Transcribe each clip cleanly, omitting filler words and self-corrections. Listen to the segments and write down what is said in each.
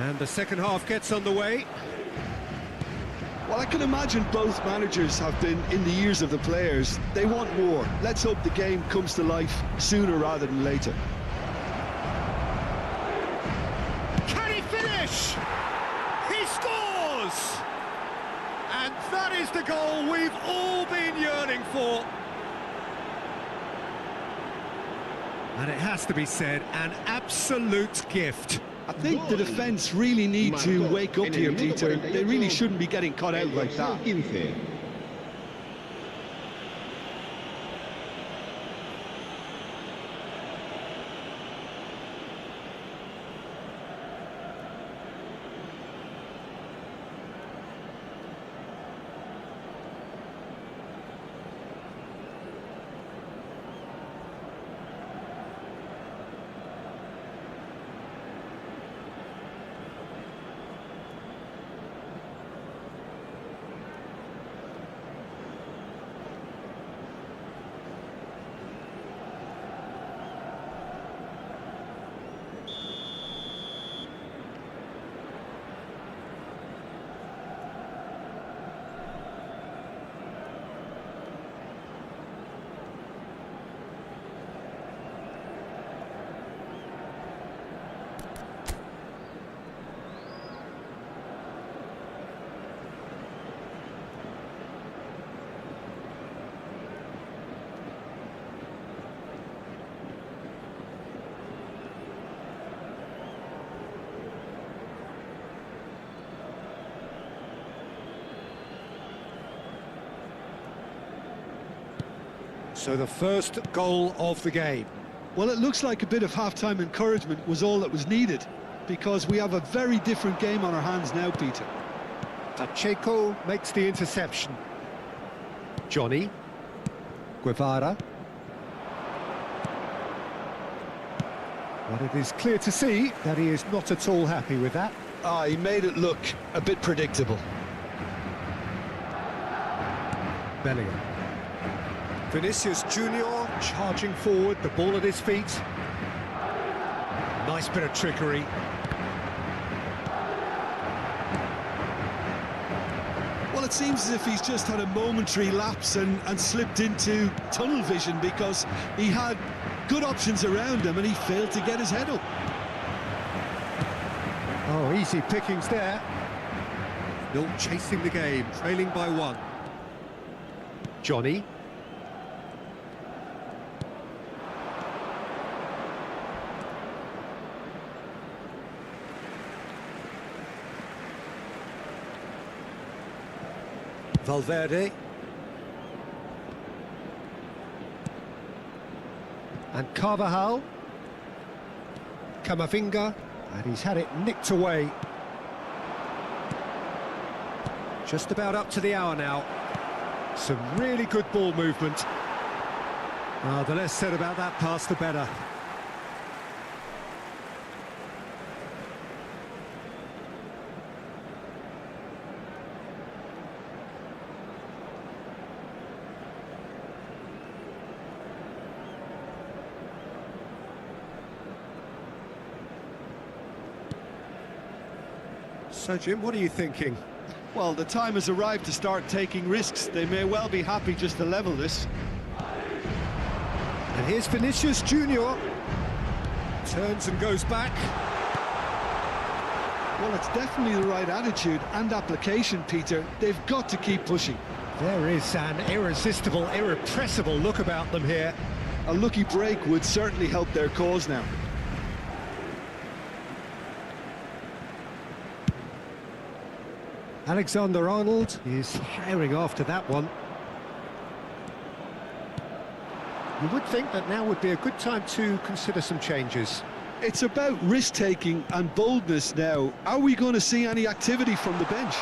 And the second half gets underway. Well, I can imagine both managers have been in the ears of the players. They want more. Let's hope the game comes to life sooner rather than later. Can he finish? He scores! And that is the goal we've all been yearning for. And it has to be said, an absolute gift. I think the defence really need to wake up here, Peter. They really shouldn't be getting caught out like that. So the first goal of the game. Well, it looks like a bit of half-time encouragement was all that was needed, because we have a very different game on our hands now, Peter. Pacheco makes the interception. Johnny. Guevara. But it is clear to see that he is not at all happy with that. He made it look a bit predictable. Bellingham. Vinicius Junior charging forward, the ball at his feet. Nice bit of trickery. Well, it seems as if he's just had a momentary lapse and slipped into tunnel vision, because he had good options around him and he failed to get his head up. Oh, easy pickings there. Still chasing the game, trailing by one. Johnny. Valverde. And Carvajal. Camavinga. And he's had it nicked away. Just about up to the hour now. Some really good ball movement. The less said about that pass, the better. So, Jim, what are you thinking? Well, the time has arrived to start taking risks. They may well be happy just to level this. And here's Vinicius Junior. Turns and goes back. Well, it's definitely the right attitude and application, Peter. They've got to keep pushing. There is an irresistible, irrepressible look about them here. A lucky break would certainly help their cause now. Alexander-Arnold is firing after that one. You would think that now would be a good time to consider some changes. It's about risk-taking and boldness now. Are we going to see any activity from the bench?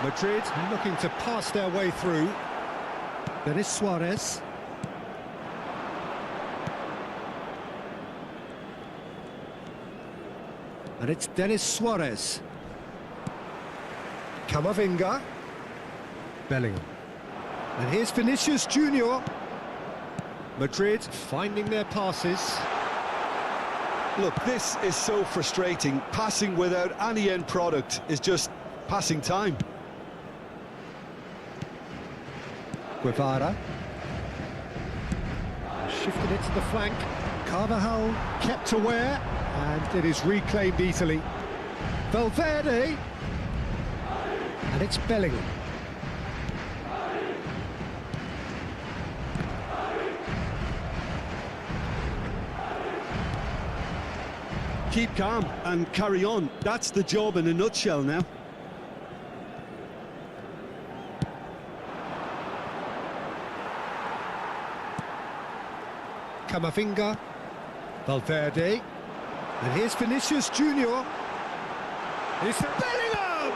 Madrid looking to pass their way through. Denis Suarez. And it's Denis Suarez. Camavinga. Bellingham. And here's Vinicius Junior. Madrid finding their passes. Look, this is so frustrating. Passing without any end product is just passing time. Guevara. Shifted it to the flank. Carvajal kept aware, and it is reclaimed easily. Valverde. And it's Bellingham. Keep calm and carry on. That's the job in a nutshell now. Camavinga. Valverde. And here's Vinicius Junior. It's Bellingham!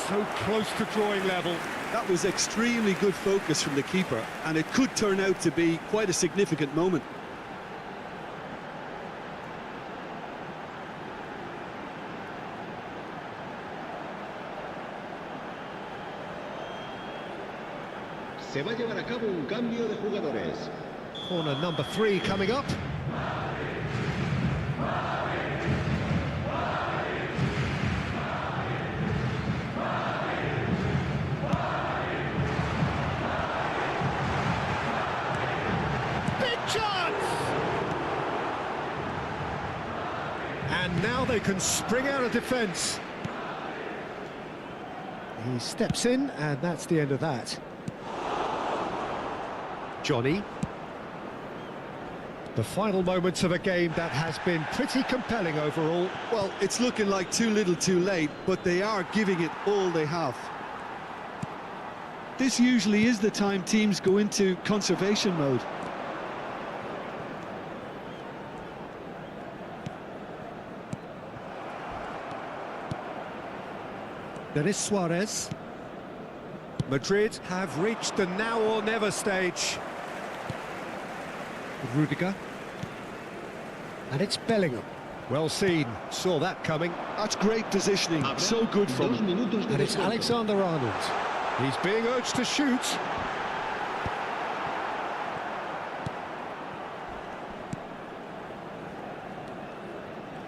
So close to drawing level. That was extremely good focus from the keeper, and it could turn out to be quite a significant moment. Se va a llevar a cabo un cambio de jugadores. corner number 3 coming up. Big chance! And now they can spring out of defence. He steps in, and that's the end of that. Johnny. The final moments of a game that has been pretty compelling overall. Well, it's looking like too little too late, but they are giving it all they have. This usually is the time teams go into conservation mode. Denis Suarez. Madrid have reached the now or never stage. Rudiger. And it's Bellingham. Well seen, saw that coming. That's great positioning, so good from him. And it's Alexander-Arnold. He's being urged to shoot.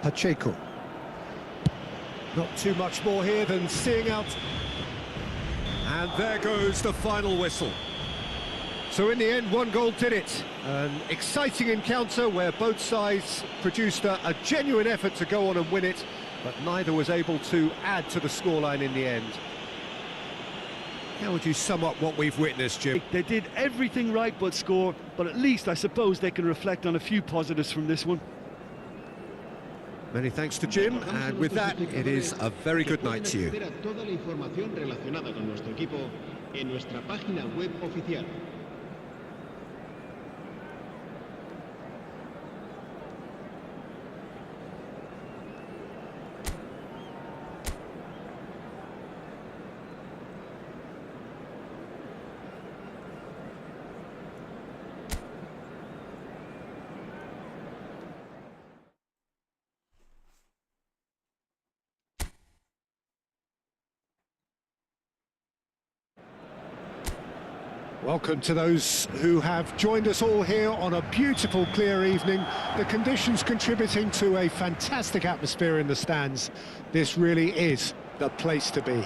Pacheco. Not too much more here than seeing out. And there goes the final whistle. So in the end, one goal did it. An exciting encounter where both sides produced a genuine effort to go on and win it, but neither was able to add to the scoreline in the end. How would you sum up what we've witnessed, Jim? They did everything right but score, but at least I suppose they can reflect on a few positives from this one. Many thanks to Jim, and with that, it is a very good night to you. Toda la información relacionada con nuestro equipo en nuestra página web oficial. Welcome to those who have joined us all here on a beautiful, clear evening. The conditions contributing to a fantastic atmosphere in the stands. This really is the place to be.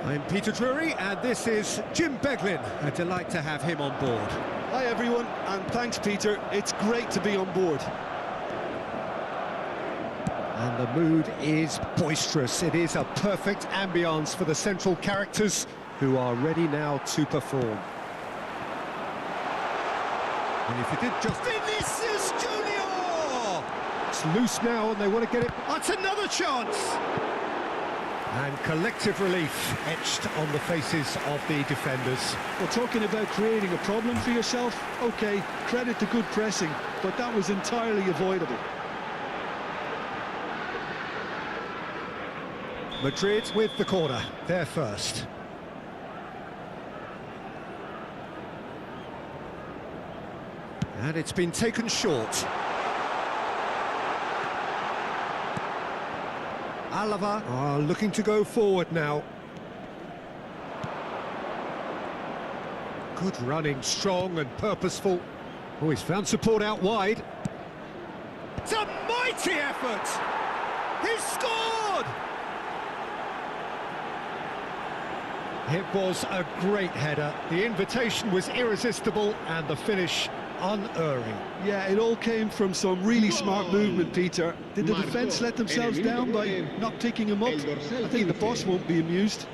I'm Peter Drury, and this is Jim Beglin. A delight to have him on board. Hi everyone, and thanks Peter, it's great to be on board. And the mood is boisterous. It is a perfect ambience for the central characters, who are ready now to perform. And if you did just... Vinicius Junior! It's loose now and they want to get it... That's another chance! And collective relief etched on the faces of the defenders. Well, talking about creating a problem for yourself, OK, credit to good pressing, but that was entirely avoidable. Madrid with the corner, they're first. And it's been taken short. Alava are looking to go forward now. Good running, strong and purposeful. Oh, he's found support out wide. It's a mighty effort! He's scored! It was a great header. The invitation was irresistible and the finish unerring. Yeah, it all came from some really smart movement, Peter. Did the defence let themselves down by not picking him up? I think the boss won't be amused.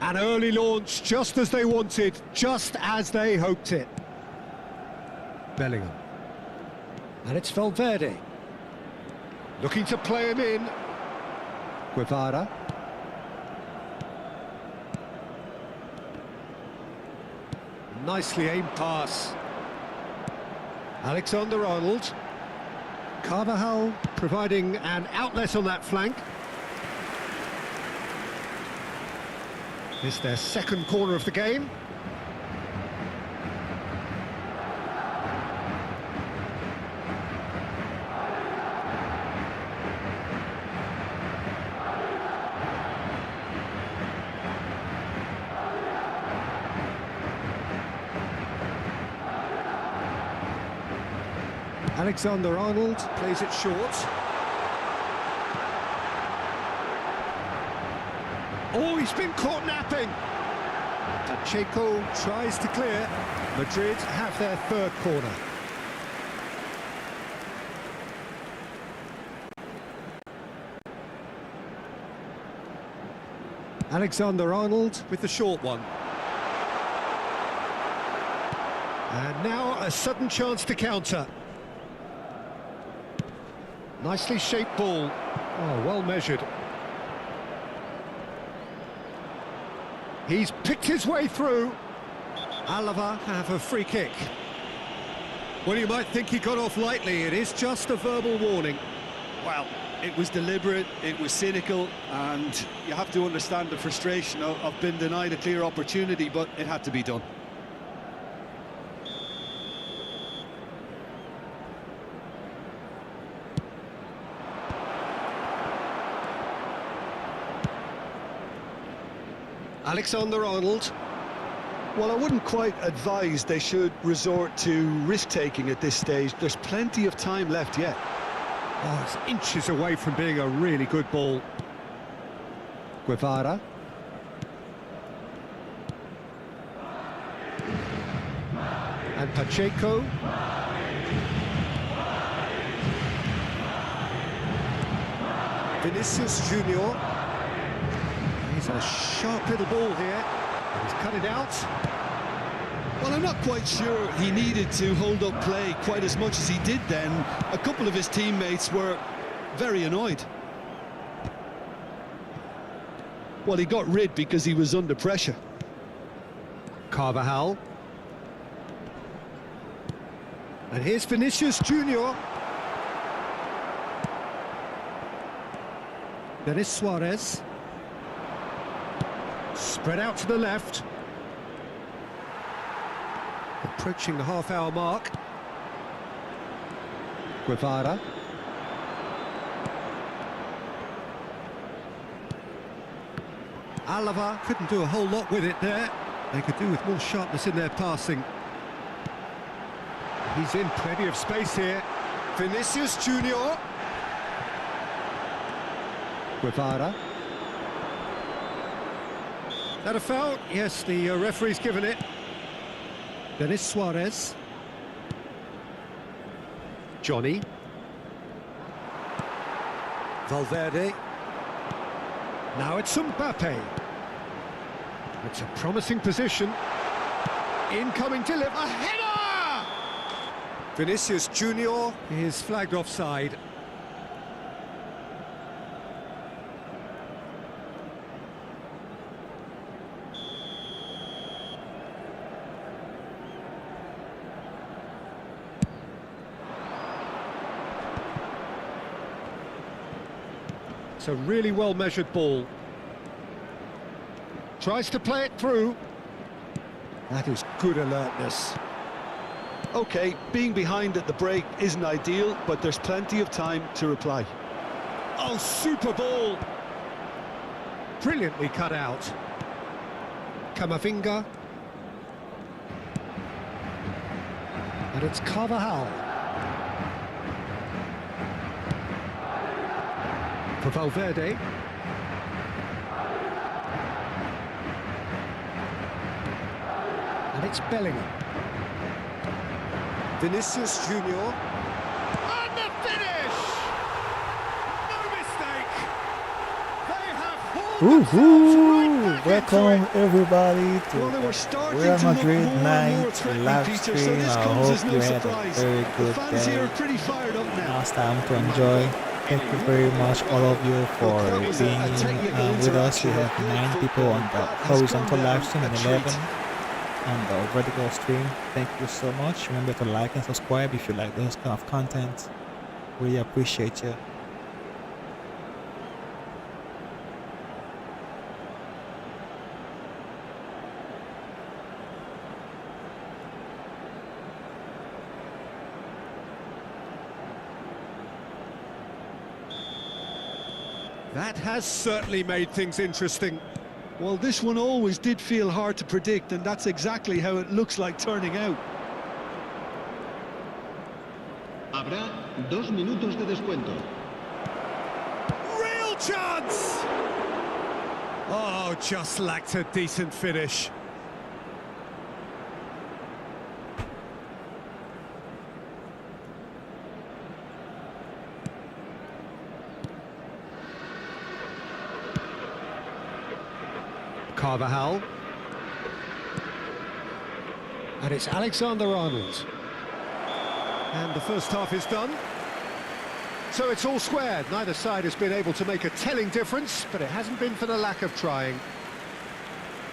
An early launch, just as they wanted, just as they hoped it. Bellingham. And it's Valverde. Looking to play him in. Guevara. Nicely aimed pass. Alexander-Arnold. Carvajal providing an outlet on that flank. It's their second corner of the game. Alexander-Arnold plays it short. Oh, he's been caught napping. Pacheco tries to clear. Madrid have their third corner. Alexander-Arnold with the short one. And now a sudden chance to counter. Nicely shaped ball. Oh, well measured. He's picked his way through. Alava have a free kick. Well, you might think he got off lightly. It is just a verbal warning. Well, it was deliberate, it was cynical, and you have to understand the frustration of being denied a clear opportunity, but it had to be done. Alexander-Arnold. Well, I wouldn't quite advise they should resort to risk-taking at this stage. There's plenty of time left yet. Oh, it's inches away from being a really good ball. Guevara. And Pacheco. Vinicius Junior. He's a sharp little ball here. He's cut it out. Well, I'm not quite sure he needed to hold up play quite as much as he did then. A couple of his teammates were very annoyed. Well, he got rid because he was under pressure. Carvajal. And here's Vinicius Junior. There is Suarez. Spread out to the left. Approaching the half-hour mark. Guevara. Alava couldn't do a whole lot with it there. They could do with more sharpness in their passing. He's in plenty of space here. Vinicius Junior. Guevara. That a foul? Yes, the referee's given it. There is Suarez. Johnny. Valverde. Now it's Mbappe. It's a promising position. Incoming delivery. A header! Vinicius Junior is flagged offside. a really well-measured ball. Tries to play it through. That is good alertness. OK, being behind at the break isn't ideal, but there's plenty of time to reply. Oh, super ball! Brilliantly cut out. Camavinga. And it's Carvajal. For Valverde. And it's Bellingham. Vinicius Junior. And the finish! No mistake! They have hauled themselves right back Welcome into it. everybody to Well, they were starting Real to look Madrid more and more night threatening, live Peter, so stream. this I comes hope as no you had a surprise. very The good fans here are day. pretty fired up now. Last time to enjoy. Thank you very much all of you for That was a being technical with us. We interaction. have 9 Great people on football. the That has horizontal gone live down stream a and treat. 11 on the vertical stream. Thank you so much. Remember to like and subscribe if you like those kind of content. Really appreciate you. That has certainly made things interesting. Well, this one always did feel hard to predict, and that's exactly how it looks like turning out. Habrá 2 minutos de descuento. Real chance! Oh, just lacked a decent finish. Carvajal. And it's Alexander-Arnold. And the first half is done. So it's all squared. Neither side has been able to make a telling difference, but it hasn't been for the lack of trying.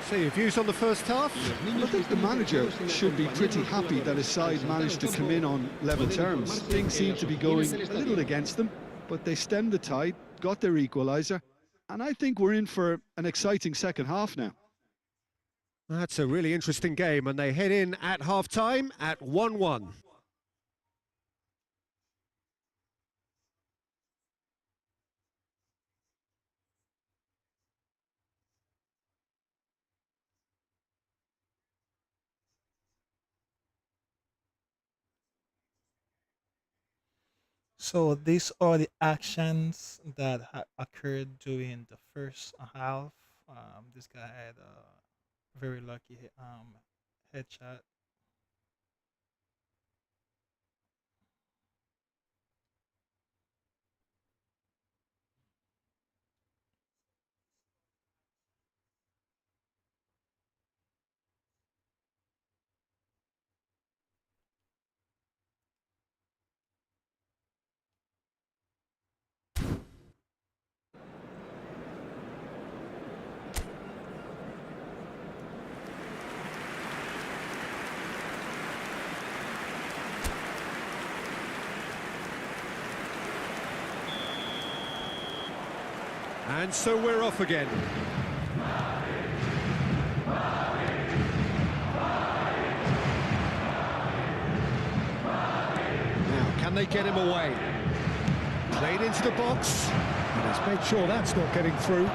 So your views on the first half? I think the manager should be pretty happy that his side managed to come in on level terms. Things seem to be going a little against them, but they stemmed the tide, got their equaliser, and I think we're in for an exciting second half now. That's a really interesting game, and they head in at half-time at 1-1. So these are the actions that occurred during the first half. This guy had a very lucky headshot. And so we're off again. Now, can they get him away? Played into the box. And he's made sure that's not getting through.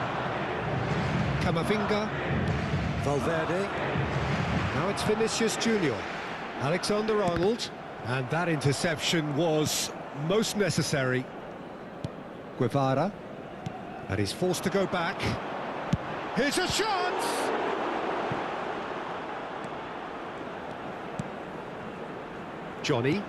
Camavinga. Valverde. Now it's Vinicius Junior. Alexander-Arnold. And that interception was most necessary. Guevara. And he's forced to go back. Here's a chance! Johnny.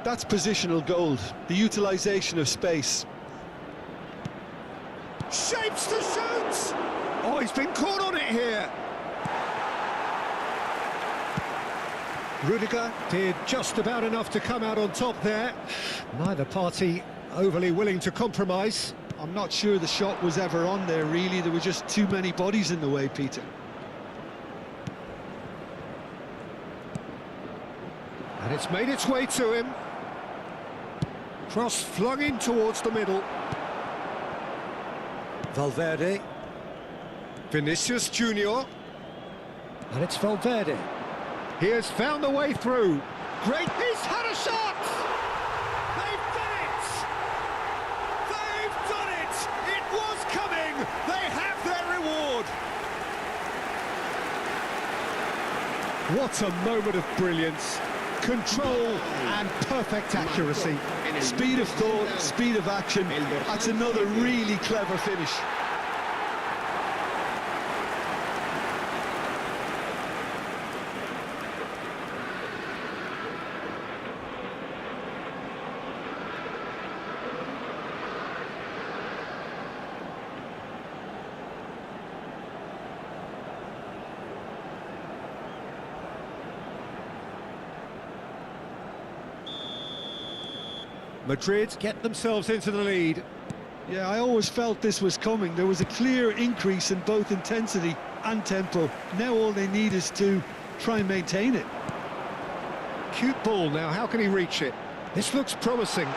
That's positional gold, the utilisation of space. Shapes to shoot! Oh, he's been caught on it here. Rudiger did just about enough to come out on top there. Neither party overly willing to compromise. I'm not sure the shot was ever on there, really. There were just too many bodies in the way, Peter. And it's made its way to him. Cross flung in towards the middle. Valverde. Vinicius Junior. And it's Valverde. He has found a way through. Great. He's had a shot! They've done it! They've done it! It was coming! They have their reward! What a moment of brilliance. Control and perfect accuracy. Speed of thought, speed of action. That's another really clever finish. Madrid get themselves into the lead. Yeah, I always felt this was coming. There was a clear increase in both intensity and tempo. Now all they need is to try and maintain it. Cute ball now, how can he reach it? This looks promising.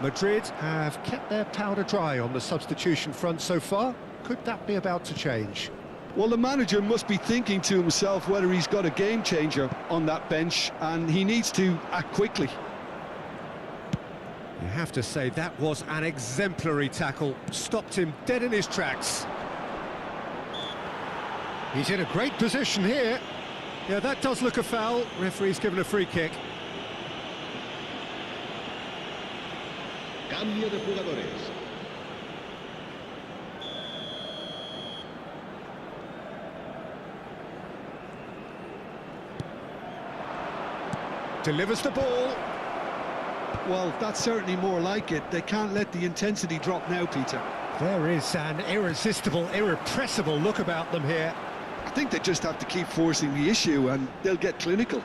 Madrid have kept their powder dry on the substitution front so far. Could that be about to change? Well, the manager must be thinking to himself whether he's got a game changer on that bench, and he needs to act quickly. You have to say that was an exemplary tackle. Stopped him dead in his tracks. He's in a great position here. Yeah, that does look a foul. Referee's given a free kick. Cambio de jugadores. Delivers the ball. Well, that's certainly more like it. They can't let the intensity drop now, Peter. There is an irresistible, irrepressible look about them here. I think they just have to keep forcing the issue and they'll get clinical.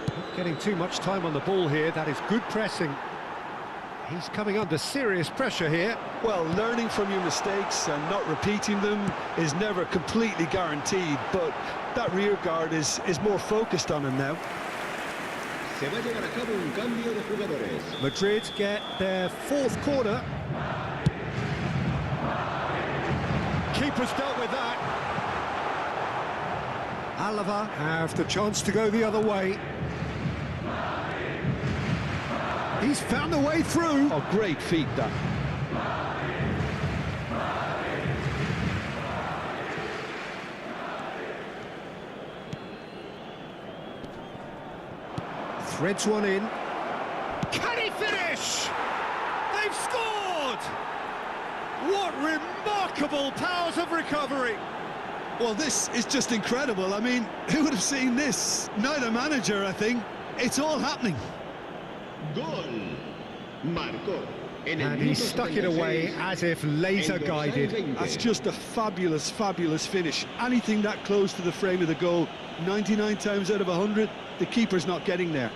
Not getting too much time on the ball here. That is good pressing. He's coming under serious pressure here. Well, learning from your mistakes and not repeating them is never completely guaranteed, but that rear guard is more focused on him now. Se va a llevar a cabo un cambio de jugadores. Madrid get their fourth corner. Keeper's dealt with that. Alava have the chance to go the other way. He's found a way through. Oh, great feat, that. Threads one in. Can he finish? They've scored! What remarkable powers of recovery! Well, this is just incredible. I mean, who would have seen this? Neither manager, I think. It's all happening. Gol. Marcó. And he stuck it away as if laser guided. That's just a fabulous, fabulous finish. Anything that close to the frame of the goal, 99 times out of 100, the keeper's not getting there.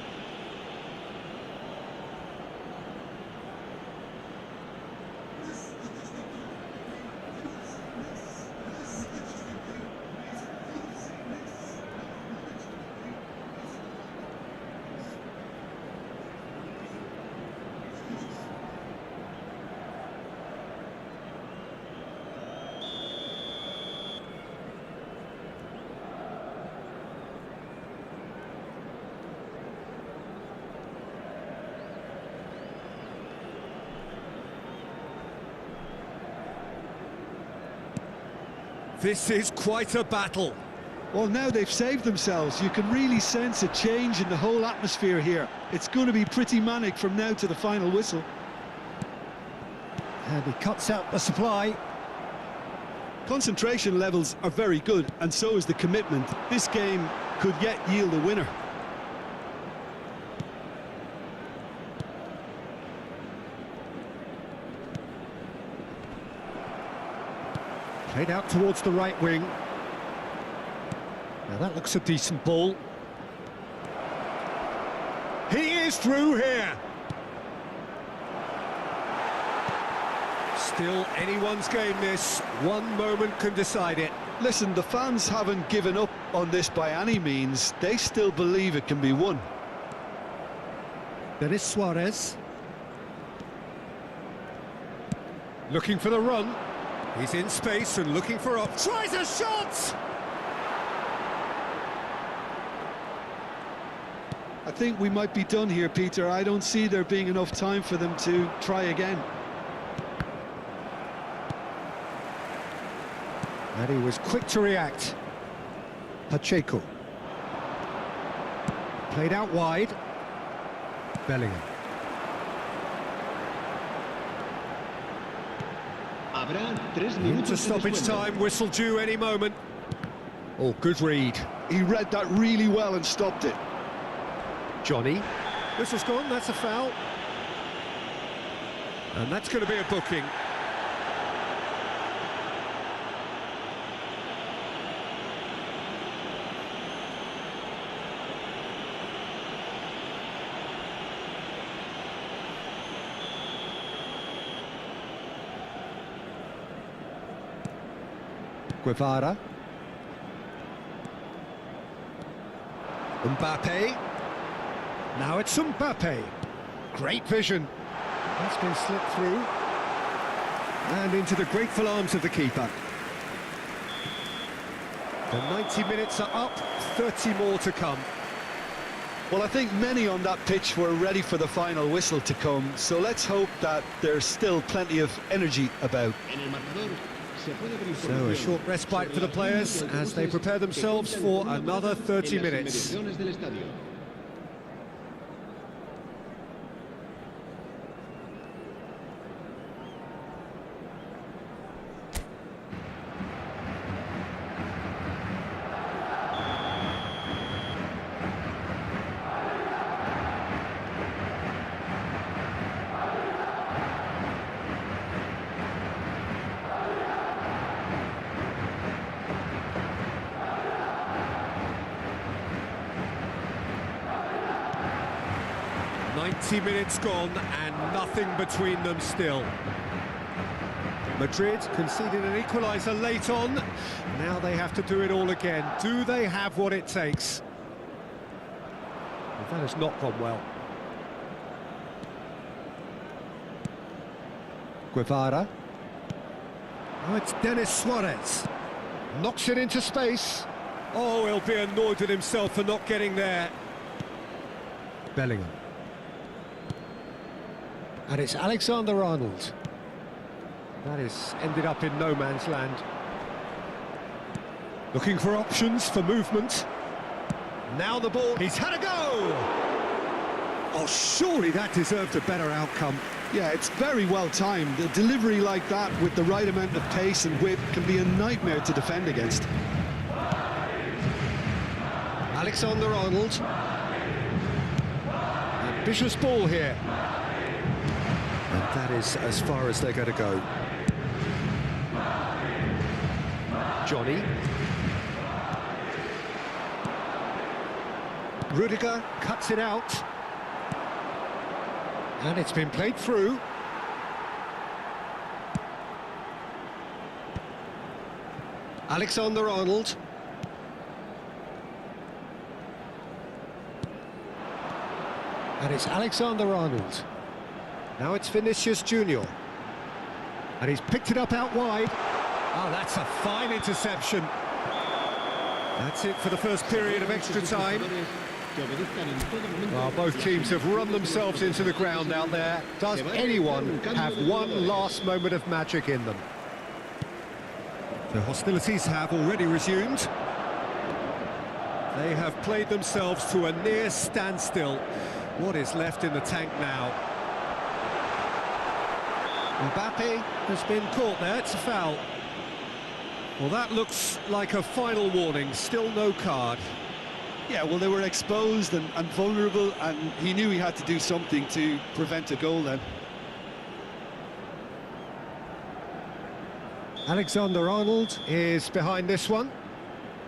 This is quite a battle. Well, now they've saved themselves. You can really sense a change in the whole atmosphere here. It's going to be pretty manic from now to the final whistle. And he cuts out the supply. Concentration levels are very good, and so is the commitment. This game could yet yield a winner. Played out towards the right wing. Now that looks a decent ball. He is through here. Still anyone's game this. One moment can decide it. Listen, the fans haven't given up on this by any means. They still believe it can be won. Denis Suarez. Looking for the run. He's in space and looking for up. Tries a shot! I think we might be done here, Peter. I don't see there being enough time for them to try again. And he was quick to react. Pacheco. Played out wide. Bellingham. Into stoppage time, whistle due any moment. Oh, good read. He read that really well and stopped it. Johnny. Whistle's gone, that's a foul. And that's going to be a booking. Guevara. Mbappe. Now it's Mbappe. Great vision. That's been slipped through. And into the grateful arms of the keeper. The 90 minutes are up, 30 more to come. Well, I think many on that pitch were ready for the final whistle to come, so let's hope that there's still plenty of energy about. So a short respite for the players as they prepare themselves for another 30 minutes. Minutes gone and nothing between them still. Madrid conceded an equaliser late on. Now they have to do it all again. Do they have what it takes? Well, that has not gone well. Guevara. Oh, it's Denis Suarez. Knocks it into space. Oh, he'll be annoyed with himself for not getting there. Bellingham. And it's Alexander-Arnold. That is ended up in no man's land. Looking for options for movement. Now the ball. He's had a go! Oh, surely that deserved a better outcome. Yeah, it's very well timed. A delivery like that with the right amount of pace and whip can be a nightmare to defend against. Alexander-Arnold. Ambitious ball here. And that is as far as they're going to go. Johnny. Rudiger cuts it out. And it's been played through. Alexander-Arnold. And it's Alexander-Arnold. Now it's Vinicius Junior. And he's picked it up out wide. Oh, that's a fine interception. That's it for the first period of extra time. Well, both teams have run themselves into the ground out there. Does anyone have one last moment of magic in them? The hostilities have already resumed. They have played themselves to a near standstill. What is left in the tank now? Mbappe has been caught there, it's a foul. Well, that looks like a final warning, still no card. Yeah, well, they were exposed and vulnerable, and he knew he had to do something to prevent a goal then. Alexander-Arnold is behind this one.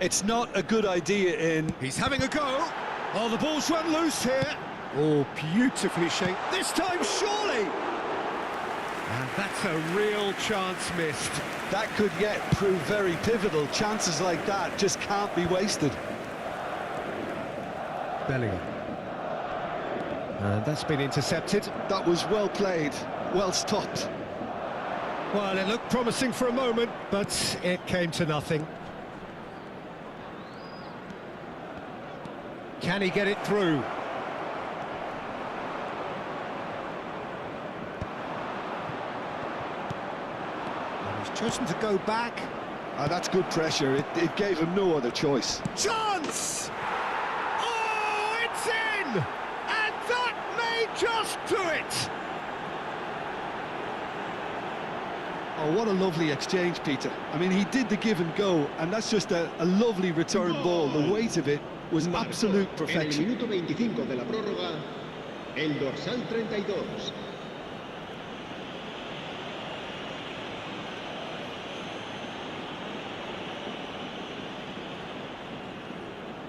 It's not a good idea in... He's having a go. Oh, the ball's run loose here. Oh, beautifully shaped. This time, surely. And that's a real chance missed. That could yet prove very pivotal. Chances like that just can't be wasted. Bellingham. And that's been intercepted. That was well played, well stopped. Well, it looked promising for a moment, but it came to nothing. Can he get it through? And he's chosen to go back. That's good pressure. It gave him no other choice. Chance! Oh, it's in! And that may just do it! Oh, what a lovely exchange, Peter. I mean, he did the give and go, and that's just a lovely return ball. The weight of it was absolute perfection. En el minuto 25 de la prórroga, el dorsal 32.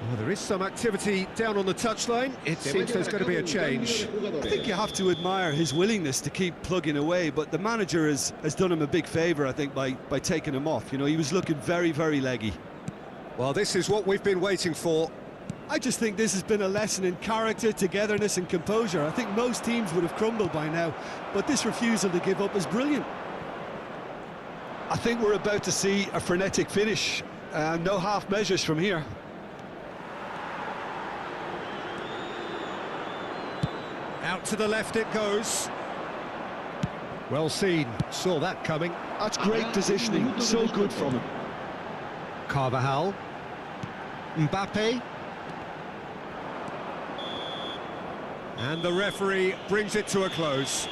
Well, there is some activity down on the touchline. It seems there's going to be a change. I think you have to admire his willingness to keep plugging away, but the manager has done him a big favour, I think, by taking him off. You know, he was looking very, very leggy. Well, this is what we've been waiting for. I just think this has been a lesson in character, togetherness and composure. I think most teams would have crumbled by now, but this refusal to give up is brilliant. I think we're about to see a frenetic finish. No half measures from here. Out to the left it goes. Well seen, saw that coming. That's great positioning, so good from him. Carvajal. Mbappe. And the referee brings it to a close.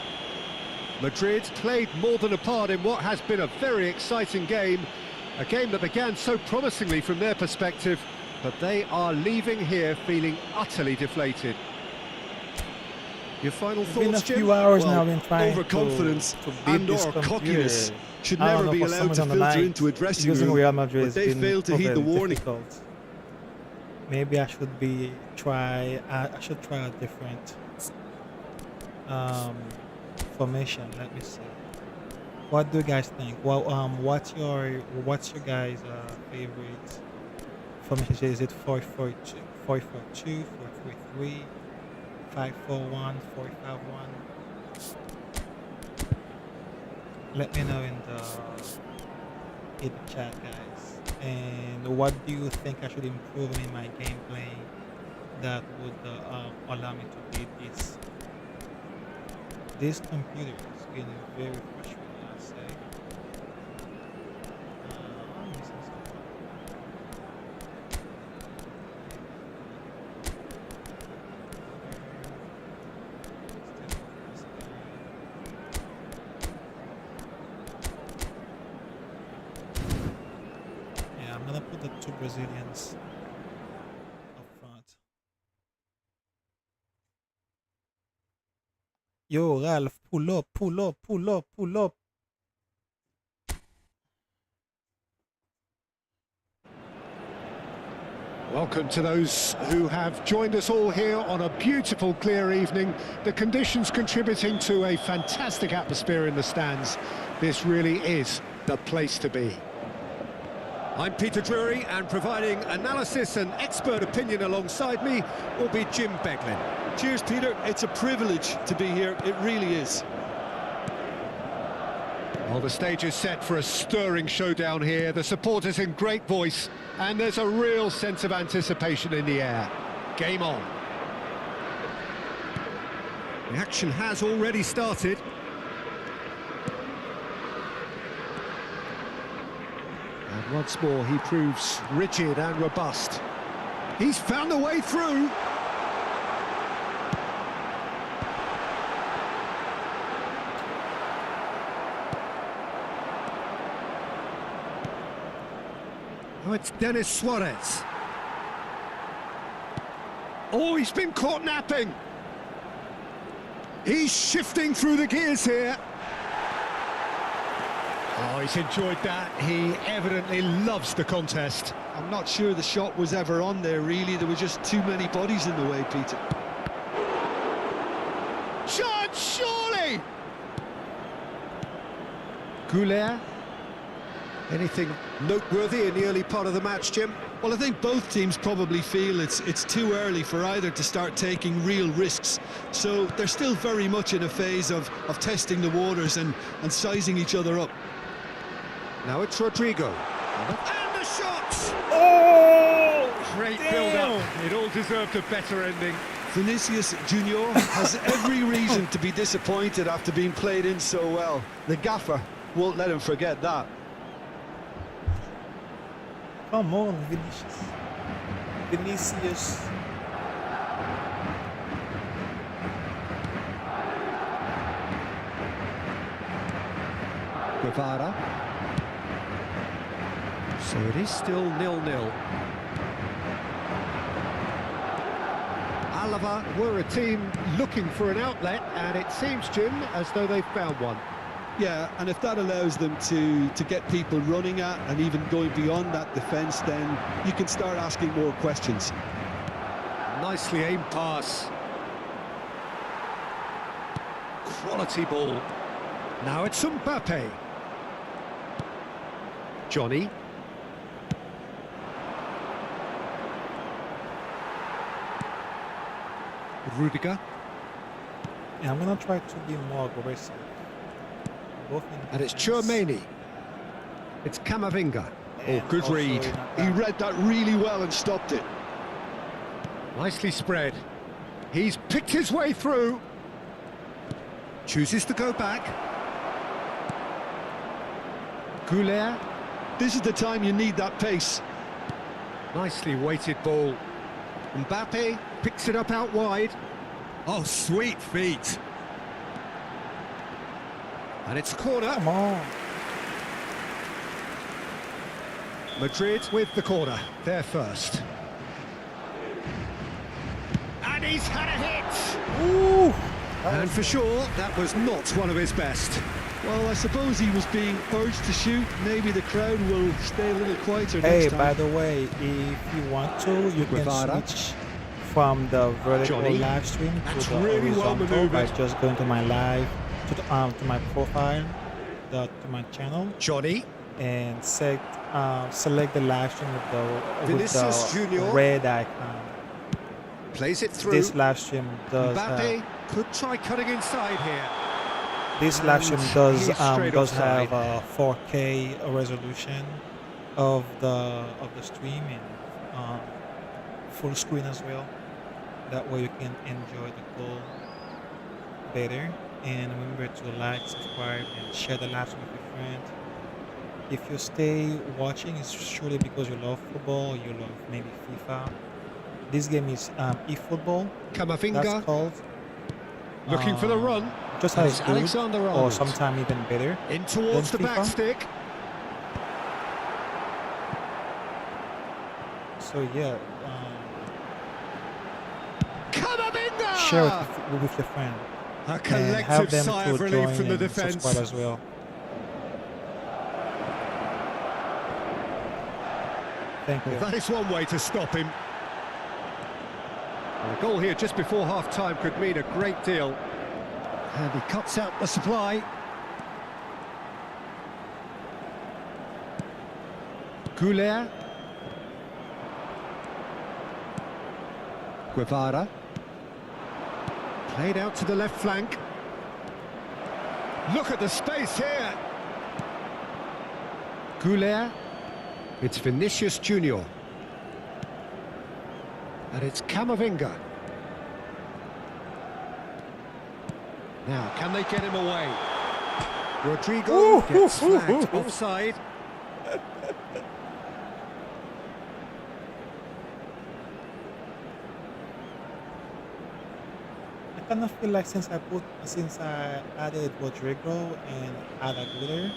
Madrid played more than a part in what has been a very exciting game. A game that began so promisingly from their perspective, but they are leaving here feeling utterly deflated. Your final It's been a thoughts, Jim? few hours Well, now been trying overconfidence to beat and this or computer. cockiness should I don't never know, be for allowed some to reason the filter night, into a dressing using room, Real Madrid but has they been failed to heed the proven warning. difficult. Maybe I should try a different formation. Let me see. What do you guys think? Well, what's your guys' favorite formation? Is it 4-4-2, 4-4-2, 4-3-3, 5-4-1, 4-5-1? Let me know in the chat, guys. And what do you think I should improve in my gameplay that would allow me to beat this? This computer is getting very frustrating, I say. I'm missing something. Yeah, I'm gonna put the two Brazilians up front. Yo, Ralph, pull up, pull up, pull up, pull up. Welcome to those who have joined us all here on a beautiful, clear evening. The conditions contributing to a fantastic atmosphere in the stands. This really is the place to be. I'm Peter Drury, and providing analysis and expert opinion alongside me will be Jim Beglin. Cheers, Peter. It's a privilege to be here. It really is. Well, the stage is set for a stirring showdown here. The supporters in great voice, and there's a real sense of anticipation in the air. Game on. The action has already started. And once more, he proves rigid and robust. He's found a way through. Oh, it's Denis Suarez. Oh, he's been caught napping. He's shifting through the gears here. Oh, he's enjoyed that. He evidently loves the contest. I'm not sure the shot was ever on there, really. There were just too many bodies in the way, Peter. Chance, surely! Goulet. Anything noteworthy in the early part of the match, Jim? Well, I think both teams probably feel it's too early for either to start taking real risks. So they're still very much in a phase of testing the waters and sizing each other up. Now it's Rodrigo. And the shot! Oh! Great Damn. build-up. It all deserved a better ending. Vinicius Junior has every reason to be disappointed after being played in so well. The gaffer won't let him forget that. Come on, Vinicius. Guevara. So it is still 0-0. Alava were a team looking for an outlet, and it seems, Jim, as though they've found one. Yeah, and if that allows them to get people running at and even going beyond that defence, then you can start asking more questions. Nicely aimed pass. Quality ball. Now it's Mbappe. Johnny. Rudiger. Yeah, I'm gonna try to be more aggressive. Both in And it's defense Chouameni. It's Camavinga. Oh, and good also read. in He attack. read that really well and stopped it. Nicely spread. He's picked his way through. Chooses to go back. Goulet. This is the time you need that pace. Nicely weighted ball. Mbappe picks it up out wide. Oh, sweet feet. And it's a corner. Come on. Madrid with the corner. They're first. And he's had a hit! Ooh. And for sure, that was not one of his best. Well, I suppose he was being urged to shoot. Maybe the crowd will stay a little quieter Hey, next time. by the way, if you want to, you can Guevara. switch from the vertical Johnny. live stream That's to the really well horizontal by manoeuvred. just going to my live, to my profile, to my channel, Johnny. and select the live stream with Vinicius the Junior. red icon. Plays it through. This live stream does Mbappe could try cutting inside here. this live stream And does he's straight offside. have a 4K resolution of the stream and full screen as well. That way you can enjoy the goal better. And remember to like, subscribe, and share the live stream with your friend. If you stay watching, it's surely because you love football, you love maybe FIFA. This game is eFootball. That's Camavinga called. looking for the run. Just And as it's good, Alexander or Arnold. sometime even better. In towards the Then back FIFA. stick. So yeah, Camavinga! share it with your friend. A And have collective them sigh of to relief join from the and defence. subscribe as well. Thank you. Well, that is one way to stop him. And a goal here just before half-time could mean a great deal. And he cuts out the supply. Goulet. Guevara. Played out to the left flank. Look at the space here. Goulet. It's Vinicius Junior. And it's Camavinga. Now, can they get him away? Rodrigo gets flagged offside. I kind of feel like since I added Rodrigo and Ada Glitter,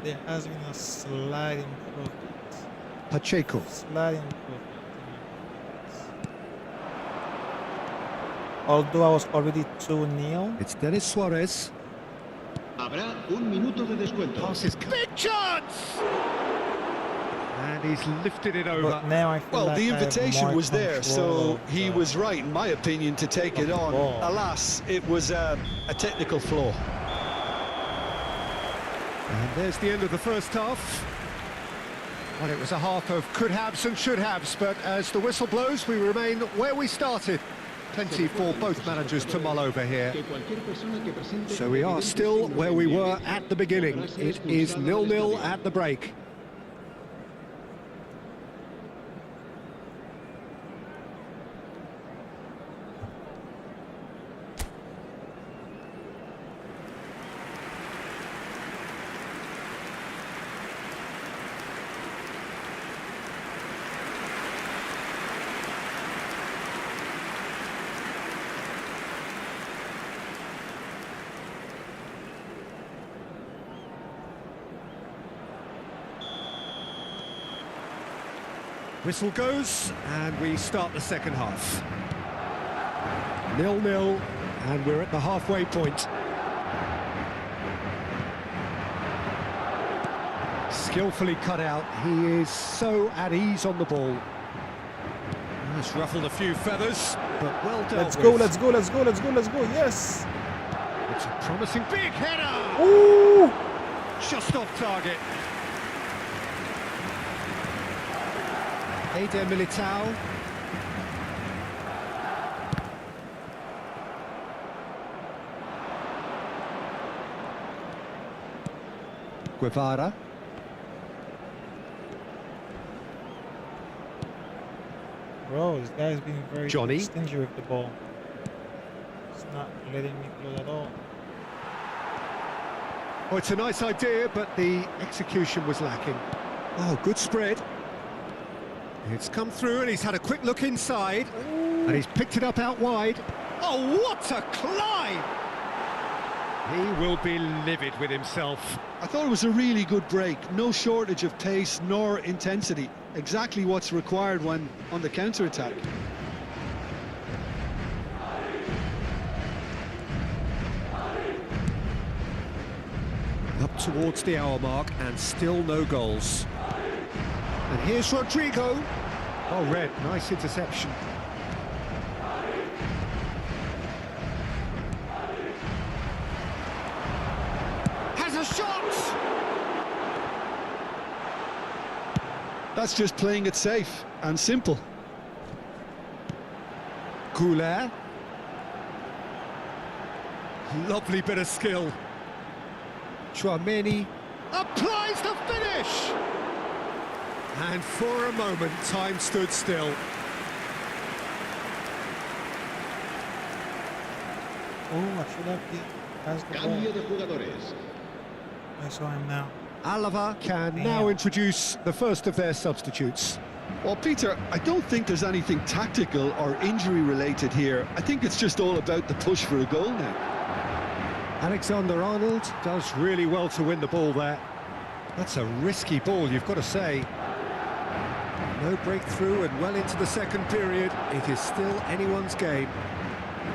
there has been a slight improvement. Pacheco. Slight improvement. Although I was already 2-0, It's Denis Suarez. Habrá un minuto de descuento. Passes. Big chance! And he's lifted it over. but now I feel Well, like the I have invitation more was there, control so of he the- was right, in my opinion, to take it of the on. ball. Alas, it was a technical flaw. And there's the end of the first half. Well, it was a half of could-haves and should-haves, but as the whistle blows, we remain where we started. Plenty for both managers to mull over here. So we are still where we were at the beginning. It is 0-0 at the break. Whistle goes, and we start the second half. 0-0, and we're at the halfway point. Skillfully cut out, he is so at ease on the ball. He's ruffled a few feathers, but well dealt Let's with. go, let's go, let's go, let's go, let's go, yes! It's a promising big header! Ooh! Just off target. Eder Militao. Guevara. Bro, this guy's being very Johnny. stingy with the ball. It's not letting me close at all. Oh, it's a nice idea, but the execution was lacking. Oh, good spread. It's come through, and he's had a quick look inside, and he's picked it up out wide. Oh, what a climb! He will be livid with himself. I thought it was a really good break. No shortage of pace nor intensity. Exactly what's required when on the counter-attack. Up towards the hour mark, and still no goals. And here's Rodrigo. Oh, red, nice interception. Has a shot! That's just playing it safe and simple. Goulet. Lovely bit of skill. Chouameni applies the finish! And for a moment, time stood still. Oh, I should have passed the Cambio ball. de jugadores. I saw him now. Alava can Damn. now introduce the first of their substitutes. Well, Peter, I don't think there's anything tactical or injury related here. I think it's just all about the push for a goal now. Alexander-Arnold does really well to win the ball there. That's a risky ball, you've got to say. No breakthrough, and well into the second period, it is still anyone's game.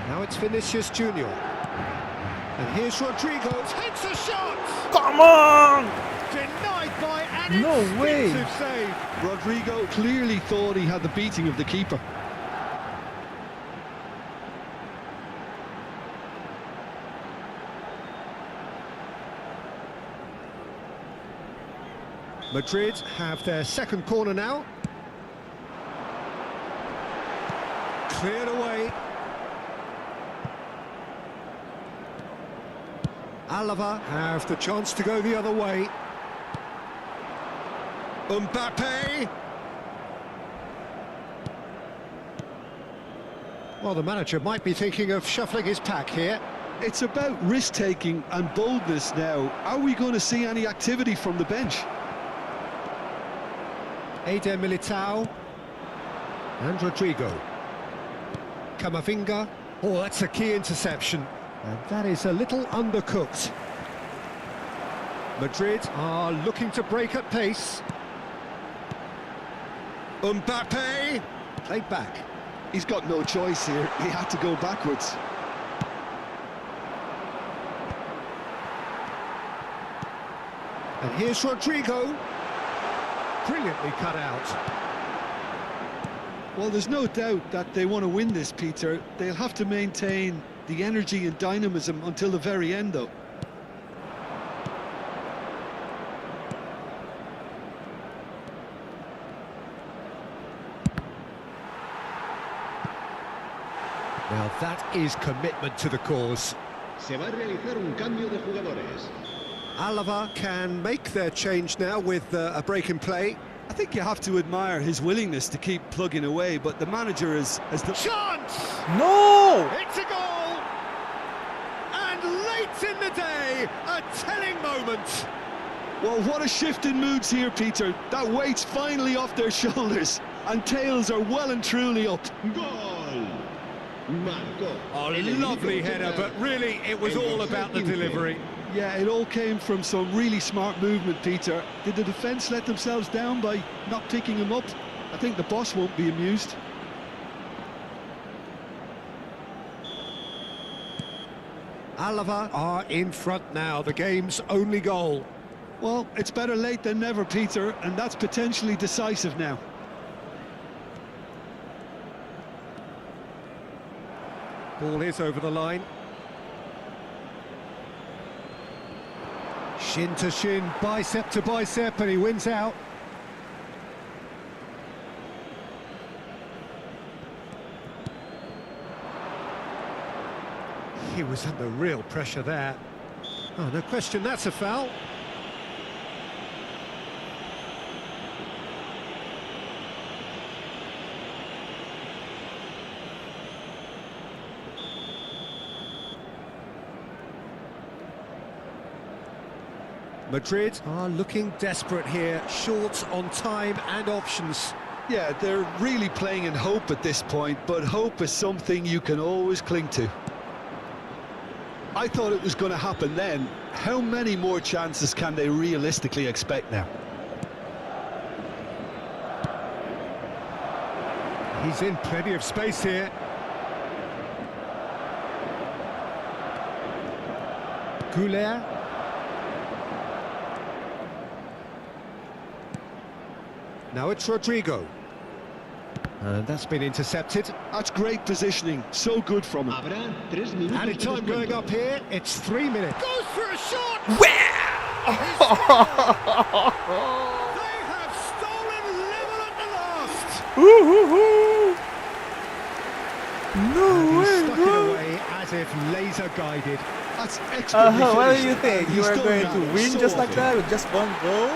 Now it's Vinicius Junior. And here's Rodrigo. Takes a shot! Come on! Denied by an No way. instinctive save. Rodrigo clearly thought he had the beating of the keeper. Madrid have their second corner now. Cleared away. Alava have the chance to go the other way. Mbappe. Well, the manager might be thinking of shuffling his pack here. It's about risk-taking and boldness now. Are we going to see any activity from the bench? Eder Militao. And Rodrigo. Camavinga. Oh, that's a key interception. And that is a little undercooked. Madrid are looking to break at pace. Mbappe. Played back. He's got no choice here. He had to go backwards. And here's Rodrigo. Brilliantly cut out. Well, there's no doubt that they want to win this, Peter. They'll have to maintain the energy and dynamism until the very end, though. Now that is commitment to the cause. Se va a realizar un cambio de jugadores. Alava can make their change now with a break in play. I think you have to admire his willingness to keep plugging away, but the manager has the Chance! No! It's a goal! And late in the day, a telling moment. Well, what a shift in moods here, Peter. That weight's finally off their shoulders, and tails are well and truly up. Gol. Marcó. Oh, El lovely único header, central but really it was en all dorsal about the 15. delivery. Yeah, it all came from some really smart movement, Peter. Did the defence let themselves down by not picking him up? I think the boss won't be amused. Alava are in front now, the game's only goal. Well, it's better late than never, Peter, and that's potentially decisive now. Ball is over the line. Shin to shin, bicep to bicep, and he wins out. He was under real pressure there. Oh, no question, that's a foul. Madrid are looking desperate here, short on time and options. Yeah, they're really playing in hope at this point, but hope is something you can always cling to. I thought it was going to happen then. How many more chances can they realistically expect now? He's in plenty of space here. Goulet. Now it's Rodrigo. And that's been intercepted. That's great positioning, so good from him. Habrá 3 minutos Added de time going descuento. up here, it's 3 minutes. Goes for a shot! They have stolen level at the last! No He way, stuck it bro! away as if laser guided. That's expertly What do finished, you think? and You he's are done going that to win so just like often. that with just one goal?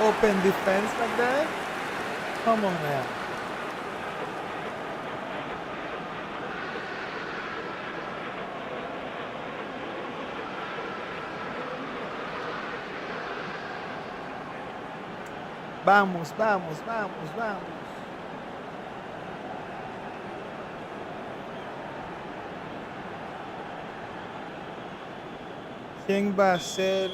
Open defense like that? Come on, man. Vamos, vamos, vamos, vamos. ¿Quién va a ser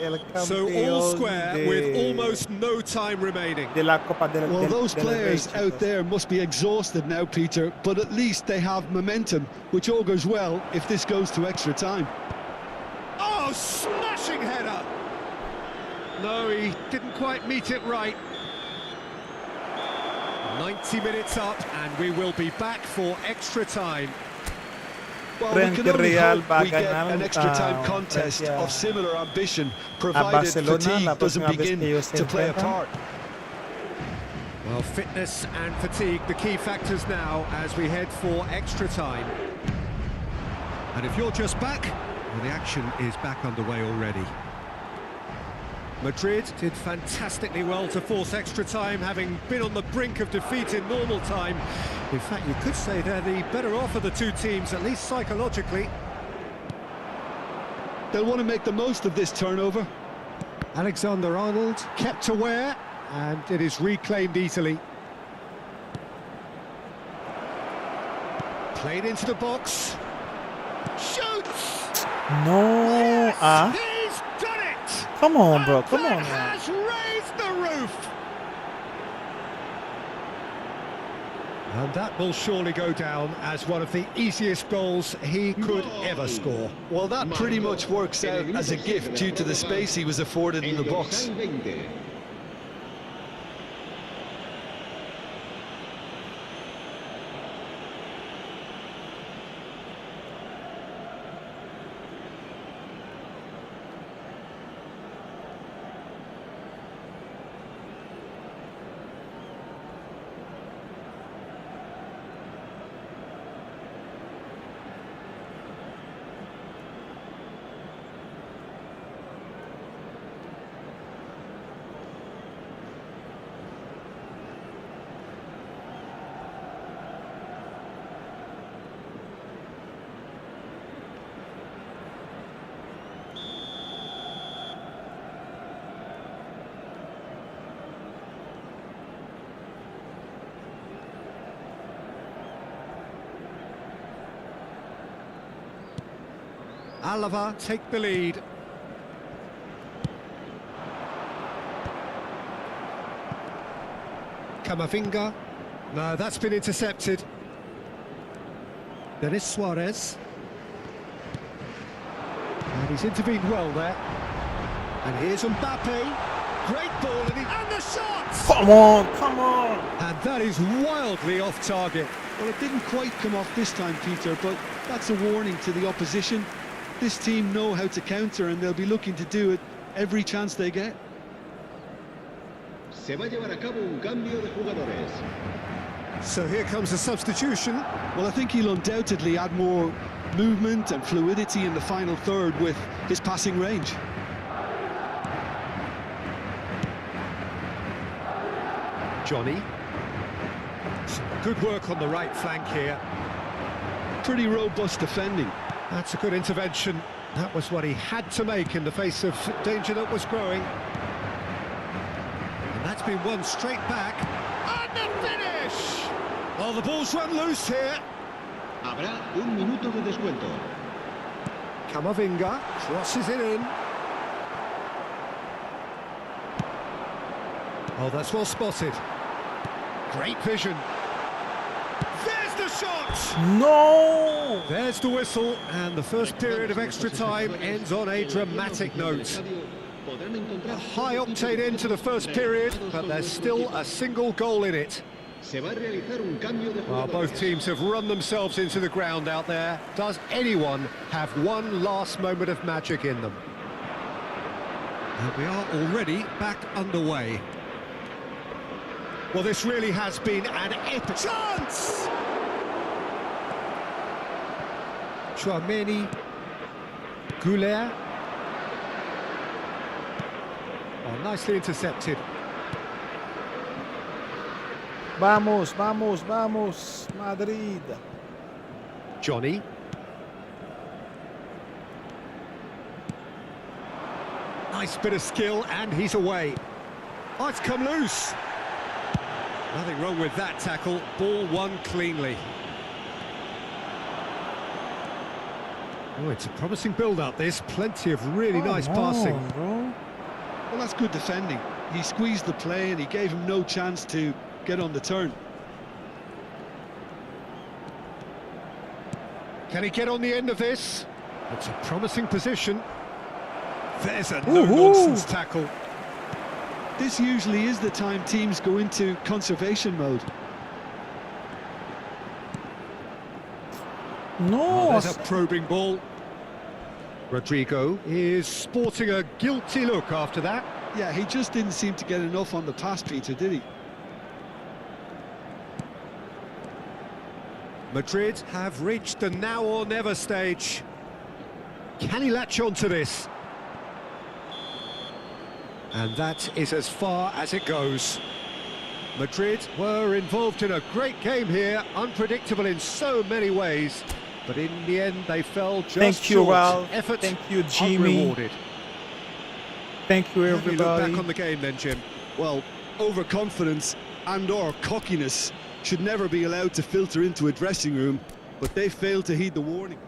el So all campeón square with almost no time remaining. de la Copa del Well, those del Rey, players chicos? out there must be exhausted now, Peter, but at least they have momentum, which augurs well if this goes to extra time. Oh, smashing header! No, he didn't quite meet it right. 90 minutes up and we will be back for extra time. Well, we can Frente only Real hope va a we get ganar an extra time frente contest a- of similar ambition, provided Barcelona fatigue la doesn't próxima vez begin que ellos se to play a enfrentan. part. Well, fitness and fatigue, the key factors now as we head for extra time. And if you're just back, well, the action is back underway already. Madrid did fantastically well to force extra time, having been on the brink of defeat in normal time. In fact, you could say they're the better off of the two teams, at least psychologically. They'll want to make the most of this turnover. Alexander-Arnold kept aware, and it is reclaimed easily. Played into the box. Shoots! No, ah. He's done it! Come on, bro. And Come on, that man. has raised the roof! And that will surely go down as one of the easiest goals he could ever score. Well, that pretty much works out as a gift due to the space he was afforded in El the box. dorsal 20. Alava take the lead. Camavinga. No, that's been intercepted. Denis Suarez. And he's intervened well there. And here's Mbappe. Great ball, and the shot! Come on, come on! And that is wildly off target. Well, it didn't quite come off this time, Peter, but that's a warning to the opposition. This team know how to counter, and they'll be looking to do it every chance they get. Se va a llevar a cabo un cambio de jugadores. So here comes a substitution. Well, I think he'll undoubtedly add more movement and fluidity in the final third with his passing range. Johnny. Some good work on the right flank here. Pretty robust defending. That's a good intervention. That was what he had to make in the face of danger that was growing. And that's been won straight back. And the finish! Well, the ball's run loose here. Habrá un minuto de descuento. Camavinga crosses it in. Oh, that's well spotted. Great vision. There's the shot! No! There's the whistle, and the first period of extra time ends on a dramatic note. A high-octane end to the first period, but there's still a single goal in it. Well, both teams have run themselves into the ground out there. Does anyone have one last moment of magic in them? And we are already back underway. Well, this really has been an epic chance! Chouameni, Goulet. Oh, nicely intercepted. Vamos, vamos, vamos, Madrid. Johnny. Nice bit of skill, and he's away. Oh, it's come loose. Nothing wrong with that tackle. Ball won cleanly. Oh, it's a promising build-up, this. Plenty of really nice passing. Bro. Well, that's good defending. He squeezed the play and he gave him no chance to get on the turn. Can he get on the end of this? It's a promising position. There's a no-nonsense tackle. This usually is the time teams go into conservation mode. No! Oh, there's a probing ball. Rodrigo is sporting a guilty look after that. Yeah, he just didn't seem to get enough on the pass, Peter, did he? Madrid have reached the now or never stage. Can he latch on to this? And that is as far as it goes. Madrid were involved in a great game here, unpredictable in so many ways, but in the end they fell just Thank you, short. Ralph. Effort Thank you, Jimmy. unrewarded. Thank you, How do you look everybody. back on the game then, Jim? Well, overconfidence and/or cockiness should never be allowed to filter into a dressing room, but they failed to heed the warning.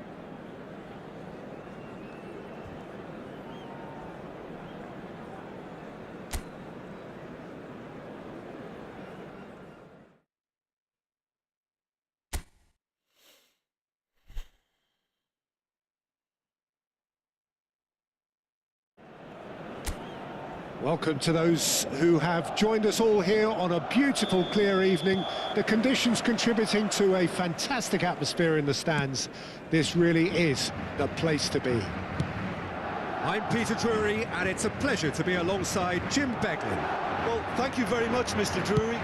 Welcome to those who have joined us all here on a beautiful, clear evening. The conditions contributing to a fantastic atmosphere in the stands. This really is the place to be. I'm Peter Drury, and it's a pleasure to be alongside Jim Beglin. Well, thank you very much, Mr. Drury.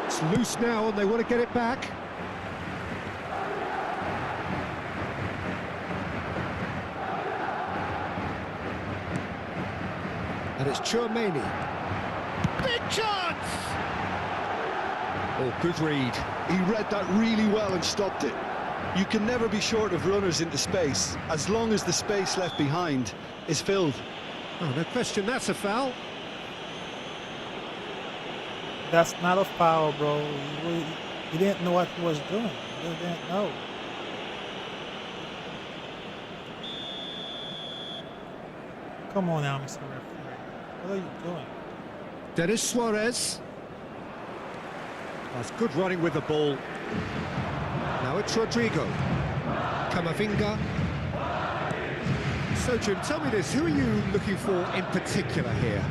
It's loose now, and they want to get it back. And it's Chouameni. Big chance! Oh, good read. He read that really well and stopped it. You can never be short of runners into space, as long as the space left behind is filled. Oh, no question, that's a foul. That's not a foul, bro. He didn't know what he was doing. He didn't know. Come on now, Mr. Referee. What are you doing? Denis Suarez. That's good running with the ball. Now it's Rodrigo. Camavinga. So, Jim, tell me this, who are you looking for in particular here?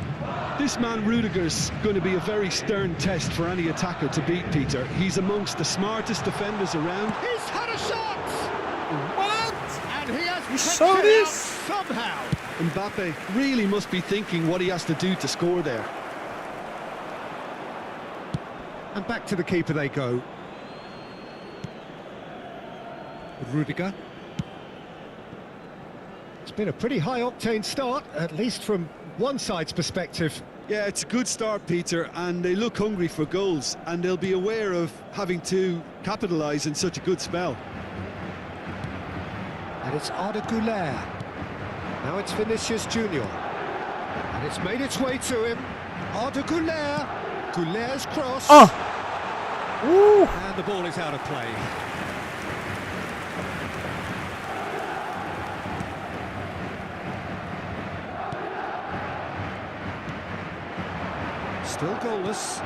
This man Rudiger's going to be a very stern test for any attacker to beat, Peter. He's amongst the smartest defenders around. He's had a shot! What? And he has You picked saw it this? out somehow. Mbappe really must be thinking what he has to do to score there. And back to the keeper they go. Rudiger. It's been a pretty high-octane start, at least from one side's perspective. Yeah, it's a good start, Peter, and they look hungry for goals, and they'll be aware of having to capitalise in such a good spell. And it's Arda Güler. Now it's Vinicius Junior. And it's made its way to him. Arda Güler. Güler's cross. Oh! Ooh! And the ball is out of play. Still goalless.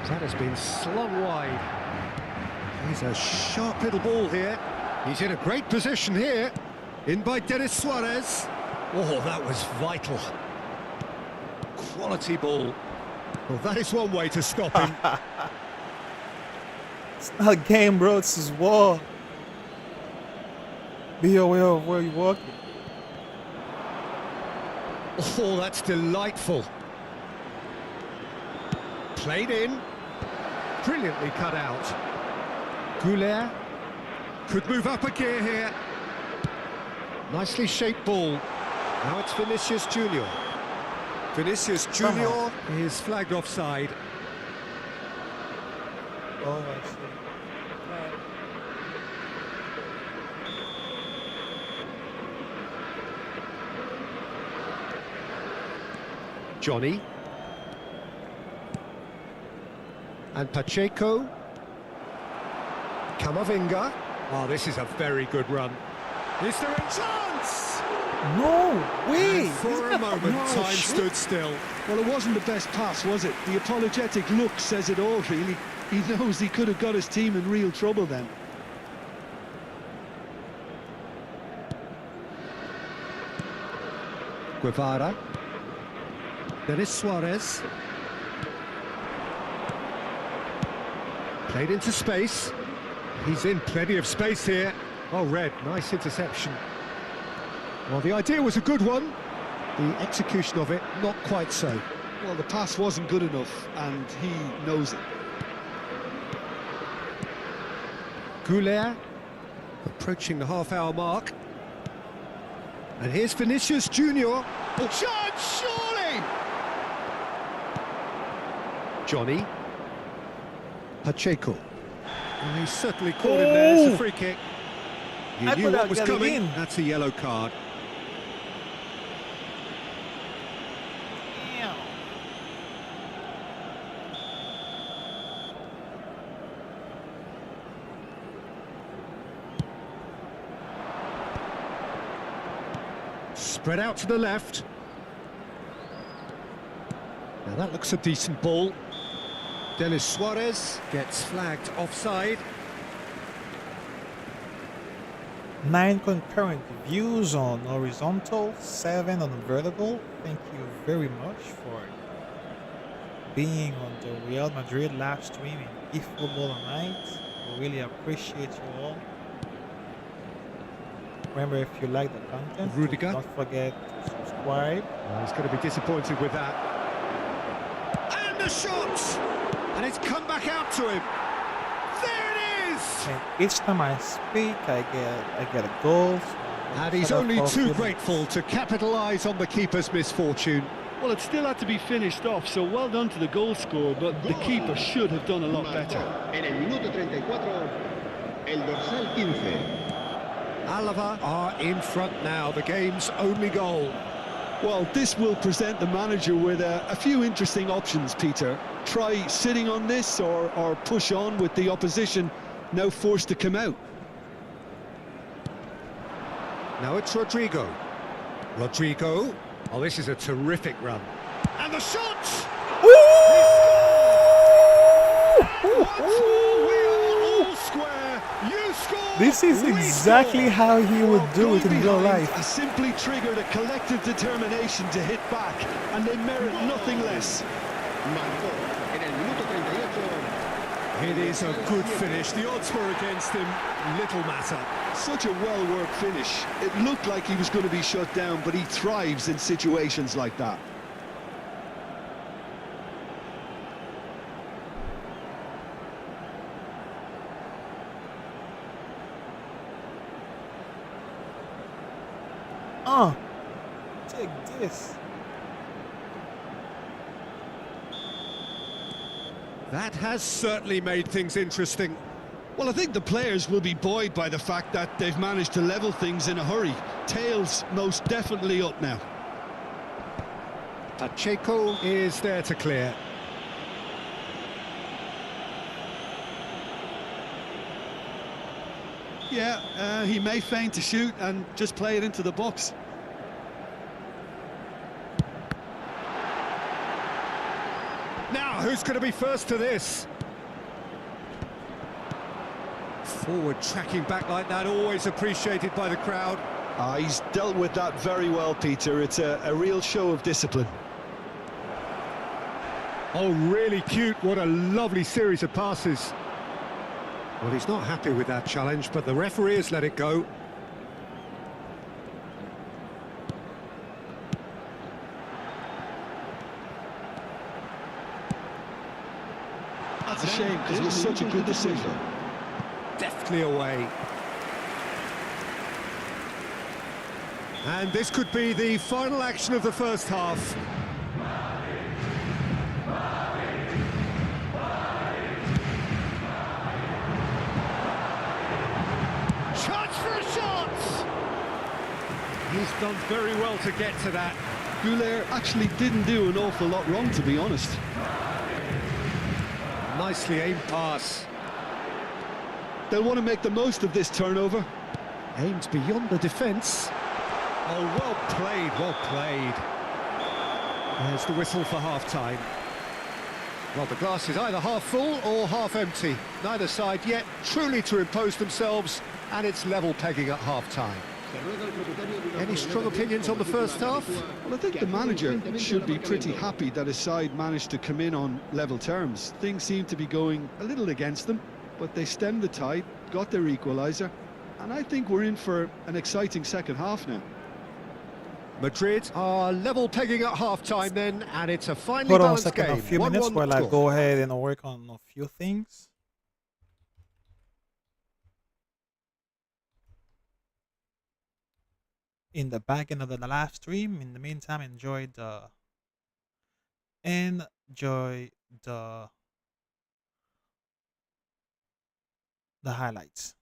That has been slung wide. He's a sharp little ball here. He's in a great position here. In by Denis Suarez. Oh, that was vital. Quality ball. Well, that is one way to stop him. It's not a game, bro. This is war. Be aware of where you're walking. Oh, that's delightful. Played in. Brilliantly cut out. Güler could move up a gear here. Nicely shaped ball. Now it's Vinicius Junior. Vinicius Junior is flagged offside. Oh, I see. Johnny. And Pacheco. Camavinga. Oh, this is a very good run. Is there a chance? No way! And for a moment, No, time shit. stood still. Well, it wasn't the best pass, was it? The apologetic look says it all, really. He knows he could have got his team in real trouble then. Guevara. Denis Suarez. Played into space. He's in plenty of space here. Oh, Red, nice interception. Well, the idea was a good one. The execution of it, not quite so. Well, the pass wasn't good enough, and he knows it. Güler approaching the half-hour mark. And here's Vinicius Junior. Oh, chance, surely! Johnny. Pacheco. Well, he certainly caught him there. It's a free kick. He I knew could what have was got it coming. in. That's a yellow card. Damn. Spread out to the left. Now that looks a decent ball. Denis Suarez gets flagged offside. 9 concurrent views on horizontal, 7 on vertical. Thank you very much for being on the Real Madrid live stream in eFootball tonight. We really appreciate you all. Remember, if you like the content, Rudiger. don't forget to subscribe. Oh, he's going to be disappointed with that. And the shot! And it's come back out to him. There it is! And each time I speak, I get a goal. So And he's shout out only for too feeling- grateful to capitalise on the keeper's misfortune. Well, it still had to be finished off, so well done to the goal scorer, but the keeper should have done a lot better. En el minuto 34, el dorsal 15. Alava are in front now, the game's only goal. Well, this will present the manager with a few interesting options, Peter. Try sitting on this or push on with the opposition now forced to come out. Now it's Rodrigo. Rodrigo. Oh, this is a terrific run. And the shot! Ooh! Once more, we are all square. You score. This is we exactly score. how he would do Going it in real behind life. has simply triggered a collective determination to hit back, and they merit nothing less. Marcó en el minuto 38. It is a good finish. The odds were against him. Little matter. Such a well-worked finish. It looked like he was going to be shut down, but he thrives in situations like that. Take this. That has certainly made things interesting. Well, I think the players will be buoyed by the fact that they've managed to level things in a hurry. Tails most definitely up now. Pacheco is there to clear. Yeah, he may feign to shoot and just play it into the box. Now, who's going to be first to this? Forward tracking back like that, always appreciated by the crowd. He's dealt with that very well, Peter. It's a real show of discipline. Oh, really cute. What a lovely series of passes. Well, he's not happy with that challenge, but the referee has let it go. That's a shame, because it was such a good decision. Deftly away. And this could be the final action of the first half. Chance for a shot. He's done very well to get to that. Goulet actually didn't do an awful lot wrong, to be honest. Nicely aimed pass. They'll want to make the most of this turnover. Aimed beyond the defence. Oh, well played, well played. There's the whistle for half-time. Well, the glass is either half full or half empty. Neither side yet truly to impose themselves, and it's level pegging at half-time. Any strong opinions on the first half? Well, I think the manager should be pretty happy that his side managed to come in on level terms. Things seem to be going a little against them, but they stemmed the tide, got their equaliser, and I think we're in for an exciting second half now. Madrid are level pegging at half-time then, and it's a finely Hold on a balanced second, game. a few minutes 1-1 while I score. go ahead and work on a few things. In the back end of the live stream. In the meantime, enjoy the highlights.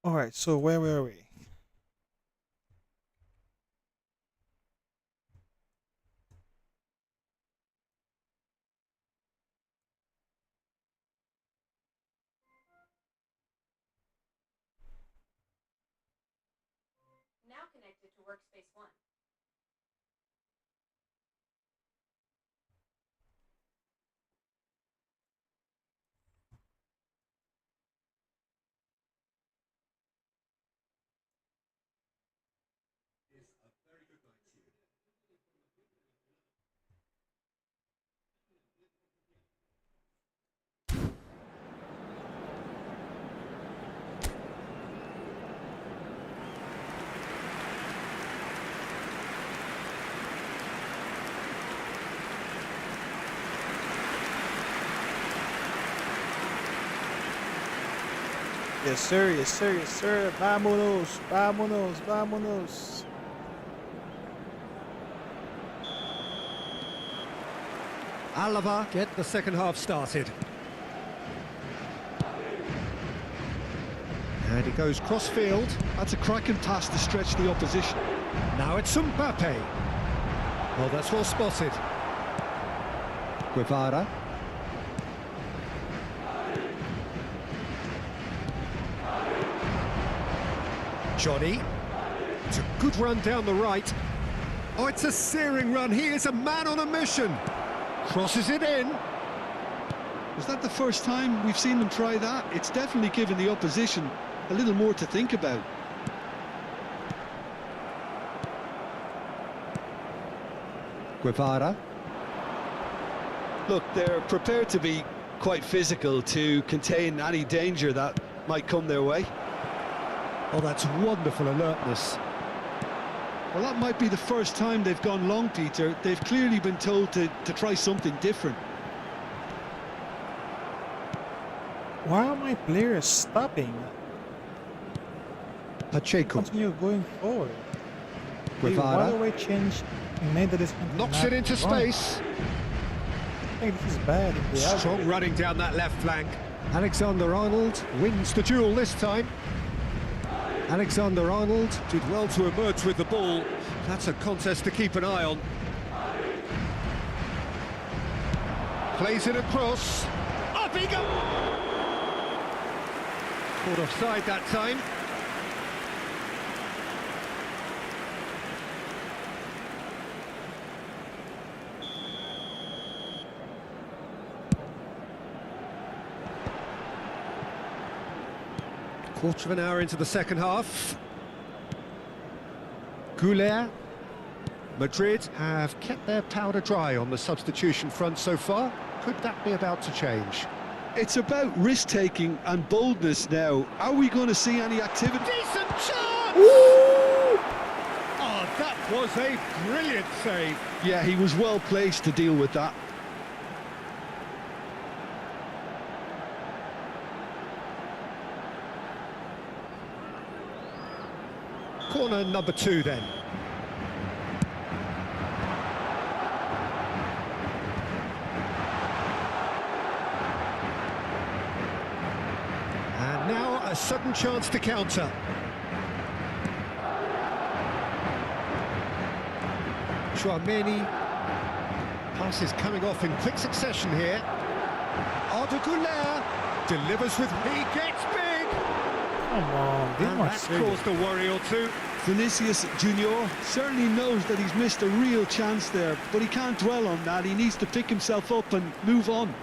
All right, so where were we? Now connected to Workspace ONE. Yes, sir. Yes, sir. Yes, sir. Vámonos. Vámonos. Vámonos. Alava get the second half started. And he goes cross-field. That's a cracking pass to stretch the opposition. Now it's Mbappe. Well, that's well spotted. Guevara. Johnny. It's a good run down the right. Oh, it's a searing run. He is a man on a mission. Crosses it in. Is that the first time we've seen them try that? It's definitely given the opposition a little more to think about. Guevara. Look, they're prepared to be quite physical to contain any danger that might come their way. Oh, that's wonderful alertness. Well, that might be the first time they've gone long, Peter. They've clearly been told to try something different. Why are my players stopping? Pacheco. Continue going forward. Guevara. Why do I change? Made the decision to Knocks not it into run? space. I think this is bad. In the Strong average. running down that left flank. Alexander-Arnold wins the duel this time. Alexander-Arnold did well to emerge with the ball. That's a contest to keep an eye on. Plays it across. Up he goes! Caught offside that time. Quarter of an hour into the second half. Goulet. Madrid have kept their powder dry on the substitution front so far. Could that be about to change? It's about risk-taking and boldness now. Are we going to see any activity? Decent chance! Oh, that was a brilliant save. Yeah, he was well placed to deal with that. Corner number 2 then. And now a sudden chance to counter. Chouameni. Passes coming off in quick succession here. Arda Güler delivers with... He gets big! Come on, be And more that's serious. caused a worry or two. Vinicius Junior certainly knows that he's missed a real chance there, but he can't dwell on that. He needs to pick himself up and move on.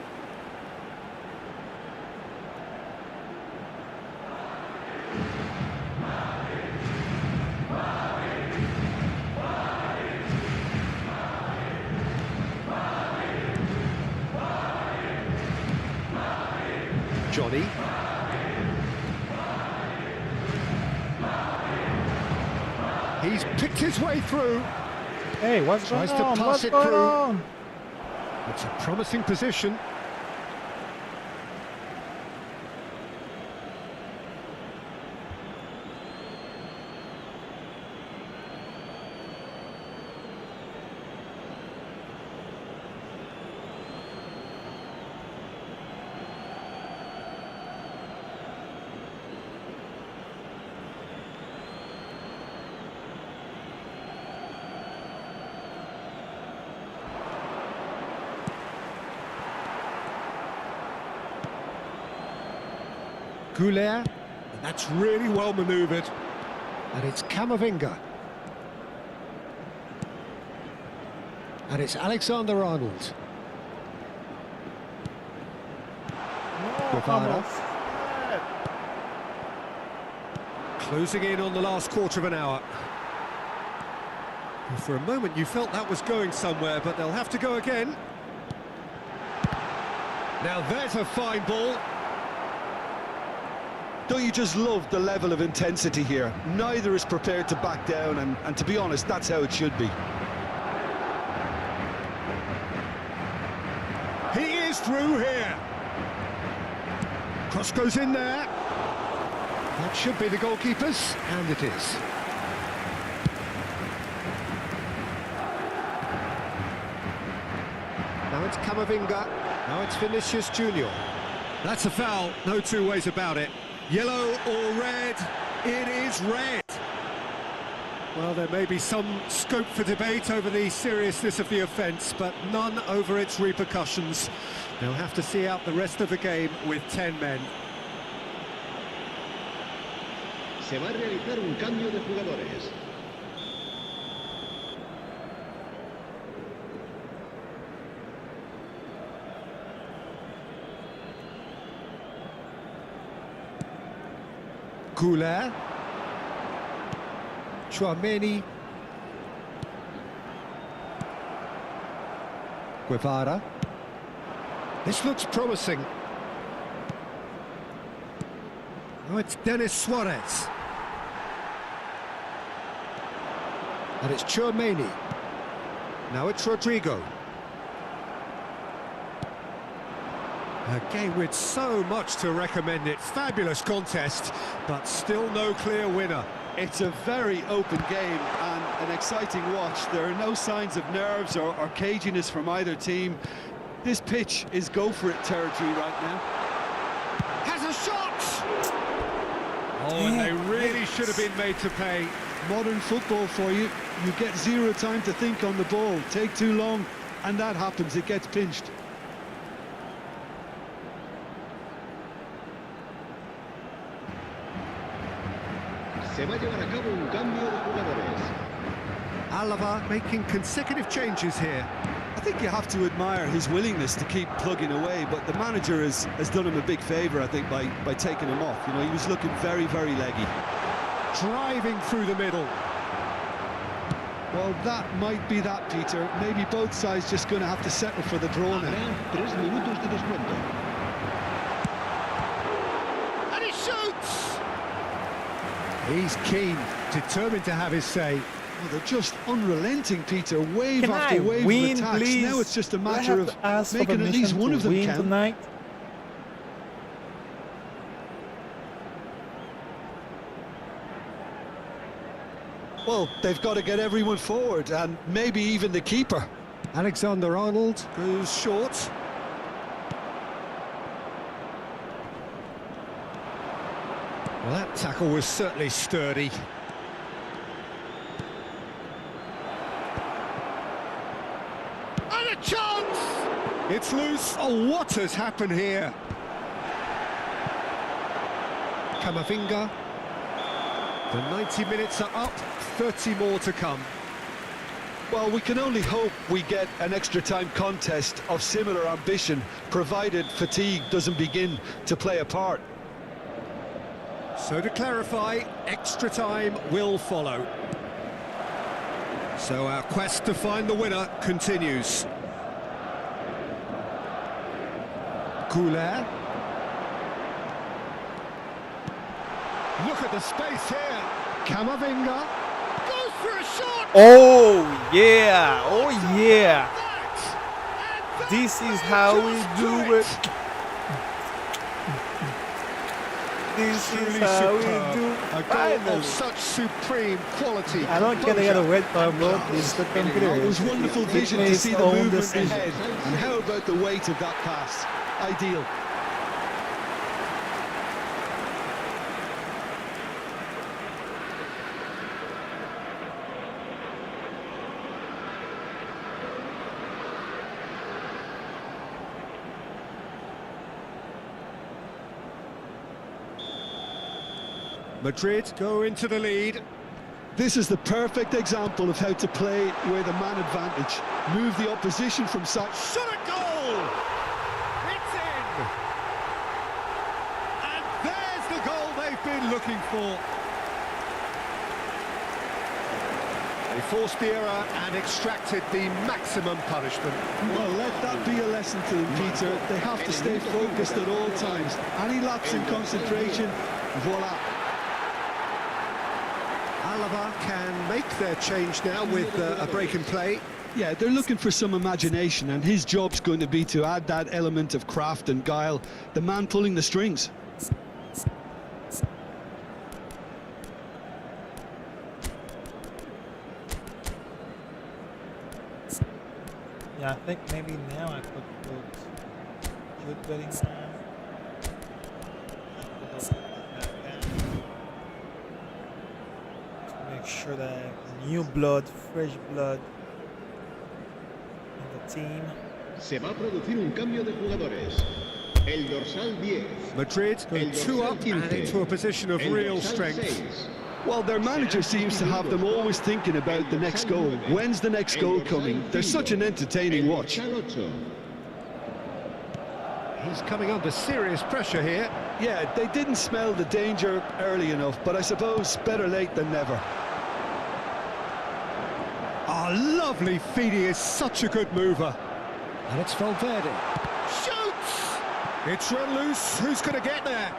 Johnny. He's picked his way through. Hey, what's going Tries to on? pass What's it going through. on? It's a promising position. Goulet, and that's really well manoeuvred. And it's Camavinga. And it's Alexander-Arnold. No, Guevara. vamos. Closing in on the last quarter of an hour. Well, for a moment you felt that was going somewhere, but they'll have to go again. Now there's a fine ball. Don't you just love the level of intensity here? Neither is prepared to back down, and to be honest, that's how it should be. He is through here. Cross goes in there. That should be the goalkeeper's, and it is. Now it's Camavinga. Now it's Vinicius Junior. That's a foul, no two ways about it. Yellow or red? It is red. Well, there may be some scope for debate over the seriousness of the offence, but none over its repercussions. They'll have to see out the rest of the game with 10 men. Se va a realizar un cambio de jugadores. Goulet. Chouameni. Guevara. This looks promising. Oh, it's Denis Suarez. And it's Chouameni. Now it's Rodrigo. A game with so much to recommend it. Fabulous contest, but still no clear winner. It's a very open game and an exciting watch. There are no signs of nerves or caginess from either team. This pitch is go-for-it territory right now. Has a shot! Oh, and they really should have been made to pay. Modern football for you. You get zero time to think on the ball. Take too long, and that happens. It gets pinched. Se va a llevar a cabo un cambio de jugadores. Alaba making consecutive changes here. I think you have to admire his willingness to keep plugging away, but the manager has done him a big favour, I think, by taking him off. You know, he was looking very, very leggy. Driving through the middle. Well, that might be that, Peter. Maybe both sides just going to have to settle for the draw now. Habrá 3 minutos de descuento. And he shoots! He's keen, determined to have his say. Well, they're just unrelenting, Peter. Wave Can after I wave win, of attacks. please? Now it's just a Do I matter have of to ask for making at least permission one to of them win count. tonight? Well, they've got to get everyone forward, and maybe even the keeper. Alexander-Arnold goes short. Well, that tackle was certainly sturdy. And a chance! It's loose. Oh, what has happened here? Camavinga. The 90 minutes are up, 30 more to come. Well, we can only hope we get an extra-time contest of similar ambition, provided fatigue doesn't begin to play a part. So to clarify, extra time will follow. So our quest to find the winner continues. Goulet. Look at the space here. Camavinga. Goes for a shot! Oh yeah! Oh yeah! That! This is how we do it. This is Truly how we superb. do A goal finally. of such supreme quality. I don't care they got a red card, bro. It's the computer. It was wonderful vision to see the movement ahead. And how about the weight of that pass? Ideal. Madrid go into the lead. This is the perfect example of how to play with a man advantage. Move the opposition from side. Shot a goal! It's in! And there's the goal they've been looking for. They forced the error and extracted the maximum punishment. Well, let that be a lesson to them, Peter. They have to stay focused at all times. Any lapse in concentration, voila. Alaba can make their change now with a break in play. Yeah, they're looking for some imagination, and his job's going to be to add that element of craft and guile, the man pulling the strings. Yeah, I think maybe now I could put Jude Bellingham. I could also put that guy to make sure that I have new blood, fresh blood in the team. Se va a producir un cambio de jugadores. El dorsal 10. Madrid go El 2 up dorsal and 15. into a position of El real dorsal strength. 6. Well, their manager seems to have them always thinking about the next goal. When's the next goal coming? They're such an entertaining watch. El dorsal 8. He's coming under serious pressure here. Yeah, they didn't smell the danger early enough, but I suppose better late than never. Ah, lovely feed. He is such a good mover. And it's Valverde. Shoots! It's run loose. Who's going to get there?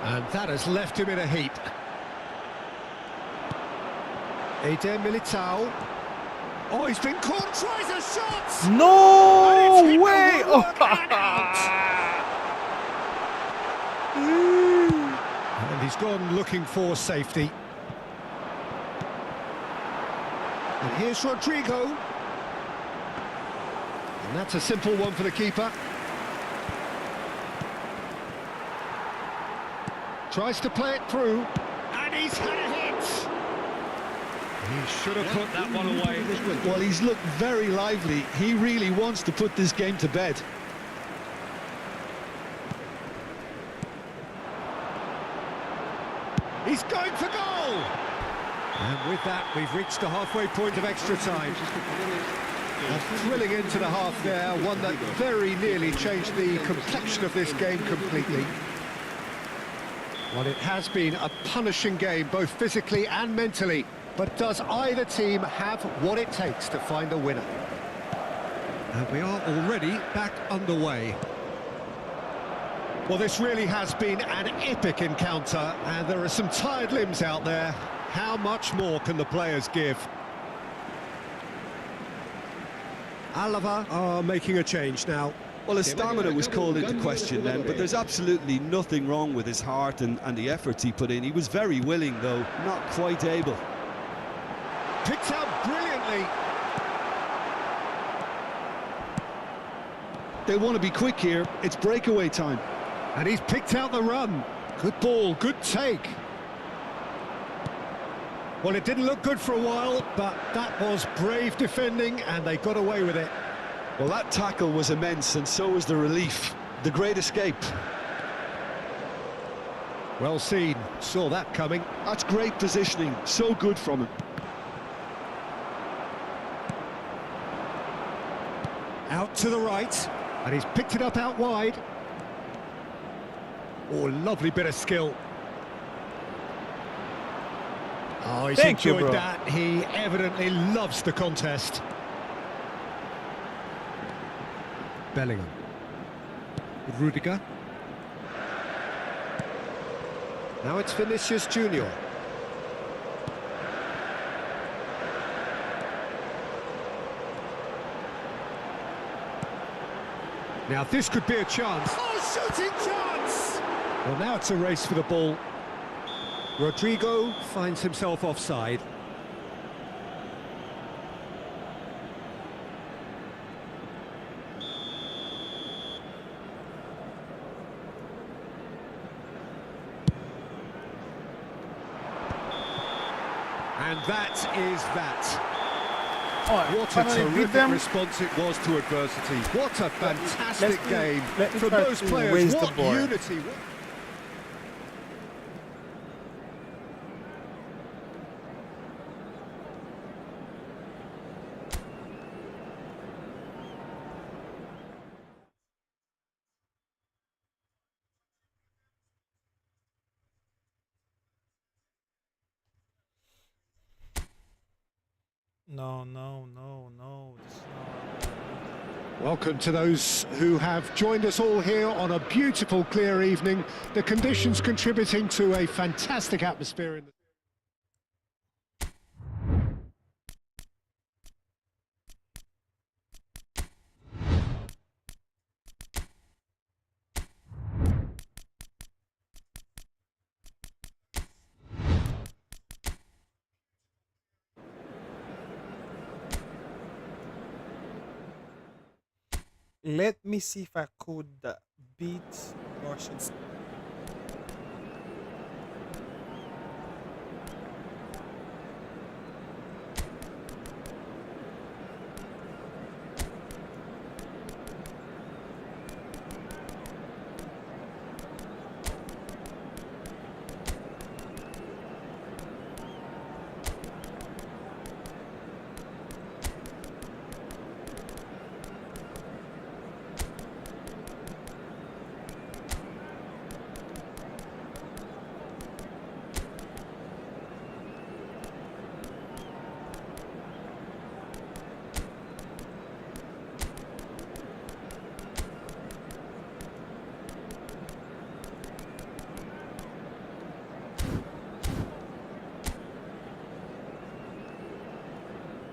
And that has left him in a heap. Eder Militao. Oh, he's been caught. Tries a shot! No And it's hit the way! woodwork and out. And he's gone looking for safety. And here's Rodrigo. And that's a simple one for the keeper. Tries to play it through. And he's had a hit. He should have put that one away. Well, he's looked very lively. He really wants to put this game to bed. He's going for goal! And with that, we've reached the halfway point of extra time. A thrilling end to the half there, one that very nearly changed the complexion of this game completely. Well, it has been a punishing game, both physically and mentally. But does either team have what it takes to find a winner? And we are already back underway. Well, this really has been an epic encounter, and there are some tired limbs out there. How much more can the players give? Alava are making a change now. Well, his stamina was called into question then, but there's absolutely nothing wrong with his heart and the efforts he put in. He was very willing, though, not quite able. Picked out brilliantly. They want to be quick here. It's breakaway time. And he's picked out the run. Good ball, good take. Well, it didn't look good for a while, but that was brave defending, and they got away with it. Well, that tackle was immense, and so was the relief. The great escape. Well seen. Saw that coming. That's great positioning. So good from him. Out to the right, and he's picked it up out wide. Oh, lovely bit of skill. Oh, he's Thank you, enjoyed bro. that. He evidently loves the contest. Bellingham. Rudiger. Now it's Vinicius Junior. Now this could be a chance. Oh, shooting chance! Well, now it's a race for the ball. Rodrigo finds himself offside. And that is that. What a finally beat terrific them. response it was to adversity. What a fantastic game let me from try those to players. raise the What bar. unity. No, no, no, no. This is not. Welcome to those who have joined us all here on a beautiful, clear evening. The conditions contributing to a fantastic atmosphere in the Let me see if I could beat Barcelona.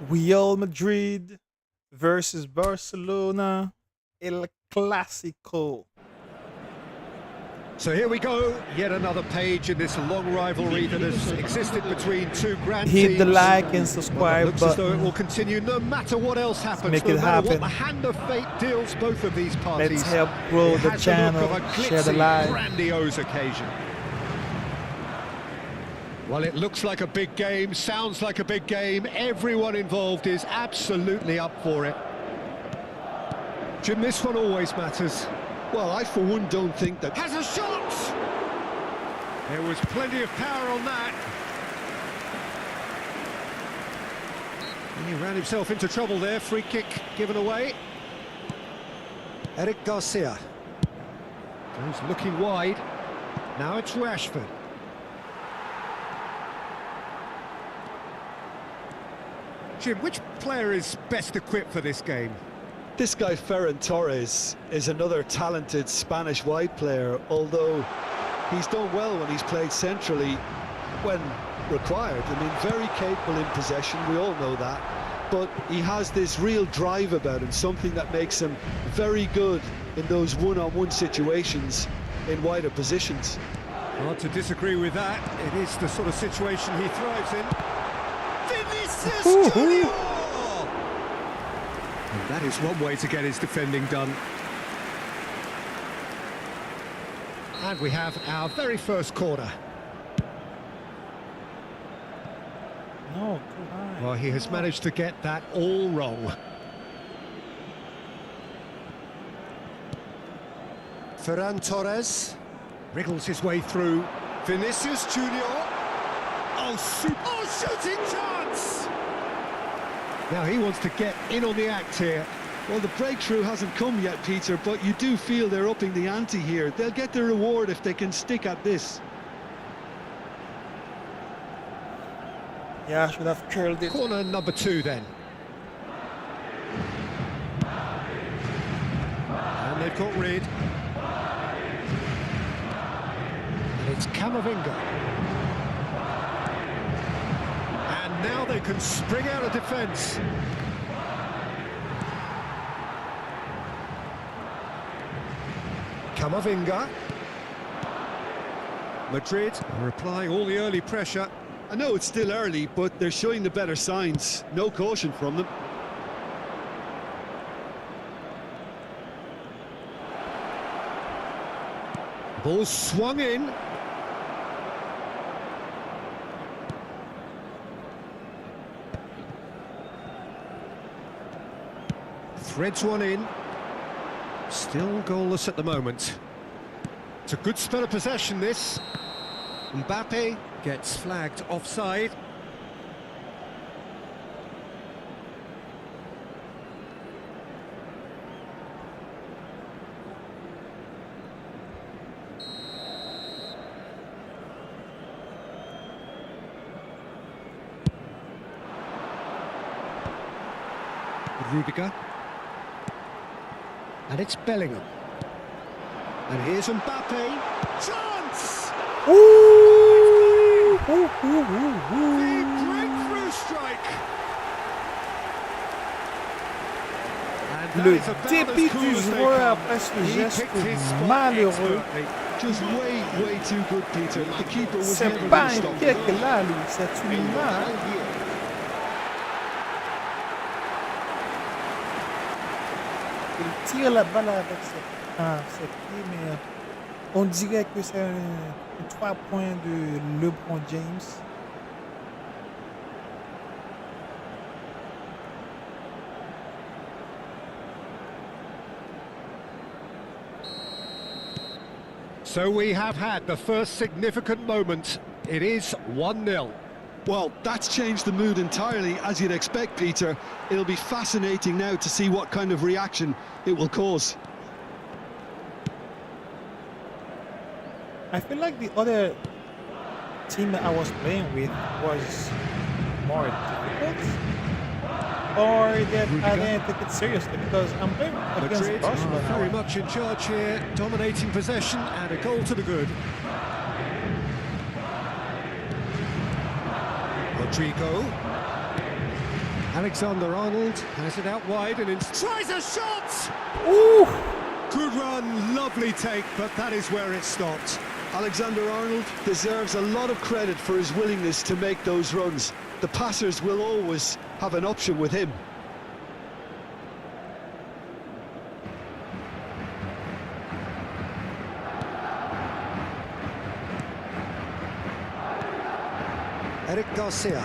Real Madrid versus Barcelona, El Clásico. So here we go, yet another page in this long rivalry that has existed between two grand Hit teams. the like and Well, it subscribe looks as though it button. will continue no matter what else happens, make no it matter happen. what the hand of fate deals both of these parties. Let's help grow It the has the look channel. of a Share the glitzy, like. grandiose occasion. Well, it looks like a big game, sounds like a big game. Everyone involved is absolutely up for it. Jim, this one always matters. Well, I for one don't think that... Has a shot! There was plenty of power on that. And he ran himself into trouble there. Free kick given away. Eric Garcia goes looking wide. Now it's Rashford. Jim, which player is best equipped for this game? This guy, Ferran Torres, is another talented Spanish wide player, although he's done well when he's played centrally when required. I mean, very capable in possession, we all know that. But he has this real drive about him, something that makes him very good in those one-on-one situations in wider positions. Hard to disagree with that. It is the sort of situation he thrives in. Vinicius Junior! And that is one way to get his defending done. And we have our very first corner. No, too high. Well, he has managed to get that all wrong. Ferran Torres wriggles his way through. Vinicius Junior. Oh, shooting chance! Now he wants to get in on the act here. Well, the breakthrough hasn't come yet, Peter, but you do feel they're upping the ante here. They'll get their reward if they can stick at this. Yeah, I should have curled it. Corner number 2 then. And they've got rid. And it's Camavinga. And now they can spring out of defence. Camavinga. Madrid are applying all the early pressure. I know it's still early, but they're showing the better signs. No caution from them. Ball swung in. Threads one in. Still goalless at the moment. It's a good spell of possession, this. Mbappe gets flagged offside. Rudiger. And it's Bellingham. And here's Mbappe. Chance! Ouh! The breakthrough strike. And Le that is about débit as cool du as they joueur come. après ce He geste picked his spot malheureux. expertly. Just way too good, Peter. The keeper was C'est never pas going to un stop kick him. là, lui. C'est une main. Il tire la balle avec cette pied, mais on dirait que c'est un 3 points de LeBron James. So we have had the first significant moment. It is 1-0. Well, that's changed the mood entirely, as you'd expect, Peter. It'll be fascinating now to see what kind of reaction it will cause. I feel like the other team that I was playing with was more difficult, or that I didn't take it seriously because I'm playing against Madrid Barcelona. are very much in charge here, dominating possession and a goal to the good. Rodrigo. Alexander-Arnold has it out wide and tries a shot! Ooh! Good run, lovely take, but that is where it stopped. Alexander-Arnold deserves a lot of credit for his willingness to make those runs. The passers will always have an option with him. Eric Garcia.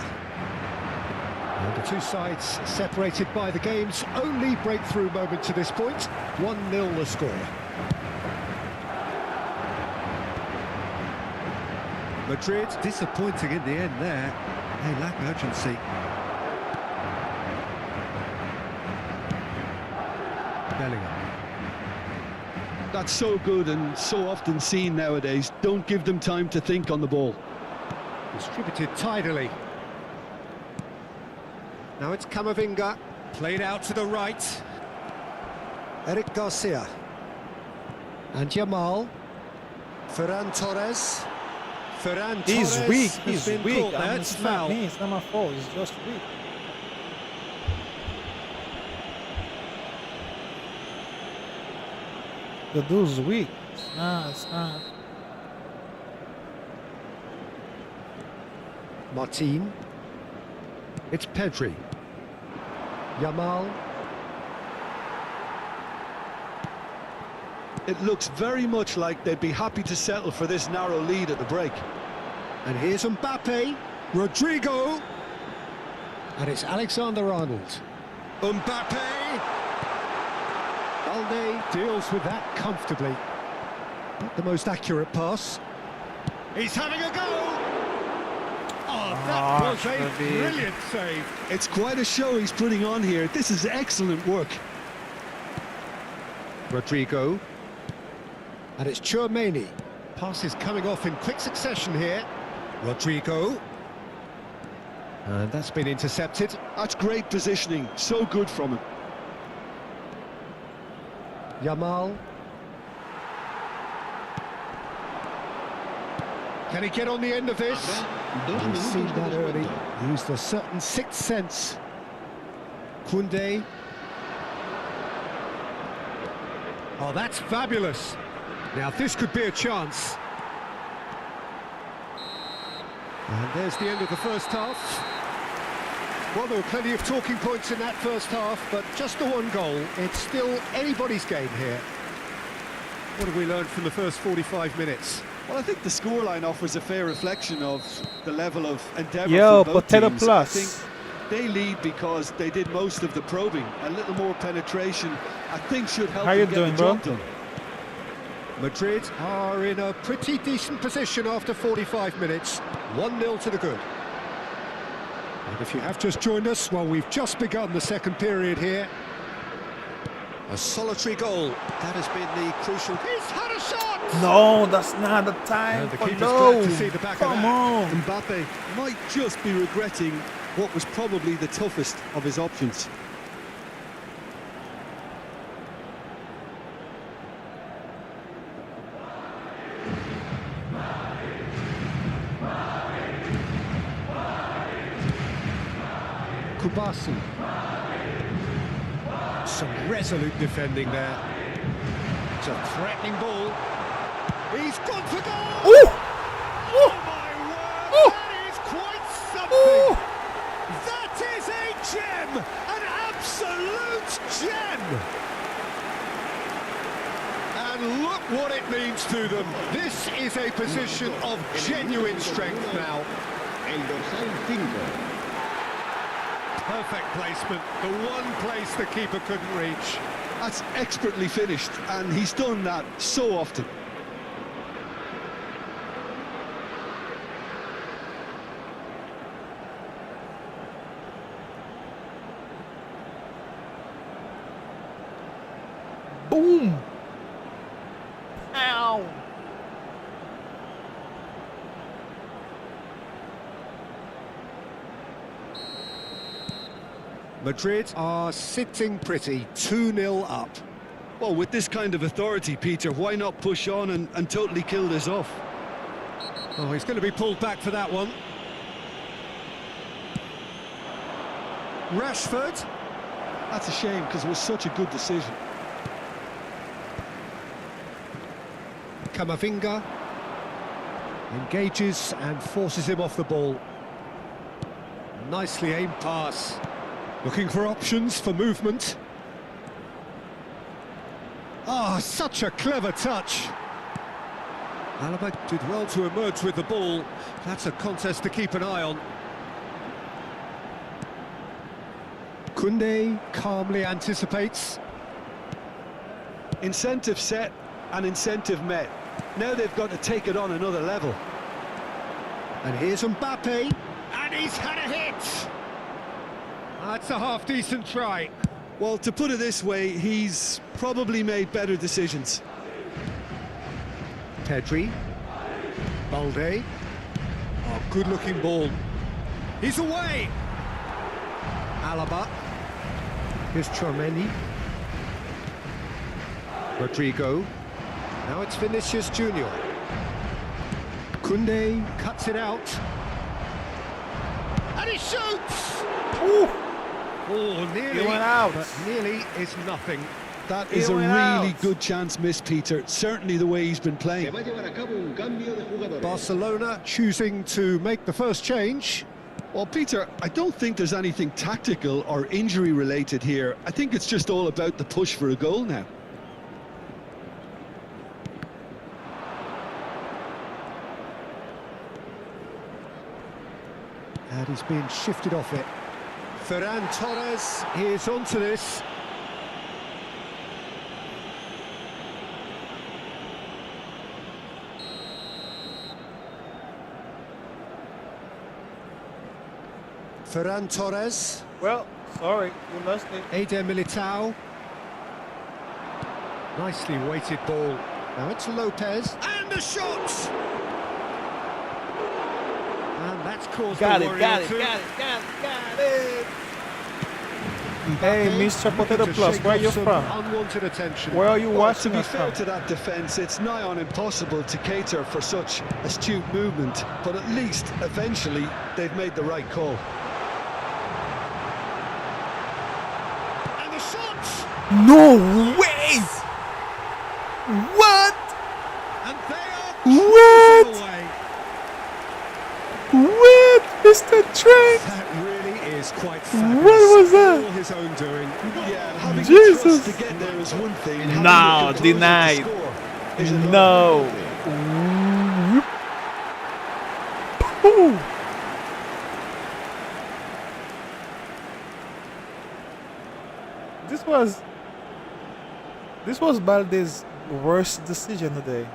And the two sides separated by the game's only breakthrough moment to this point. 1-0 the score. Madrid disappointing in the end there. They lack urgency. Bellingham. That's so good and so often seen nowadays. Don't give them time to think on the ball. Distributed tidily. Now it's Camavinga. Played out to the right. Eric Garcia. And Yamal. Ferran Torres. Ferran He's Torres weak. has He's been weak. caught there. It's It's not foul. me. It's not my fault. He's just weak. The dude's weak. It's not. Martin. It's Pedri. Yamal. It looks very much like they'd be happy to settle for this narrow lead at the break. And here's Mbappe. Rodrigo. And it's Alexander-Arnold. Mbappe. Balde deals with that comfortably. Not the most accurate pass. He's having a go. Oh, that was a brilliant save. It's quite a show he's putting on here. This is excellent work. Rodrigo. And it's Tchouaméni. Passes coming off in quick succession here. Rodrigo. And that's been intercepted. That's great positioning. So good from him. Yamal. Can he get on the end of this? He's seen that early. Used a certain sixth sense. Koundé. Oh, that's fabulous. Now this could be a chance. And there's the end of the first half. Well, there were plenty of talking points in that first half, but just the one goal. It's still anybody's game here. What have we learned from the first 45 minutes? Well, I think the scoreline offers a fair reflection of the level of endeavour Yo, from both Potato teams. Plus. I think they lead because they did most of the probing. A little more penetration, I think, should help How them you get doing, the bro? job done. Madrid are in a pretty decent position after 45 minutes. 1-0 to the good. And if you have just joined us, well, we've just begun the second period here. A solitary goal. That has been the crucial... He's had a shot! No, that's not the time. And the for keeper's no. glad to see the back of Come that. on. Mbappe might just be regretting what was probably the toughest of his options. Kubasi. Some resolute defending there. It's a threatening ball. He's gone for goal! Ooh. Oh my word, that is quite something! That is a gem! An absolute gem! what it means to them. This is a position of genuine strength now. El dorsal 5. Perfect placement, the one place the keeper couldn't reach. That's expertly finished, and he's done that so often. Boom! Ow! Madrid are sitting pretty, 2-0 up. Well, with this kind of authority, Peter, why not push on and totally kill this off? Oh, he's going to be pulled back for that one. Rashford. That's a shame, because it was such a good decision. Camavinga engages and forces him off the ball. Nicely aimed pass. Looking for options for movement. Ah, such a clever touch. Alaba did well to emerge with the ball. That's a contest to keep an eye on. Koundé calmly anticipates. Incentive set and incentive met. Now they've got to take it on another level. And here's Mbappe. And he's had a hit. That's a half-decent try. Well, to put it this way, he's probably made better decisions. Pedri. Balde. Oh, good-looking ball. He's away. Alaba. Here's Tchouaméni. Rodrigo. Now it's Vinicius Junior. Koundé cuts it out. And he shoots! Ooh! Oh, nearly, He went out. but nearly is nothing. That is He a went really out. good chance missed, Peter. Certainly the way he's been Se playing. va a llevar a cabo un cambio de jugadores. Barcelona choosing to make the first change. Well, Peter, I don't think there's anything tactical or injury related here. I think it's just all about the push for a goal now. And he's being shifted off it. Ferran Torres is onto this. Ferran Torres. Well, sorry, you lost it. Eder Militao. Nicely weighted ball. Now it's Lopez. And the shot! And that's caused Got a it, worry got or it, two. got it. Hey, Mr. Potato To Plus, shake where are off you some from? Unwanted attention. Where are you Well, to watching be us fair from? to that defence, it's nigh on impossible to cater for such astute movement, but at least, eventually, they've made the right call. And the shot! No way! What? And they are What? closing away. What? Mr. Trent? That really is quite fabulous. What was that? All his own doing. Yeah, having the Jesus. trust to get there is one thing. having the No, composure to denied. score is another. No. Ooh. This was Balde's worst decision today.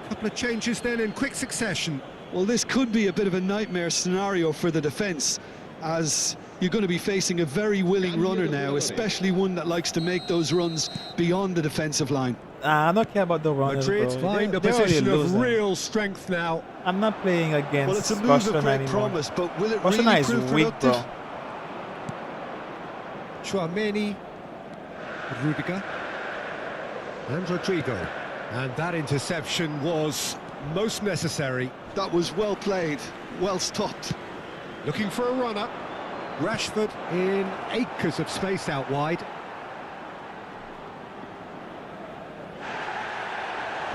Couple of changes then in quick succession. Well, this could be a bit of a nightmare scenario for the defence, as you're going to be facing a very willing runner now, especially one that likes to make those runs beyond the defensive line. I don't care about the runners, Madrid bro. find a They're already position of losing. real strength now. I'm not playing against Well, it's a move of Barcelona great anymore. promise, but will it Barcelona really is prove weak, productive? bro. Tchouaméni, Rudiger, and Rodrigo. And that interception was most necessary. That was well played, well stopped. Looking for a run-up. Rashford in acres of space out wide.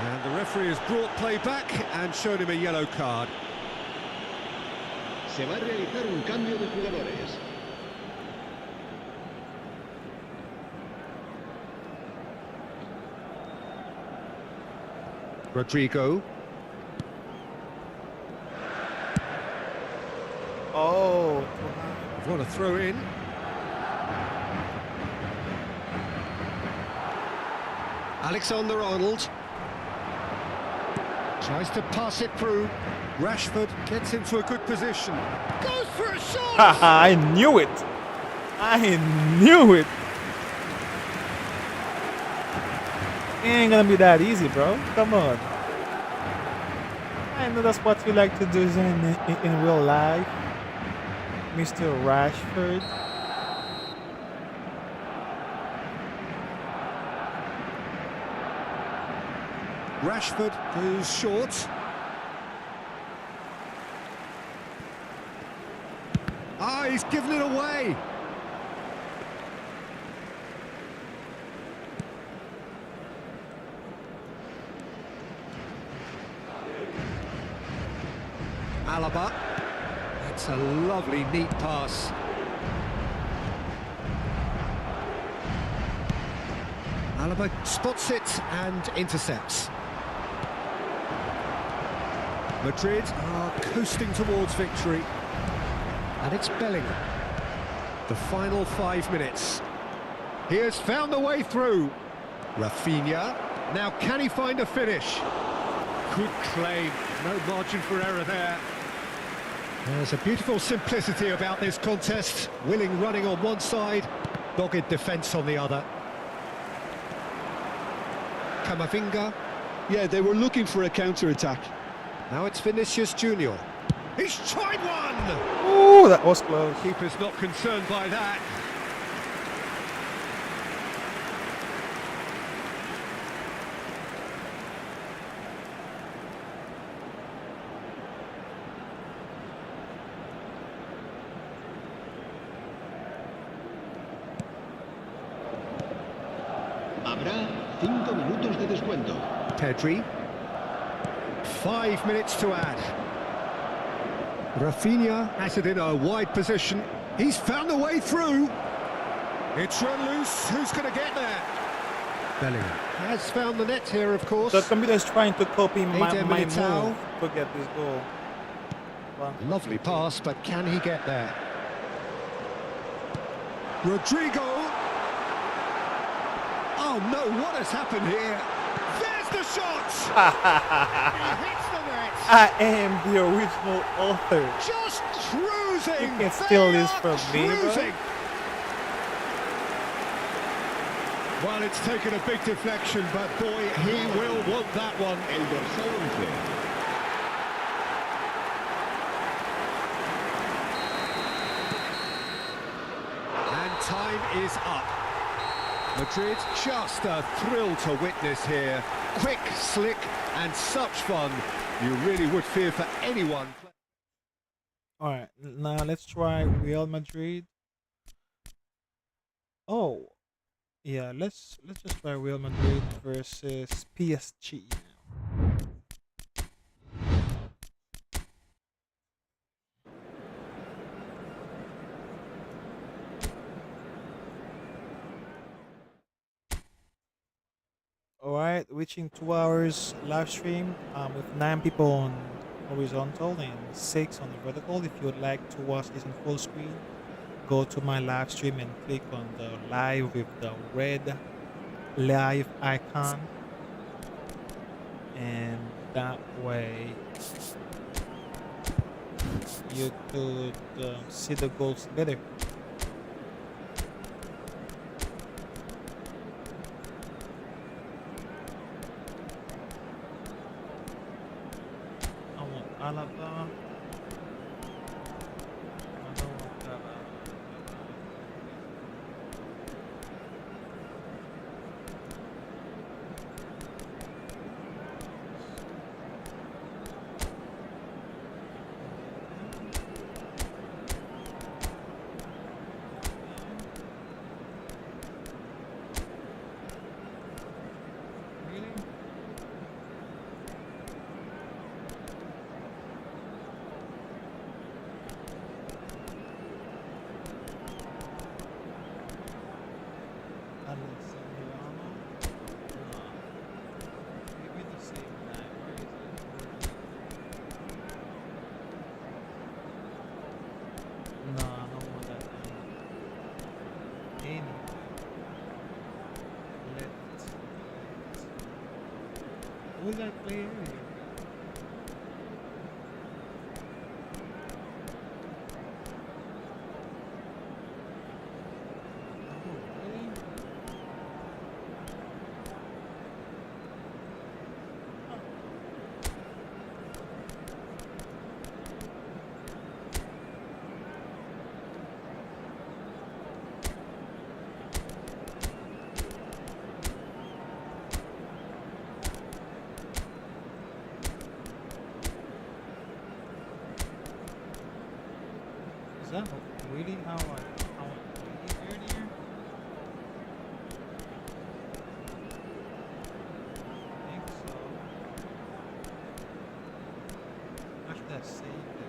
And the referee has brought play back and shown him a yellow card. Se va a realizar un cambio de jugadores. Rodrigo. Oh, What a throw in. Alexander-Arnold tries to pass it through. Rashford gets into a good position. Goes for a shot! I knew it. I knew it. It ain't gonna be that easy, bro. Come on. I know that's what you like to do in real life, Mr. Rashford. Rashford goes short. Ah, he's given it away. Alaba. That's a lovely, neat pass. Alaba spots it and intercepts. Madrid are coasting towards victory. And it's Bellingham. The final 5 minutes. He has found the way through. Rafinha. Now can he find a finish? Good claim. No margin for error there. There's a beautiful simplicity about this contest. Willing running on one side, dogged defence on the other. Camavinga. Yeah, they were looking for a counter-attack. Now it's Vinicius Junior. He's tried one! Ooh, that was close. Keeper's not concerned by that. Habrá 5 minutos de descuento. Pedri. 5 minutes to add. Rafinha has it in a wide position. He's found the way through. It's run loose. Who's going to get there? Bellingham has found the net here, of course. The computer is trying to copy my Eder move Militao. to get this goal. Well, Lovely pass, but can he get there? Rodrigo. Oh no, what has happened here? There's the shot! He hits the net! I am the original author. Just cruising! You can steal They this are from me, bro. cruising. Well, it's taken a big deflection, but boy, he will want that one. El dorsal 11. And time is up. Madrid, just a thrill to witness here. Quick, slick, and such fun. You really would fear for anyone. All right, now let's try Real Madrid. Oh, yeah, let's just try Real Madrid versus PSG now. All right, reaching 2 hours live stream with 9 people on horizontal and 6 on the vertical. If you would like to watch this in full screen, go to my live stream and click on the live with the red live icon, and that way you could see the goals better. I want Alaba. I don't want that. Really? Alexandriano. No. Give me the same guy. Where is it? No, I don't want that guy. Anyway. Who was that player earlier? Is that really how I played it earlier? I think so. I should have saved it.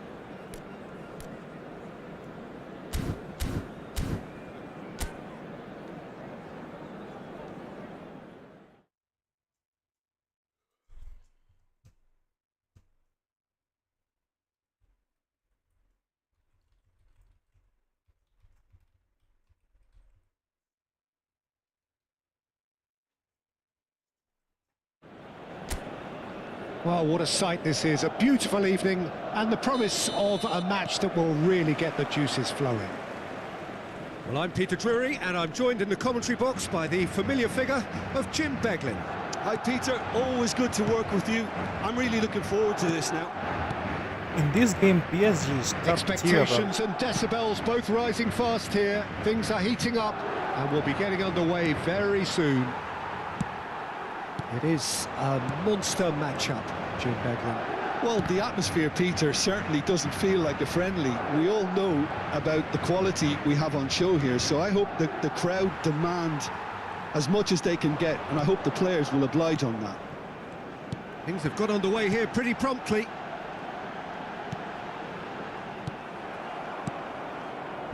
Well, what a sight this is. A beautiful evening and the promise of a match that will really get the juices flowing. Well, I'm Peter Drury and I'm joined in the commentary box by the familiar figure of Jim Beglin. Hi, Peter. Always good to work with you. I'm really looking forward to this now. In this game, PSG is top tier, bro. Expectations and decibels both rising fast here. Things are heating up and we'll be getting underway very soon. It is a monster matchup, Jim Beglin. Well, the atmosphere, Peter, certainly doesn't feel like a friendly. We all know about the quality we have on show here, so I hope that the crowd demand as much as they can get, and I hope the players will oblige on that. Things have got underway here pretty promptly.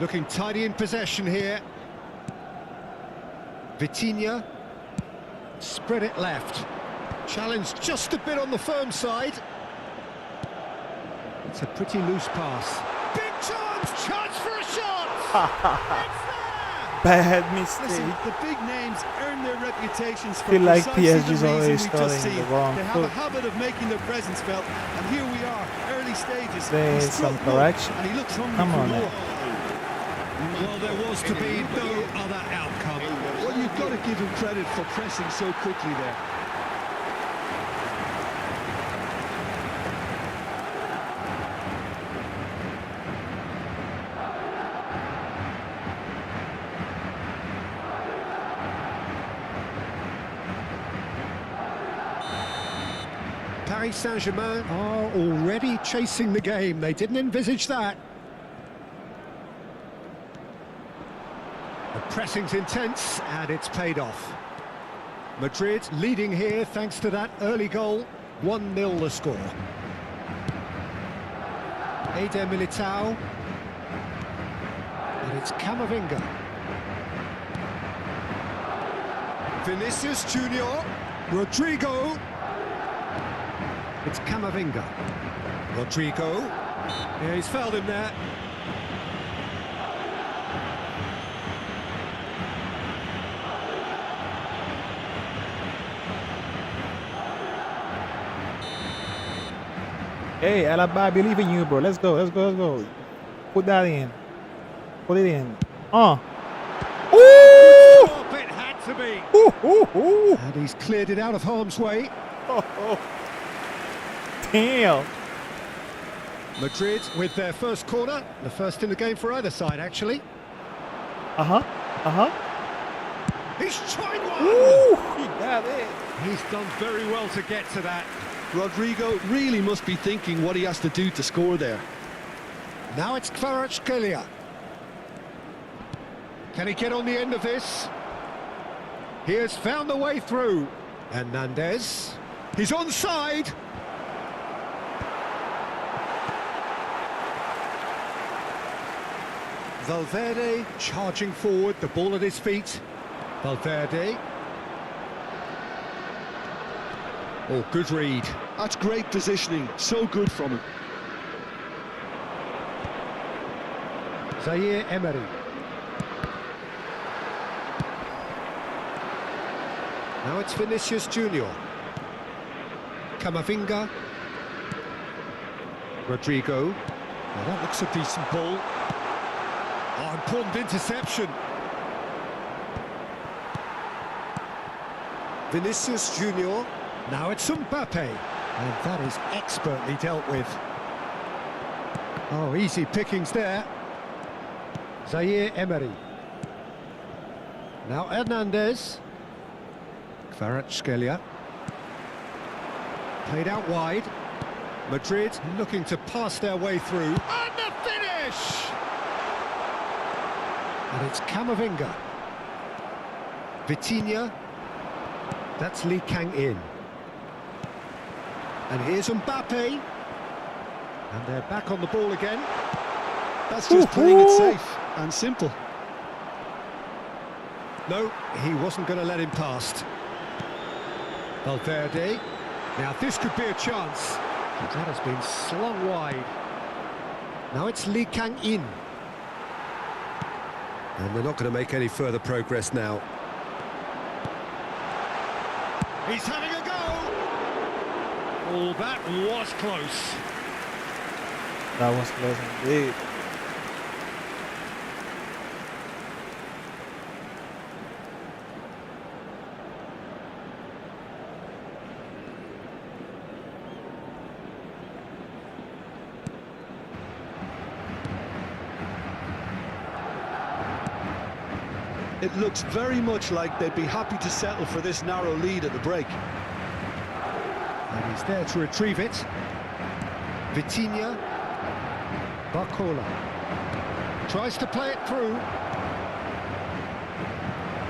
Looking tidy in possession here. Vitinha. Spread it left. Challenged just a bit on the firm side. It's a pretty loose pass. Big chance for a shot! It's there! Bad mistake. Listen, the big names earn their reputations for Feel like precisely PSG is the already reason we've just starting seen. the wrong They have a foot. habit of making their presence felt, and here we are, early stages. There's He struck some one, correction. and he looks hungry Come for on more. now. Well, there was to be no other outcome. Well, you've got to give him credit for pressing so quickly there. Paris Saint-Germain are already chasing the game. They didn't envisage that. The pressing's intense and it's paid off. Madrid leading here thanks to that early goal. 1-0 the score. Eder Militao. And it's Camavinga. Vinicius Junior. Rodrigo. It's Camavinga. Rodrigo. Yeah, he's fouled him there. Hey, Alaba, I believe in you, bro. Let's go, let's go, let's go. Put that in. Put it in. Stop, it had to be. And he's cleared it out of harm's way. Damn. Madrid with their first corner, the first in the game for either side, actually. He's tried one! Ooh, he got it. He's done very well to get to that. Rodrigo really must be thinking what he has to do to score there. Now it's Kvaratskhelia. Can he get on the end of this? He has found the way through. Hernandez. He's onside. Valverde charging forward, the ball at his feet. Valverde. Oh, good read. That's great positioning, so good from him. Zaire Emery. Now it's Vinicius Junior. Camavinga. Rodrigo. Well, that looks a decent ball. Oh, important interception. Vinicius Junior. Now it's Mbappe. And that is expertly dealt with. Oh, easy pickings there. Zaire Emery. Now Hernandez. Kvaratskhelia. Played out wide. Madrid looking to pass their way through. And the finish! And it's Camavinga. Vitinha. That's Lee Kang-in. And here's Mbappe. And they're back on the ball again. That's just playing it safe and simple. No, he wasn't going to let him past. Valverde. Now this could be a chance. But that has been slung wide. Now it's Lee Kang-in. And they're not going to make any further progress now. He's having a go! Oh, that was close. That was close indeed. It looks very much like they'd be happy to settle for this narrow lead at the break. And he's there to retrieve it. Vitinha. Barcola. Tries to play it through.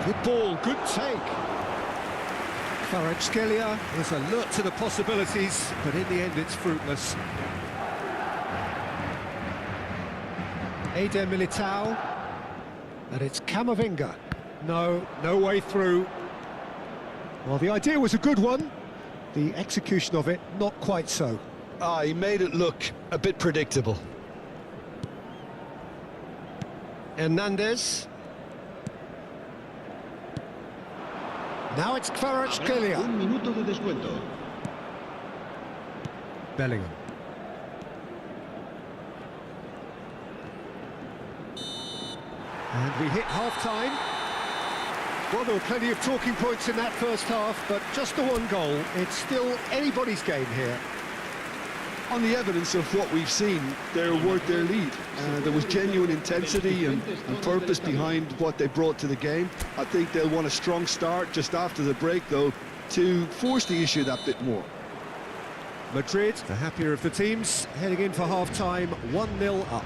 Good ball, good take. Kvaratskhelia is alert to the possibilities, but in the end it's fruitless. Eder Militao. And it's Camavinga. No way through. Well, the idea was a good one. The execution of it, not quite so. He made it look a bit predictable. Hernandez. Now it's Kvaratskhelia. Un minuto de descuento. Bellingham. And we hit half-time. Well, there were plenty of talking points in that first half, but just the one goal. It's still anybody's game here. On the evidence of what we've seen, they're worth their lead. There was genuine intensity and purpose behind what they brought to the game. I think they'll want a strong start just after the break, though, to force the issue that bit more. Madrid, the happier of the teams, heading in for half-time, 1-0 up.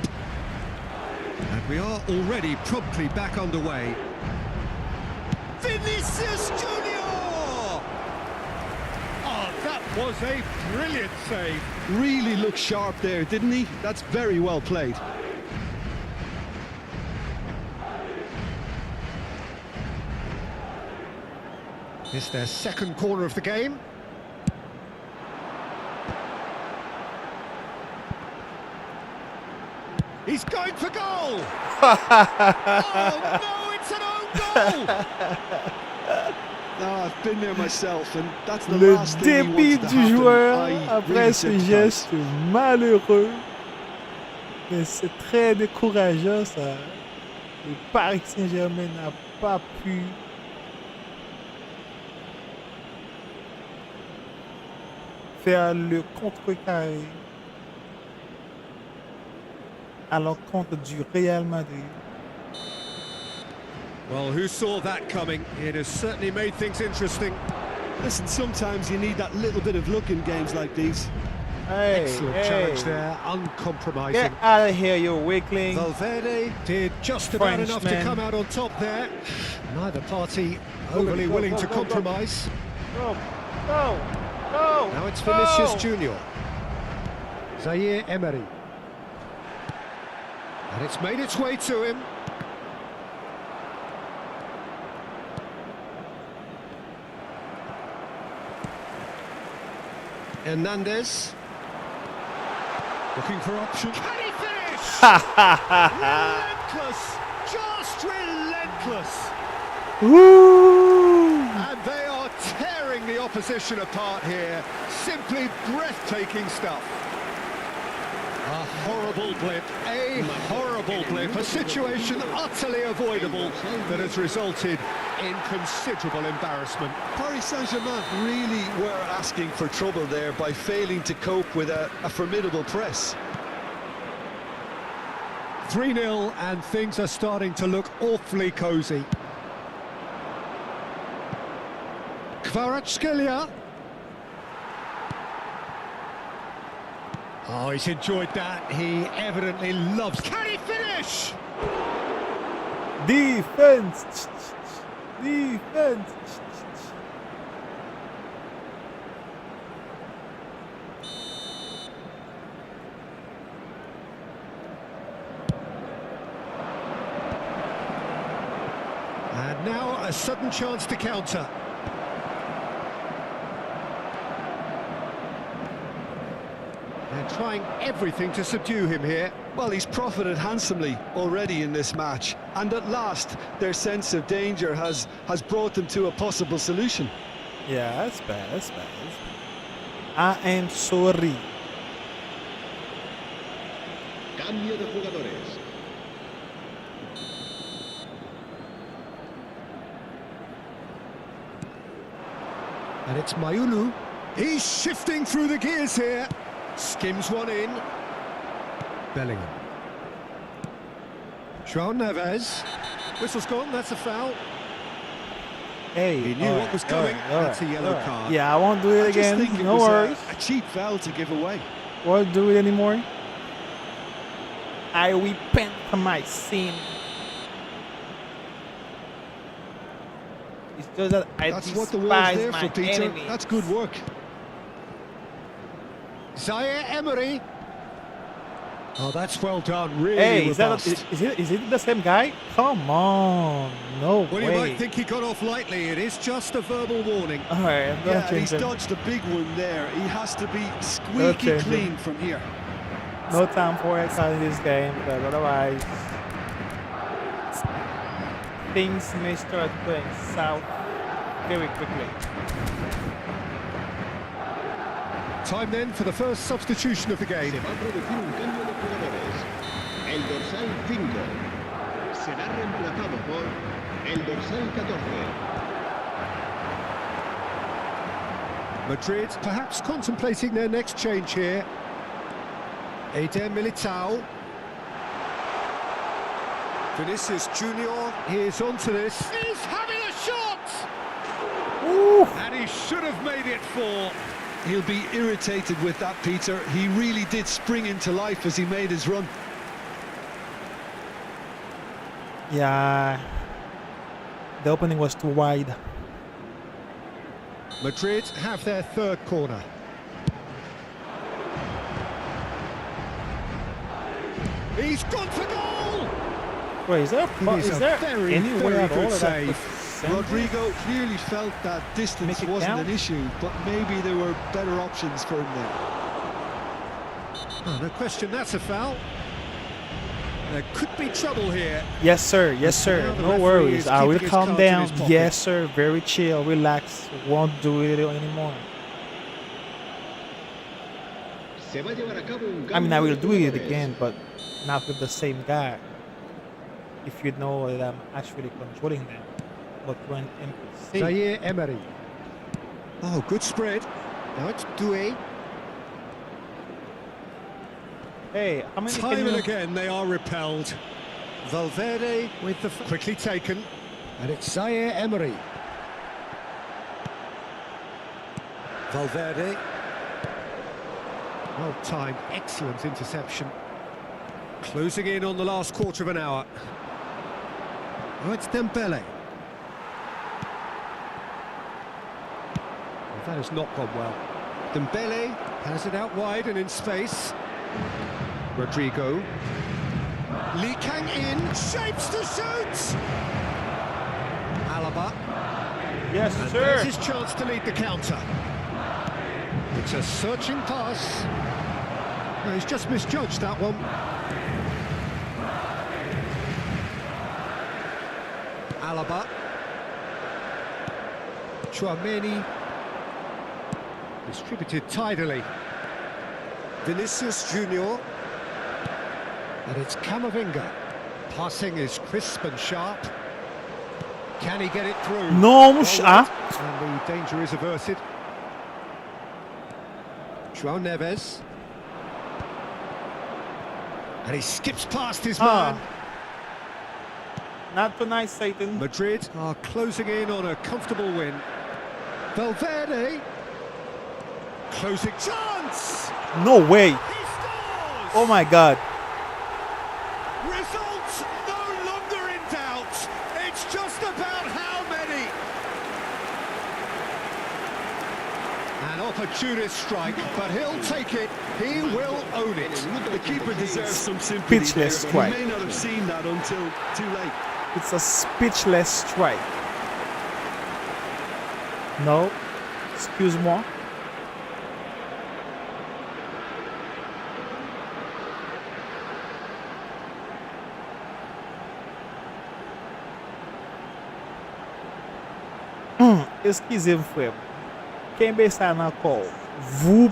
And we are already promptly back underway. Vinicius Junior! Oh, that was a brilliant save. Really looked sharp there, didn't he? That's very well played. It's their second corner of the game. He's going for goal! Oh no, it's an own goal! No, I've been there myself, and that's the Le last thing he débit wants to du happen. joueur I après really ce sympathise. geste malheureux. Mais c'est très décourageant ça. Le Paris Saint-Germain n'a pas pu faire le contrecarré à l'encontre du Real Madrid. Well, who saw that coming? It has certainly made things interesting. Listen, sometimes you need that little bit of luck in games like these. Hey, Excellent challenge there, uncompromising. Get out of here, you weakling. Valverde did just about enough to Frenchman. come out on top there. Neither party overly Go, willing go, to go, go. compromise. Go, go, go. Now it's go. Vinicius Junior. Zaire Emery. And it's made its way to him. Hernandez. Looking for option. Can he finish? Relentless, just relentless. Woo! And they are tearing the opposition apart here. Simply breathtaking stuff. A horrible blip, a situation utterly avoidable that has resulted in considerable embarrassment. Paris Saint-Germain really were asking for trouble there by failing to cope with a formidable press. 3-0 and things are starting to look awfully cosy. Kvaratskhelia. Oh, he's enjoyed that. He evidently loves... Can he finish? Defense! Defense! And now a sudden chance to counter. They're trying everything to subdue him here. Well, he's profited handsomely already in this match, and at last their sense of danger has brought them to a possible solution. Yeah, that's bad, that's bad. I am sorry. Cambio de jugadores. And it's Mayulu. He's shifting through the gears here. Skims one in. Bellingham. João Neves. Whistle's gone, that's a foul. Hey, He knew what was coming. That's a yellow card. Yeah, I won't do it I just again. think it No was worries. a cheap foul to give away. Won't do it anymore. I repent for my sin. It's just that I That's what the wall's despise there my for, Peter. enemies. That's good work. Zaire Emery. Oh, that's well done. Really Hey, is robust. it the same guy? Come on, no Well, way. you might think he got off lightly. It is just a verbal warning. All right, I'm gonna Yeah, change he's him. dodged a big one there. He has to be squeaky change clean him. from here. No time for exciting this game, because otherwise things may start going south very quickly. Time then for the first substitution of the game. Se va a producir un cambio de jugadores. El dorsal 5 será reemplazado por el dorsal 14. Madrid perhaps contemplating their next change here. Eder Militao. Vinicius Junior, he is onto this. He's having a shot! Ooh. And he should have made it 4. He'll be irritated with that, Peter. He really did spring into life as he made his run. Yeah, the opening was too wide. Madrid have their third corner. He's gone for goal! Wait, is there, It is a very, anywhere very at all good that save. could send it? Rodrigo clearly felt that distance Make it wasn't count? an issue, but maybe there were better options for him there. Oh, no question, that's a foul. There could be trouble here. Yes, sir. Yes, sir. Now the No referee worries. is I will keeping his calm cards in down. his pocket. Yes, sir. Very chill. Relax. Won't do it anymore. Se va a llevar a cabo un I mean, cambio I will de do it jugadores. again, but not with the same guy. If you know that I'm actually controlling them. But when NPC. Zaire Emery. Oh, good spread. Now it's Doué. Hey, how many Time can and you... again they are repelled. Valverde with the quickly taken, and it's Zaire Emery. Valverde. Well timed, excellent interception. Closing in on the last quarter of an hour. Oh, it's Dembele. Well, that has not gone well. Dembele has it out wide and in space. Rodrigo. Lee Kang in, shapes to shoot! Alaba. Yes, And sir. there's his chance to lead the counter. It's a searching pass. No, he's just misjudged that one. Alaba. Chouameni. Distributed tidily. Vinicius Junior. And it's Camavinga. Passing is crisp and sharp. Can he get it through? Non, ah. And the danger is averted. João Neves. And he skips past his man. Not too nice, Satan. Madrid are closing in on a comfortable win. Valverde. Closing chance! No way. He scores! Oh my God. Results no longer in doubt. It's just about how many. An opportunist strike, but he'll take it. He will own it. The keeper deserves some sympathy. Speechless there. strike. He may not have seen that until too late. It's a speechless strike. No. Excuse-moi. Excusez-moi, frère. Quem pensar na call? Vous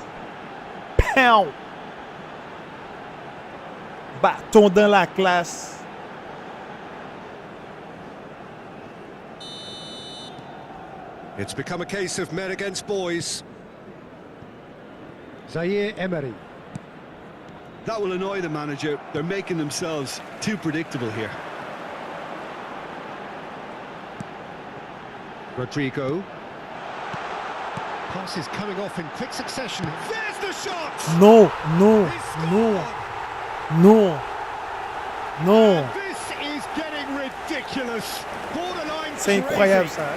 pão. Bâton dans la classe. It's become a case of men against boys. Zaire Emery. That will annoy the manager. They're making themselves too predictable here. Rodrigo. Passes coming off in quick succession. There's the shot! No, no, He scored! no, no, no. This is getting ridiculous. Borderline C'est incroyable ça.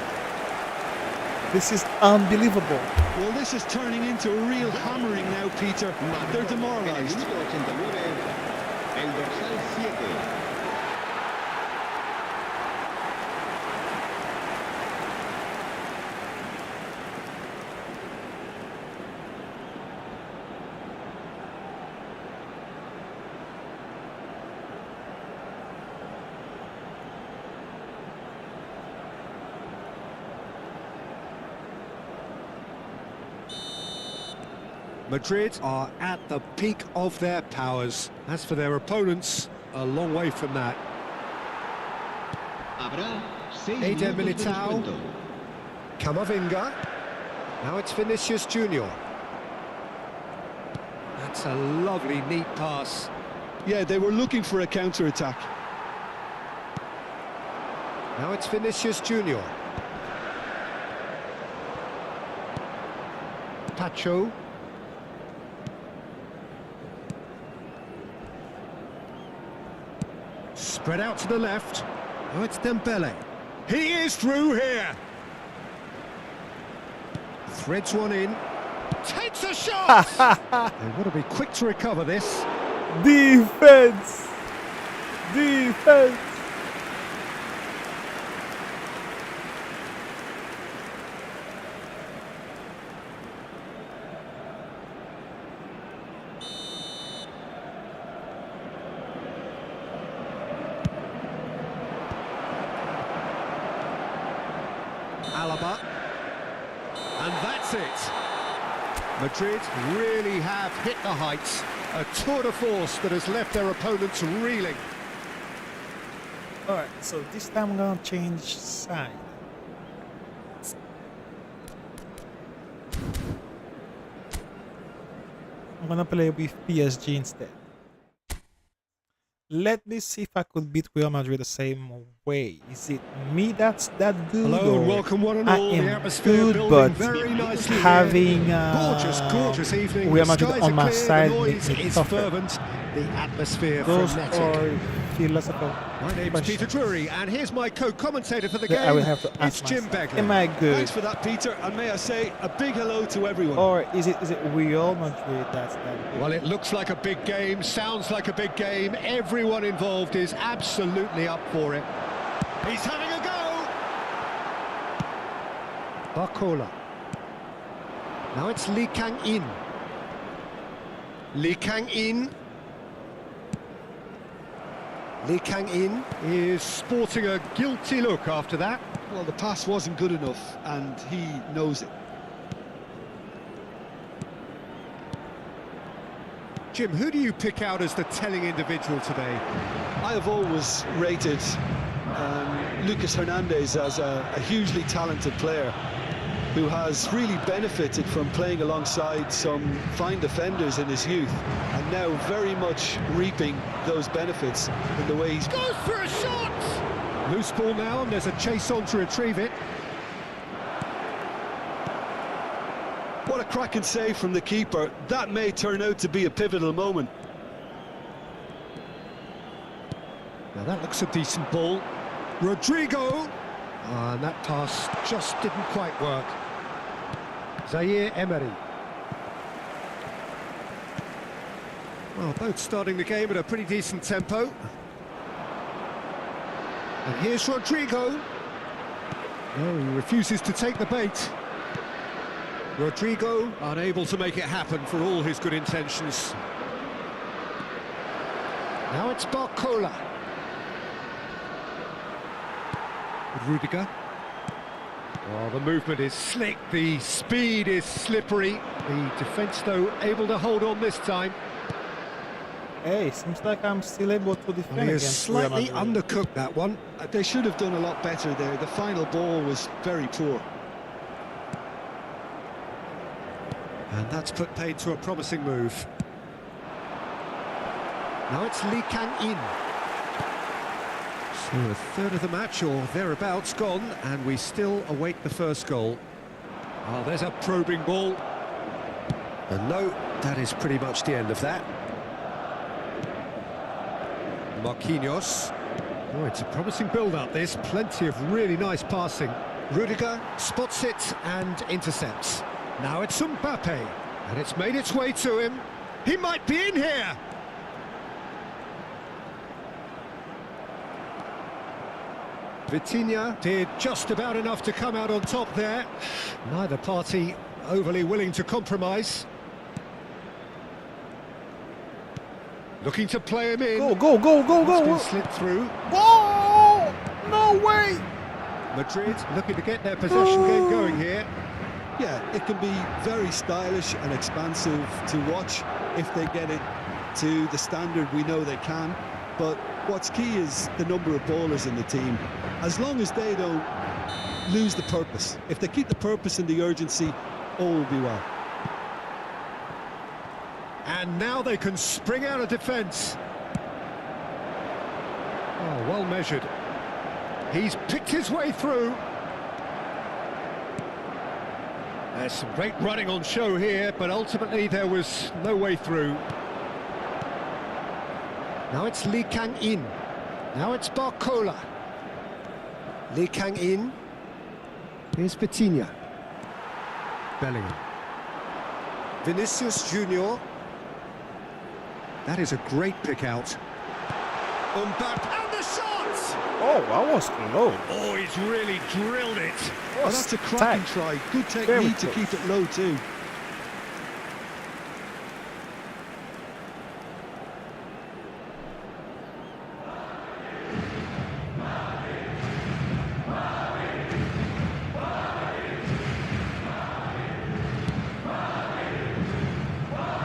This is unbelievable. Well, this is turning into a real hammering now, Peter. They're demoralised. Minuto 89, el dorsal 7. Madrid are at the peak of their powers. As for their opponents, a long way from that. Habrá 6 Eder minutos de Militao. descuento. Camavinga. Now it's Vinicius Junior. That's a lovely, neat pass. Yeah, they were looking for a counter-attack. Now it's Vinicius Junior. Pacho. Spread out to the left. Oh, it's Dembele. He is through here. Threads one in. takes a shot! They want to be quick to recover this. Defense! Defense! Alaba. And that's it. Madrid really have hit the heights. A tour de force that has left their opponents reeling. Alright, so this time I'm gonna change side. I'm gonna play with PSG instead. Let me see if I could beat Real Madrid the same way. Is it me that's that good? Hello and or welcome one and I all. am The atmosphere good, building but very nicely having here. Gorgeous evening. Real The Madrid skies on are my clear, side the makes noise it is tougher. fervent, the atmosphere Those frenetic. are philosophical. My name's questions. Peter Drury, and here's my co-commentator for the that game. I will have to It's ask Jim myself. Begley. Am I good? Thanks for that, Peter, and may I say a big hello to everyone. Or is it Real Madrid that's that good? Well, it looks like a big game, sounds like a big game. Everyone involved is absolutely up for it. He's having a go! Barcola. Now it's Lee Kang-in. Lee Kang-in. Lee Kang-in is sporting a guilty look after that. Well, the pass wasn't good enough, and he knows it. Jim, who do you pick out as the telling individual today? I have always rated Lucas Hernandez as a hugely talented player who has really benefited from playing alongside some fine defenders in his youth, and now very much reaping those benefits in the way he's... Goes for a shot! Loose ball now, and there's a chase on to retrieve it. What a cracking save from the keeper. That may turn out to be a pivotal moment. Now that looks a decent ball. Rodrigo! And that pass just didn't quite work. Zaire Emery. Well, both starting the game at a pretty decent tempo. And here's Rodrigo. No, he refuses to take the bait. Rodrigo unable to make it happen for all his good intentions. Now it's Barcola. Rudiger. Oh, the movement is slick, the speed is slippery. The defence, though, able to hold on this time. Hey, seems like I'm still able to defend He has against Real slightly Madrid. undercooked that one. They should have done a lot better there. The final ball was very poor. And that's put paid to a promising move. Now it's Lee Kang-in. So a third of the match or thereabouts gone, and we still await the first goal. Oh, there's a probing ball. And no, that is pretty much the end of that. Marquinhos. Oh, it's a promising build-up, this. Plenty of really nice passing. Rudiger spots it and intercepts. Now it's Mbappe, and it's made its way to him. He might be in here! Vitinha did just about enough to come out on top there. Neither party overly willing to compromise. Looking to play him in. Go, go, go, go, It's go! been slipped through. Go! No way! Madrid looking to get their possession game going here. Yeah, it can be very stylish and expansive to watch if they get it to the standard we know they can. But what's key is the number of ballers in the team. As long as they don't lose the purpose, if they keep the purpose and the urgency, all will be well. And now they can spring out of defence. Oh, well measured. He's picked his way through. There's some great running on show here, but ultimately there was no way through. Now it's Lee Kang-in. Now it's Barcola. Lee Kang-in. Here's Vitinha. Bellingham. Vinicius Junior. That is a great pick out. Mbappe. And the shot! Oh, that was close. Oh, he's really drilled it. Oh, that's a cracking try. Good technique to keep it low too.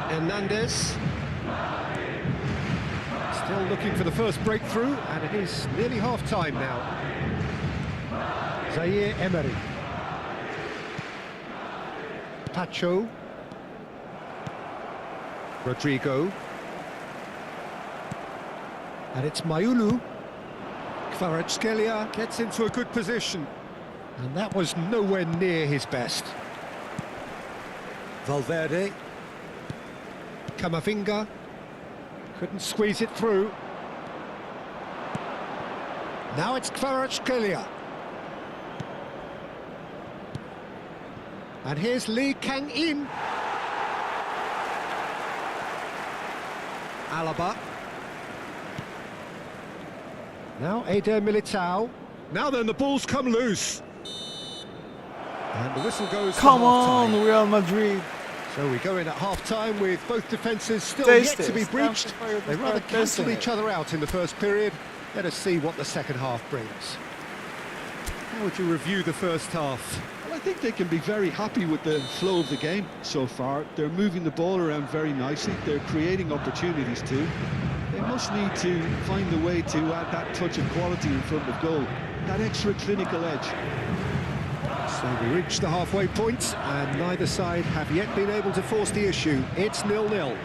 Hernandez. Still looking for the first breakthrough, and it is nearly half-time now. Zaire Emery. Pacho. Rodrigo. And it's Mayulu. Kvaratskhelia gets into a good position. And that was nowhere near his best. Valverde. Camavinga. Couldn't squeeze it through. Now it's Kvaratskhelia. And here's Lee Kang-in. Alaba. Now Eder Militao. Now then, the ball's come loose. And the whistle goes for Come half-time. on, Real Madrid. So we go in at half-time with both defences still Taste yet to be it. breached. Stand for They rather tasting cancel it. each other out in the first period. Let us see what the second half brings. How would you review the first half? Well, I think they can be very happy with the flow of the game so far. They're moving the ball around very nicely. They're creating opportunities too. They must need to find a way to add that touch of quality in front of goal, that extra clinical edge. So we reach the halfway point, and neither side have yet been able to force the issue. It's 0-0.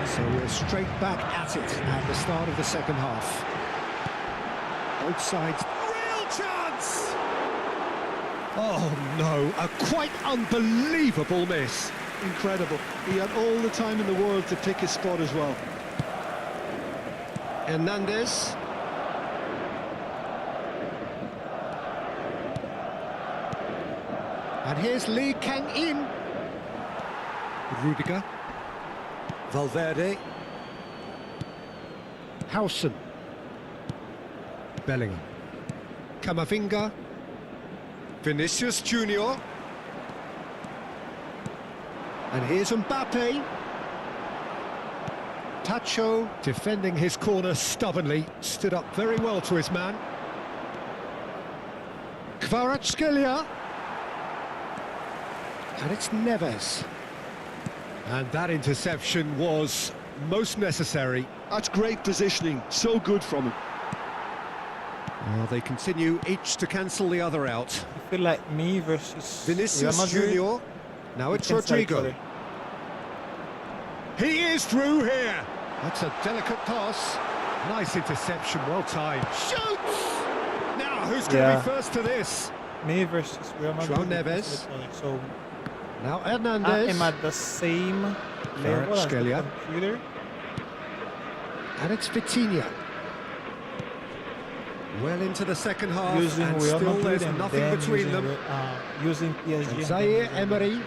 So we're straight back at it at the start of the second half. Both sides. Real chance! Oh no, a quite unbelievable miss. Incredible. He had all the time in the world to pick his spot as well. Hernandez. And here's Lee Kang-in. Rudiger. Valverde. Howson. Bellingham. Camavinga. Vinicius Junior. And here's Mbappe. Tacho, defending his corner stubbornly, stood up very well to his man. Kvaratskhelia. And it's Neves. And that interception was most necessary. That's great positioning, so good from him. Well, they continue each to cancel the other out. I feel like me versus Real Vinicius Madrid. Junior. Now it's against each Rodrigo. other. He is through here. That's a delicate pass. Nice interception, well timed. Shoots! Now, who's going to Yeah. be first to this? Me versus Real Madrid. João against Neves. each other. So Now I Hernandez. am at the same level as the Kvaratskhelia. computer. And it's Vitinha. Well into the second half, Using and Real still Madrid there's and nothing then between using, them. using PSG. and Zaire then Real Emery. Madrid.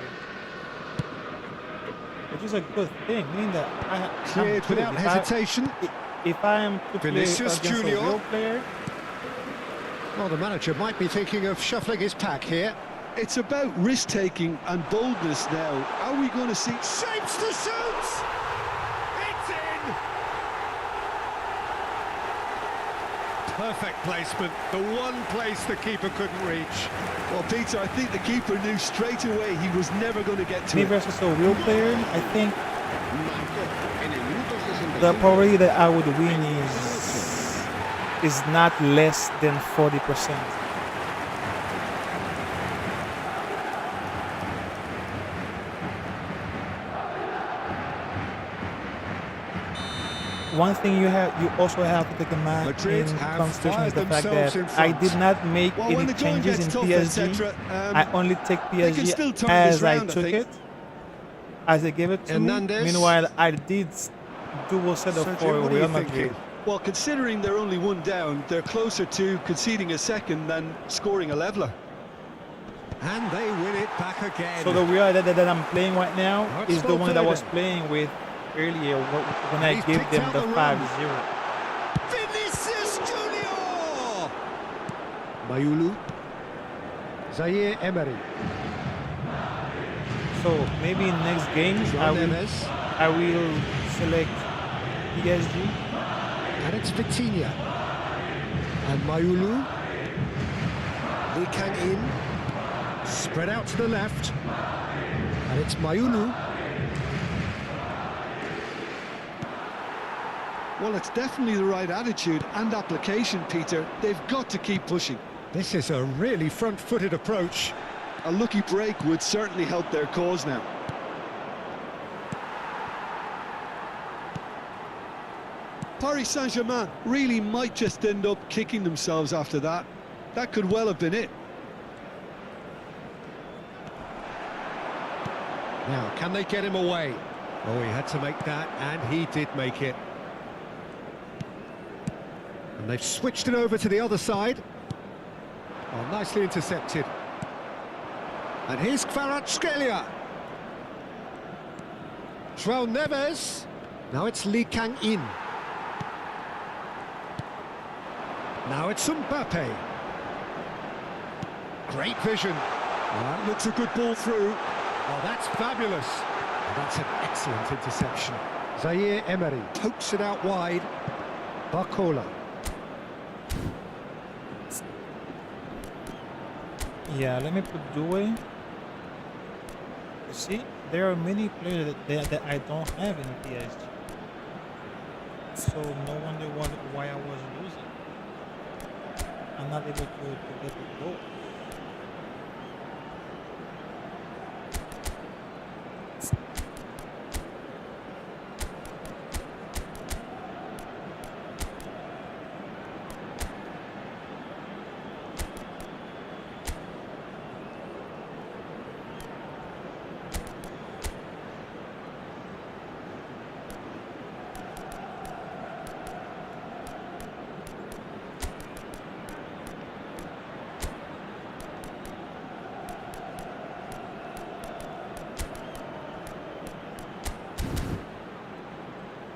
Which is a good thing, meaning that I'm Cleared good. without hesitation. If I am to play Vinicius against Junior. a real player, Well, the manager might be thinking of shuffling his pack here. It's about risk-taking and boldness now. Are we going to see... Shapes to shoot! It's in! Perfect placement, the one place the keeper couldn't reach. Well, Peter, I think the keeper knew straight away he was never going to get to me it. versus a real player, I think Marcó en el minuto 65. the probability that I would win is not less than 40%. One thing you also have to take in mind Madrid in have consideration is the fired fact themselves in that I front. did not make Well, when any the going changes in gets tough, PSG. etc., I only take they can still PSG turn as this I round, I took think. it, as they gave it to me. Hernandez. Meanwhile, I did do a setup Sergio, for what are you Real Madrid. thinking? Well, considering they're only one down, they're closer to conceding a second than scoring a leveller. And they win it back again. So the Real that I'm playing right now That's is the one that I was Valverde. playing with earlier when I He's gave picked them out the the run. 5-0. Vinicius Junior! Mayulu. Zaire Emery. So maybe in next game João Neves. I will select PSG. And it's Vitinha. And Mayulu. Lee Kang-in. Spread out to the left. And it's Mayulu. Well, it's definitely the right attitude and application, Peter. They've got to keep pushing. This is a really front-footed approach. A lucky break would certainly help their cause now. Paris Saint-Germain really might just end up kicking themselves after that. That could well have been it. Now, can they get him away? Oh, he had to make that, and he did make it. And they've switched it over to the other side. Oh, nicely intercepted. And here's Kvaratskhelia. João Neves. Now it's Lee Kang-in. Now it's Mbappe. Great vision. That looks a good ball through. Oh, that's fabulous. That's an excellent interception. Zaire Emery pokes it out wide. Barcola. Yeah, let me put Due. You see, there are many players that I don't have in PSG. So no wonder why I was losing. I'm not able to get the goal.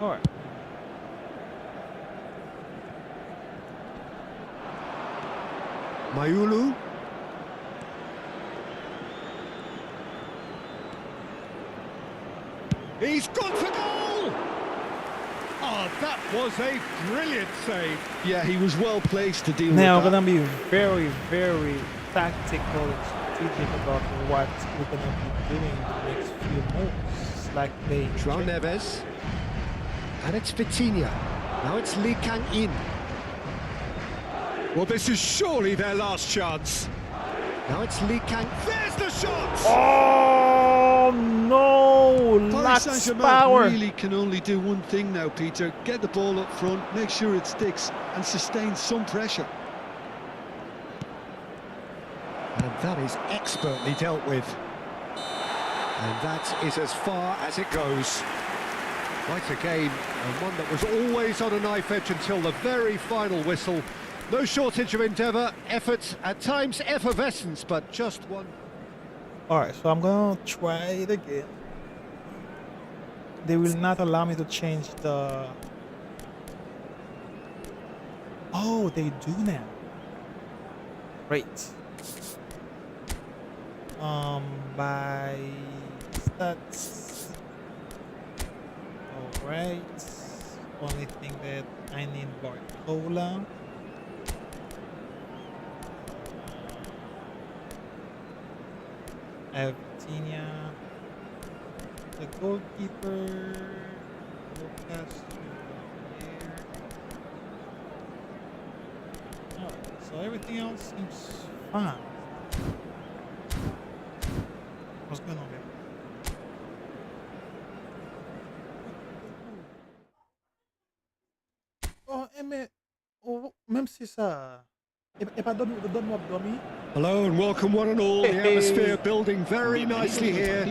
All right. Mayulu. He's gone for goal! Oh, that was a brilliant save. Yeah, he was well placed to deal Now with we're that. gonna be very, very tactical and strategic about what we're gonna be doing in the next few moves. Like they João Neves. And it's Vitinha. Now it's Lee Kang-in. Well, this is surely their last chance. Now it's Lee Kang. There's the shot! Oh no! Paris Lacks Saint-Germain power. really can only do one thing now, Peter. Get the ball up front, make sure it sticks, and sustain some pressure. And that is expertly dealt with. And that is as far as it goes. Quite a game, and one that was always on a knife edge until the very final whistle. No shortage of endeavour, effort, at times effervescence, but just one. All right, so I'm gonna try it again. They will not allow me to change the. Oh, they do now. Great. By stats. All right. Only thing that I need Barcola. Vitinha, the goalkeeper, Lucas here. Alright, so everything else seems fine. What's going on here? Oh, mais même si ça. Et pas donne-moi dormir. Hello and welcome one and all. The Hey. atmosphere building very nicely here.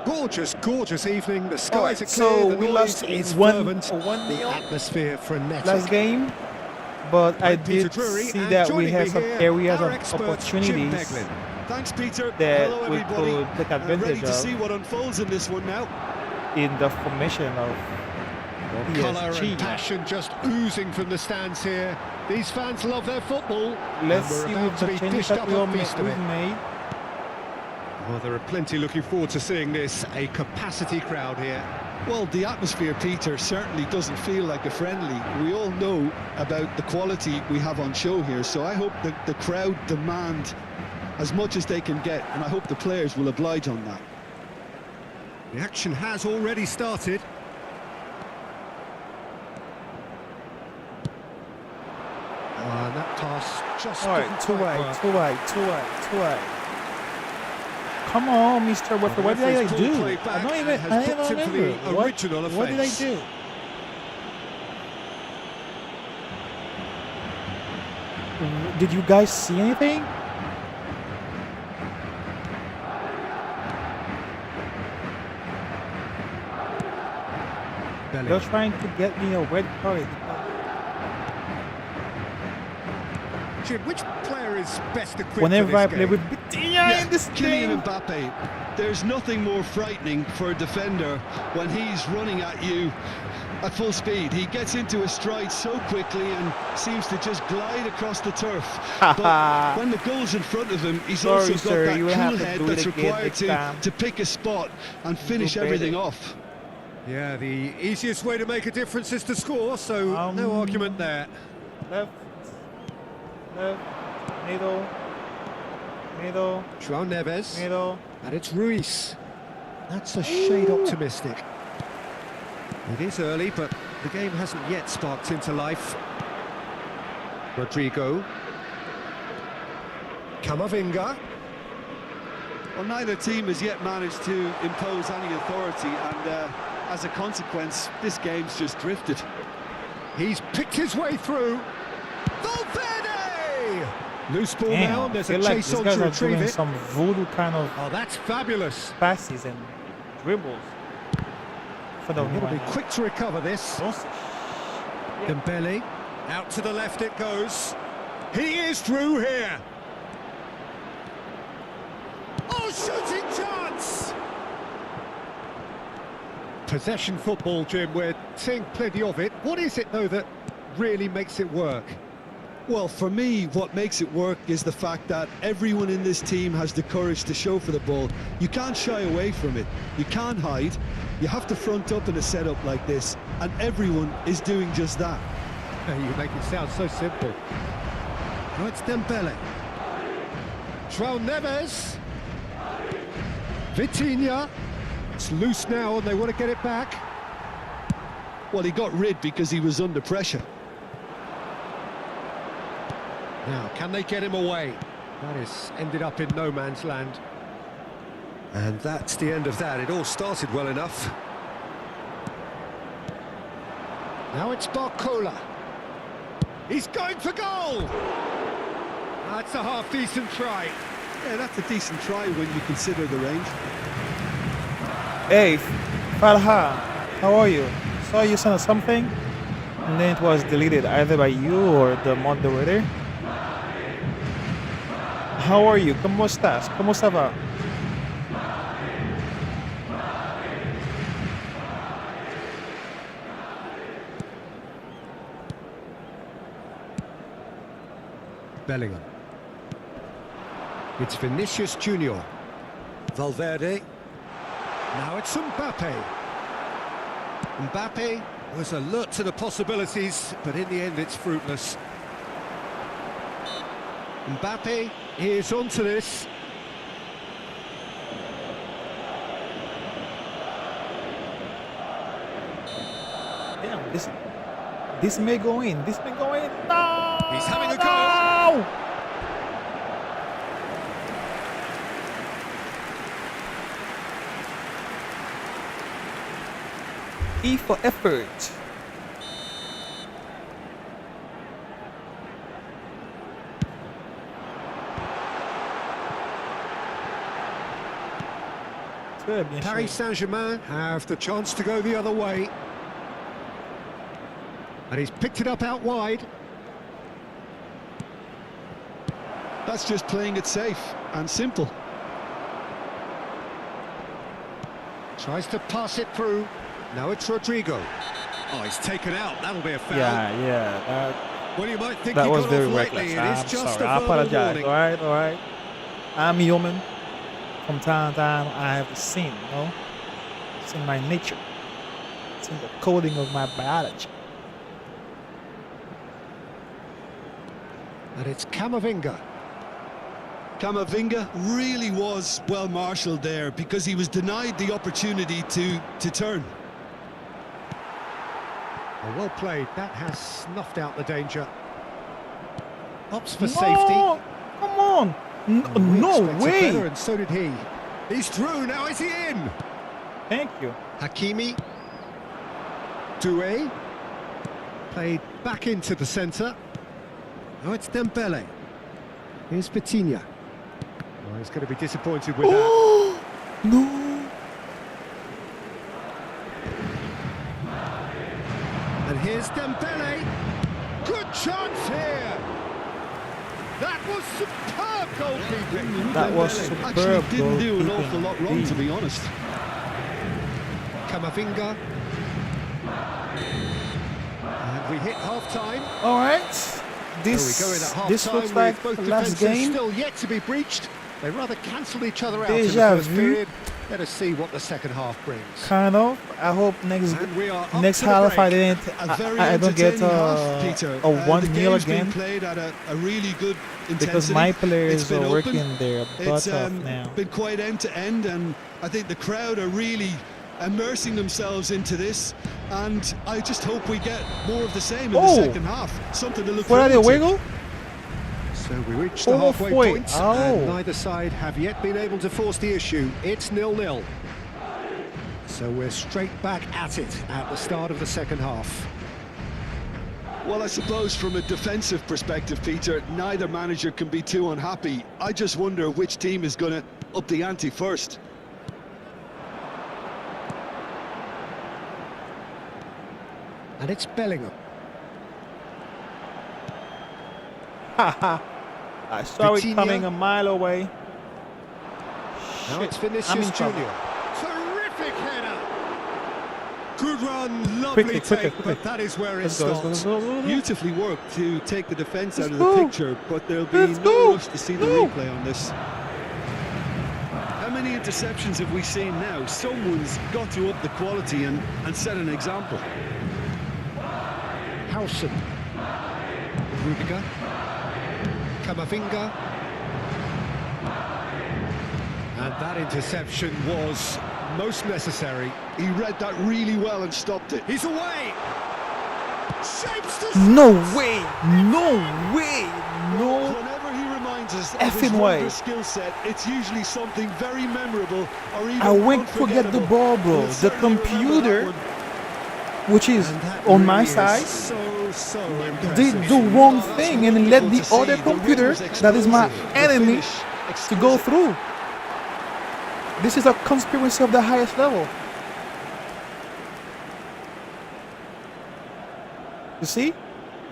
Gorgeous, gorgeous evening. The skies Alright, are clear, so the we noise lost is 1-0. fervent, the atmosphere frenetic. Last game, but I I'm Peter did Drury, see and that we joining have me some here, areas our of expert, Jim opportunities Beglin. Thanks, Peter. that Hello, we everybody. could take Ready advantage to see of what unfolds in this one now. in the formation of Colour PSG. and passion just oozing from the stands here. These fans love their football. Let's and see we're with about to the be changes dished that up we a all feast of we've it. made. Well, there are plenty looking forward to seeing this. A capacity crowd here. Well, the atmosphere, Peter, certainly doesn't feel like a friendly. We all know about the quality we have on show here, so I hope that the crowd demand as much as they can get, and I hope the players will oblige on that. The action has already started. And that pass just All didn't right, too quite wide, work. too wide. Come on, Mr. Referee, what did I referee's do? pulled play back I and don't has booked even him for remember. the original What did I offence. do? Did you guys see anything? Belly. They're trying to get me a red card. Jim, which player is best equipped Whenever for I this play game? with Vitinha in this Kylian game. Mbappe, there's nothing more frightening for a defender when he's running at you at full speed. He gets into a stride so quickly and seems to just glide across the turf. But when the goal's in front of him, he's Sorry, also got sir, that you will cool have to head do it that's again required next time. to pick a spot and finish Do better. everything off. Yeah, the easiest way to make a difference is to score, so no argument there. Left, middle, João Neves, middle. and it's Ruiz. That's a shade optimistic. It is early, but the game hasn't yet sparked into life. Rodrigo. Camavinga. Well, neither team has yet managed to impose any authority, and as a consequence, this game's just drifted. He's picked his way through. Valverde! Loose ball Damn, now, I there's feel a like chase these on guys to are retrieve doing it. some voodoo kind of Oh, that's fabulous. passes and dribbles. For the He'll be quick to recover this. Dembele, out to the left it goes. He is through here. Oh, shooting chance! Possession football, Jim, we're seeing plenty of it. What is it, though, that really makes it work? Well, for me, what makes it work is the fact that everyone in this team has the courage to show for the ball. You can't shy away from it. You can't hide. You have to front up in a setup like this, and everyone is doing just that. You make it sound so simple. Now it's Dembele. João Neves. Vitinha. It's loose now and they want to get it back. Well, he got rid because he was under pressure. Now, can they get him away? That has ended up in no man's land. And that's the end of that. It all started well enough. Now it's Barcola. He's going for goal! That's a half-decent try. Yeah, that's a decent try when you consider the range. Hey, Farha, how are you? Saw you sent something, and then it was deleted either by you or the moderator. How are you? ¿Cómo estás? ¿Cómo se va? Bellingham. It's Vinicius Junior. Valverde. Now it's Mbappe. Mbappe was alert to the possibilities, but in the end it's fruitless. Mbappe is onto this. Damn, this may go in. This may go in. No! He's having a go. No! E for effort. Paris Saint-Germain have the chance to go the other way. And he's picked it up out wide. That's just playing it safe and simple. Tries to pass it through. Now it's Rodrigo. Oh, he's taken out. That'll be a foul. Yeah. Well, you might think That he was got very off reckless. lightly. It I'm is just sorry. I a verbal apologize. warning. All right. I'm human. From time to time, I have sin, you know? It's in my nature. It's in the coding of my biology. And it's Camavinga. Camavinga really was well marshalled there because he was denied the opportunity to turn. Oh, well played. That has snuffed out the danger. Ops for No! safety. Come on! We No expected way! better, and so did he. He's through. Now is he in? Thank you. Hakimi. Doué. Played back into the centre. Now it's Dembele. Here's Vitinha. Oh, he's going to be disappointed with that. No! And here's Dembele. Good chance here. That was superb goalkeeping. That was Dembele superb actually didn't do an awful goalkeeping lot wrong, to indeed. be honest. Camavinga. And we hit half-time. All right. There we go in at This half-time looks like with the both last defences game. still yet to be breached. They rather cancelled each other out in the Deja first vu. period. Let us see what the second half brings. Kind of. I hope next And we are up next to the half I break. didn't. A very I don't get entertaining half, Peter. a The 1-0 game's been again played at a really good intensity. because my It's players been are open. working their butt It's off now. been quite end to end, and I think the crowd are really immersing themselves into this. And I just hope we get more of the same in the second half. Something to look Fuera de forward to. juego. So we reached the Oh, halfway wait. point, Oh. and neither side have yet been able to force the issue. It's 0-0. So we're straight back at it at the start of the second half. Well, I suppose from a defensive perspective, Peter, neither manager can be too unhappy. I just wonder which team is going to up the ante first. And it's Bellingham. Haha. I saw it Vitinha. coming a mile away. Now Shit, it's I'm in Vinicius trouble. Junior. Terrific header. Good run, lovely Quickly, take, quickly. but that is where it Let's go, let's stops. go, let's go, let's go. Beautifully worked to take the defence out Let's of the go. picture, but there'll be Let's no go. rush to see the Go. replay on this. How many interceptions have we seen now? Someone's got to up the quality and set an example. Howson. Rudiger. Camavinga. And that interception was most necessary. He read that really well and stopped it. He's away. Shapes the No way! No way! No Whenever he reminds us of his effing way. wondrous skill set, it's usually something very memorable or even I went to get the unforgettable. ball, bro. We'll The certainly remember that computer, one. which is And that on my really is side, so did impressive. the wrong Oh, that's thing and let wonderful the to other see. The computer, rim was that is my explosive. The enemy, finish to go exquisite. through. This is a conspiracy of the highest level. You see?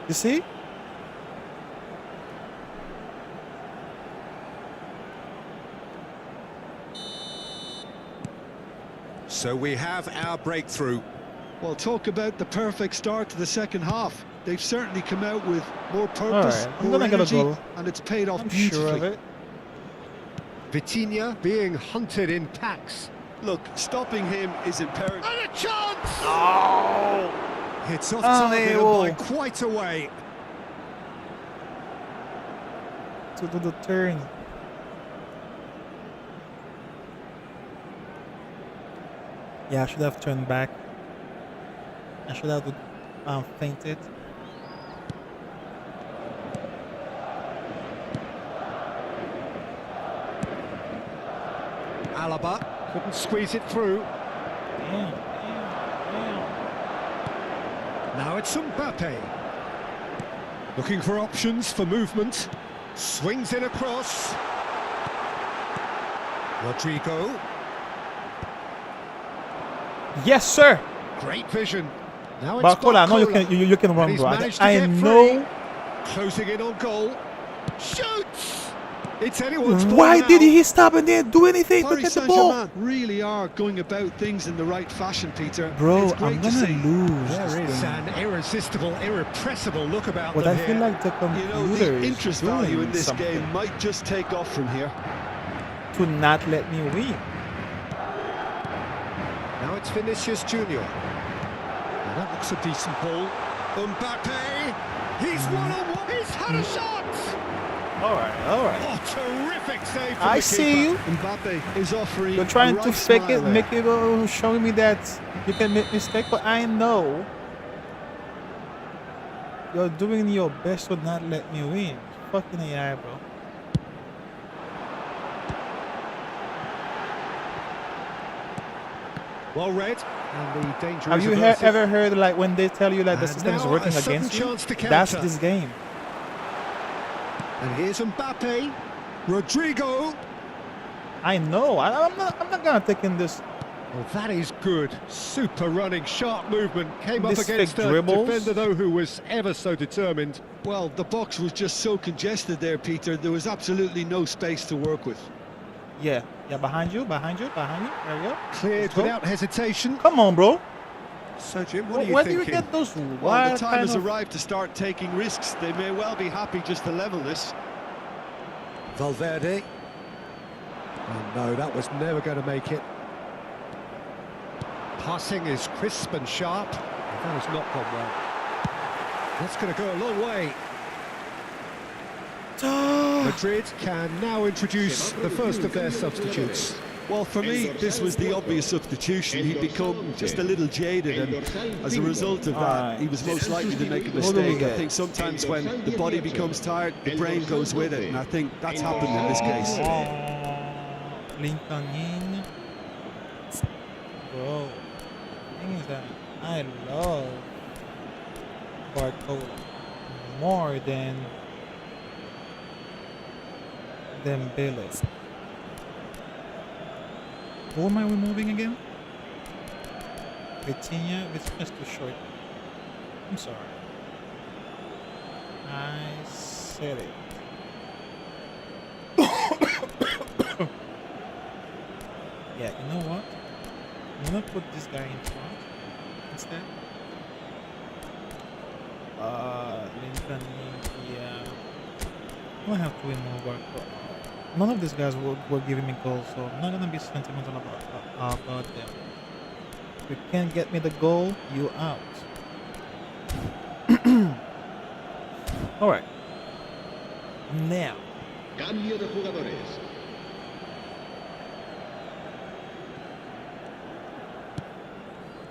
You see? So we have our breakthrough. Well, talk about the perfect start to the second half. They've certainly come out with more purpose, Alright, I'm more gonna get a energy, goal. and it's paid off I'm beautifully. sure of it. Vitinha being hunted in packs. Look, stopping him is imperative. and a chance. Oh! It's off Oh, target they and by will. quite a way. To do the turn. Yeah, I should have turned back. I should have fainted. Alaba couldn't squeeze it through. Damn, damn. Now it's Mbappe. Looking for options for movement. Swings it across. Rodrigo. Yes, sir. Great vision. Now it's Barcola, I know you Barcola. can you can And run, he's bro. managed to I get know. free. Closing in on goal. Shoots! It's anyone's ball Why now. did he stop and didn't do anything to Paris get the ball? Saint-Germain really are going about things in the right fashion, Peter. Bro, it's I'm great to gonna see. lose. There this is game. an irresistible, irrepressible look about But them I feel here. like the You know, computer the is interest doing value in this something game might just take off from here. to not let me win. Now it's Vinicius Junior. Now that looks a decent ball. Mbappe, he's one-on-one. He's had a shot. All right, all right. Oh, terrific save from I the see keeper. you. Mbappe is offering You're trying a to right fake smile it, there. make it showing me that you can make mistake, but I know you're doing your best to not let me win. Fucking AI, bro. Well read. And the danger Have is you averted. ever heard like when they tell you like the And system is now working a sudden against you? chance to That's counter. this game. And here's Mbappe. Rodrigo. I know. I'm not gonna take in this. Oh, that is good. Super running, sharp movement. Came up This against fake a dribbles. defender, though, who was ever so determined. Well, the box was just so congested there, Peter. There was absolutely no space to work with. Yeah, behind you. There you go. Cleared Let's go. without hesitation. Come on, bro. So, Jim, what are you Where do you thinking? get those Well, wild the time kind has of... arrived to start taking risks. They may well be happy just to level this. Valverde. Oh, no, that was never going to make it. Passing is crisp and sharp. That has not gone well. That's going to go a long way. Madrid can now introduce the first of their substitutes. Well, for me, this was the obvious substitution. He'd become just a little jaded, and as a result of that, he was most likely to make a mistake. I think sometimes when the body becomes tired, the brain goes with it, and I think that's happened in this case. Lincoln in. Bro, the thing is that I love Barcola more than Billy. Who am I removing again? Vitinha, Vitinha's too short. I'm sorry. I said it. Yeah, you know what? I'm gonna put this guy in front instead. Lincoln, yeah. I'm gonna have to remove Barcola. None of these guys were giving me goals, so I'm not gonna be sentimental about them. If you can't get me the goal, you out. All right. Now, Cambio de jugadores.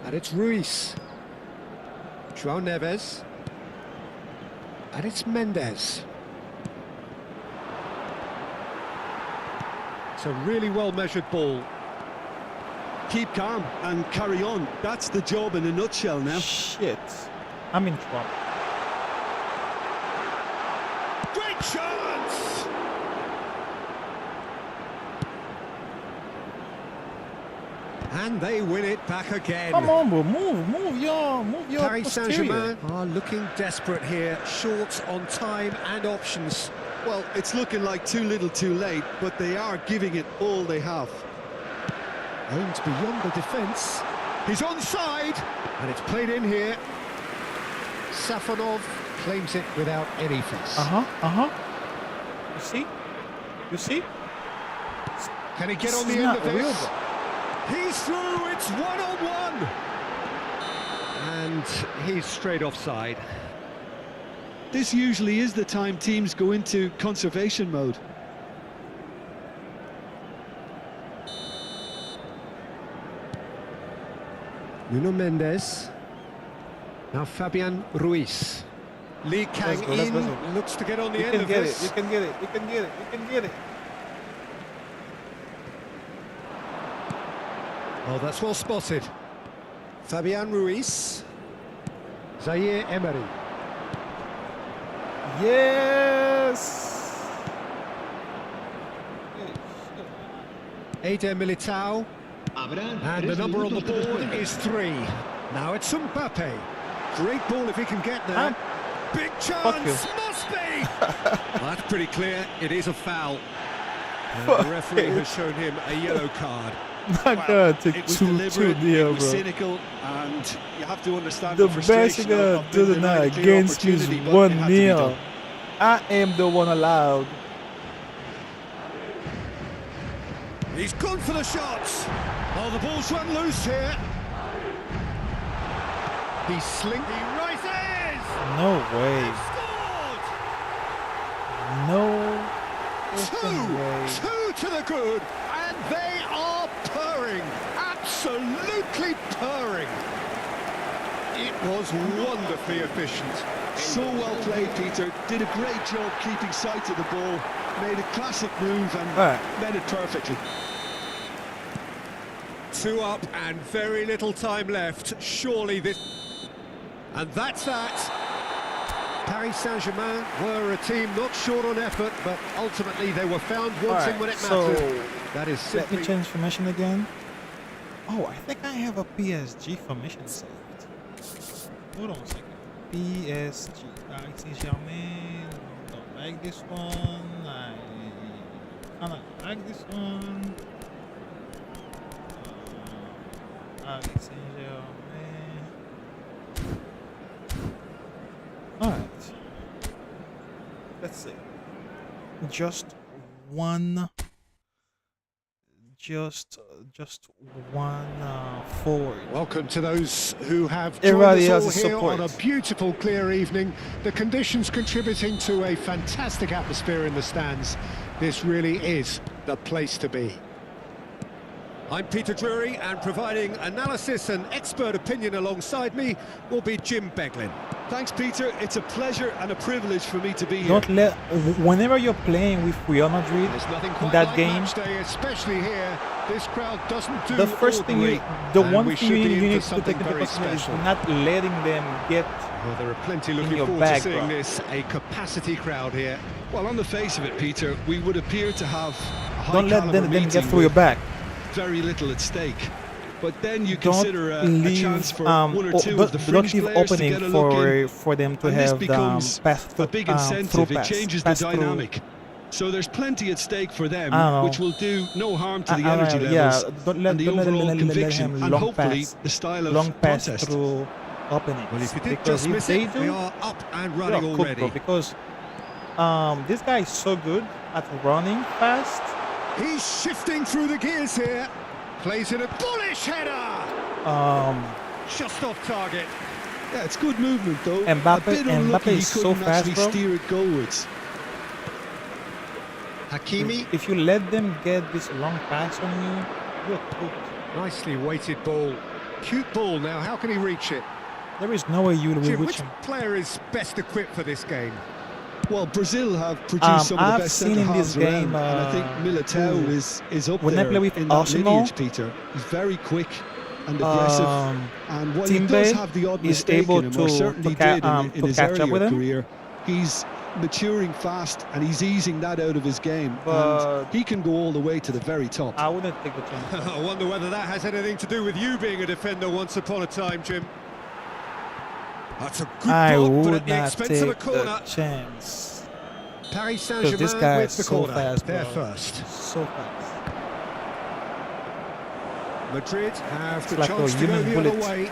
And it's Ruiz. João Neves. And it's Mendes. It's a really well-measured ball. Keep calm and carry on. That's the job in a nutshell now. shit, I'm in trouble. Great chance! And they win it back again. Come on, bro, move your Paris posterior. Saint-Germain are looking desperate here, short on time and options. Well, it's looking like too little too late, but they are giving it all they have. Aimed beyond the defence. He's onside, and it's played in here. Safonov claims it without any fuss. You see? You see? Can he get This on the is end not of real, this? bro. He's through, it's one-on-one! And he's straight offside. This usually is the time teams go into conservation mode. Nuno Mendes. Now Fabian Ruiz. Lee Kang go, let's in, go. looks to get on the You end can of get this. it. You can get it. You can get it. You can get it. Oh, that's well spotted. Fabian Ruiz. Zaire Emery. Yes. Eder Militao. Habrá And the 3 number on the minutos de board descuento. is 3. Now it's Mbappe. Great ball if he can get there. Big Fuck you. chance, must be! Well, that's pretty clear, it is a foul. The referee has shown him a yellow card. Not gonna take It was two deliberate, it deal, was bro. cynical, and you have to understand The the best you frustration gotta of do being tonight denied a clear against me is opportunity, but it had to be 1-0. done. I am the one allowed. He's gone for the shots. Oh, the ball's run loose here. He's slinked. He rises! No way. Scored! No fucking way. Two to the good, and they are purring, absolutely purring. It was wonderfully efficient. So well played, Peter. Did a great job keeping sight of the ball. Made a classic move and Right. met it perfectly. 2 up and very little time left. Surely this... And that's that. Paris Saint-Germain were a team not short on effort, but ultimately they were found wanting Alright, when it so mattered. That is let me simply... change formation again. Oh, I think I have a PSG formation saved. Hold on a second. PSG. Paris Saint-Germain. Don't like this one. I kinda like this one. Paris Saint-Germain. let's see. Just one forward. Welcome to those who have Everybody joined else us is all here support. on a beautiful, clear evening. The conditions contributing to a fantastic atmosphere in the stands. This really is the place to be. I'm Peter Drury, and providing analysis and expert opinion alongside me will be Jim Beglin. Thanks, Peter. It's a pleasure and a privilege for me to be here. Don't let, whenever you're playing with Real Madrid There's nothing in quite that like game, match day, especially here. This crowd doesn't do the first thing ordinary, the and one we thing should you be in need for to take something into very consideration is special. not letting them get. Well, there are plenty in looking your forward bag, to seeing bro. this. A capacity crowd here. Well, on the face of it, Peter, we would appear to have a Don't let high-caliber them get meeting through your with back. very little at stake. But then you Don't consider a leave chance for one or two of the don't fringe leave players to opening get a look in. for them to And this have becomes pass a through, big through incentive. It pass, changes the pass through. dynamic. So there's plenty at stake for them, I don't know. which will do no harm to the I don't energy know, levels yeah, don't let, and the don't let, overall let conviction, him and long hopefully pass, the style long of pass contest. through openings. Well, if you did because just if miss they it, do, we are up and you're running cooked, already. bro, because this guy is so good at running fast. He's shifting through the gears here. Plays in a bullish header. Just off target. Yeah, it's good movement though. Mbappe- a bit unlucky Mbappe he is so couldn't fast, actually bro. steer it goalwards. Hakimi. If you let them get this long pass on you, you're cooked. Nicely weighted ball. Cute ball now. How can he reach it? There is no way you will Jim, reach which him. player is best equipped for this game? Well, Brazil have produced some of the I've best seen centre in halves this game, around, and I think Militao is up when they there play with in that Arsenal, lineage, Peter. He's very quick and aggressive, and while he Timber does have the odd is mistake able in him, or to- certainly to ca- did in to his catch up with earlier him. career, he's maturing fast and he's easing that out of his game, But and he can go all the way to the very top. I wouldn't take the chance. I wonder whether that has anything to do with you being a defender once upon a time, Jim. That's a good I block, but would at the not expense take of a corner. the chance. Paris Because this Saint-Germain guy with is the so corner. fast, They're bro. first. So fast. Madrid have the like a chance to go human the other bullet. way.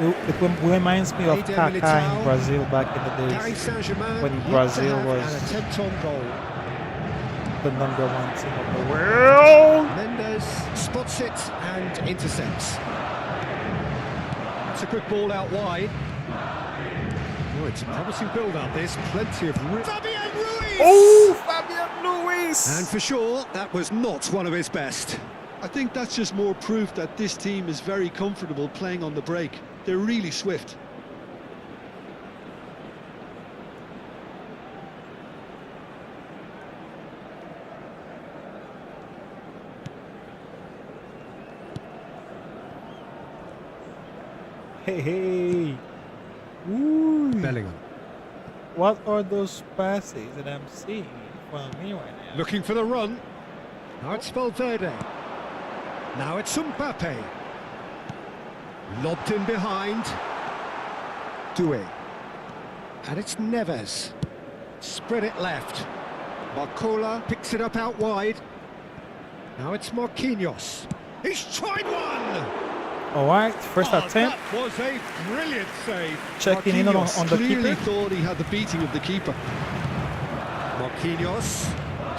It reminds me of Eder Kaká Militao. in Brazil back in the days. Paris Saint-Germain when yet to Brazil have was- an attempt on goal. The #1 team of the world. Mendes spots it and intercepts. It's a good ball out wide. Oh, it's a promising build-up. There's plenty of Fabian Ruiz! Oh, Fabian Luis! And for sure, that was not one of his best. I think that's just more proof that this team is very comfortable playing on the break. They're really swift. Hey, hey. Ooh. Bellingham. What are those passes that I'm seeing in front of me right now? Looking for the run. Now it's Valverde. Now it's Mbappe. Lobbed in behind. Doué. And it's Neves. Spread it left. Barcola picks it up out wide. Now it's Marquinhos. He's tried one! All right, first attempt. That was a brilliant save. Checking in on Marquinhos the clearly keeper. thought he had the beating of the keeper. Marquinhos.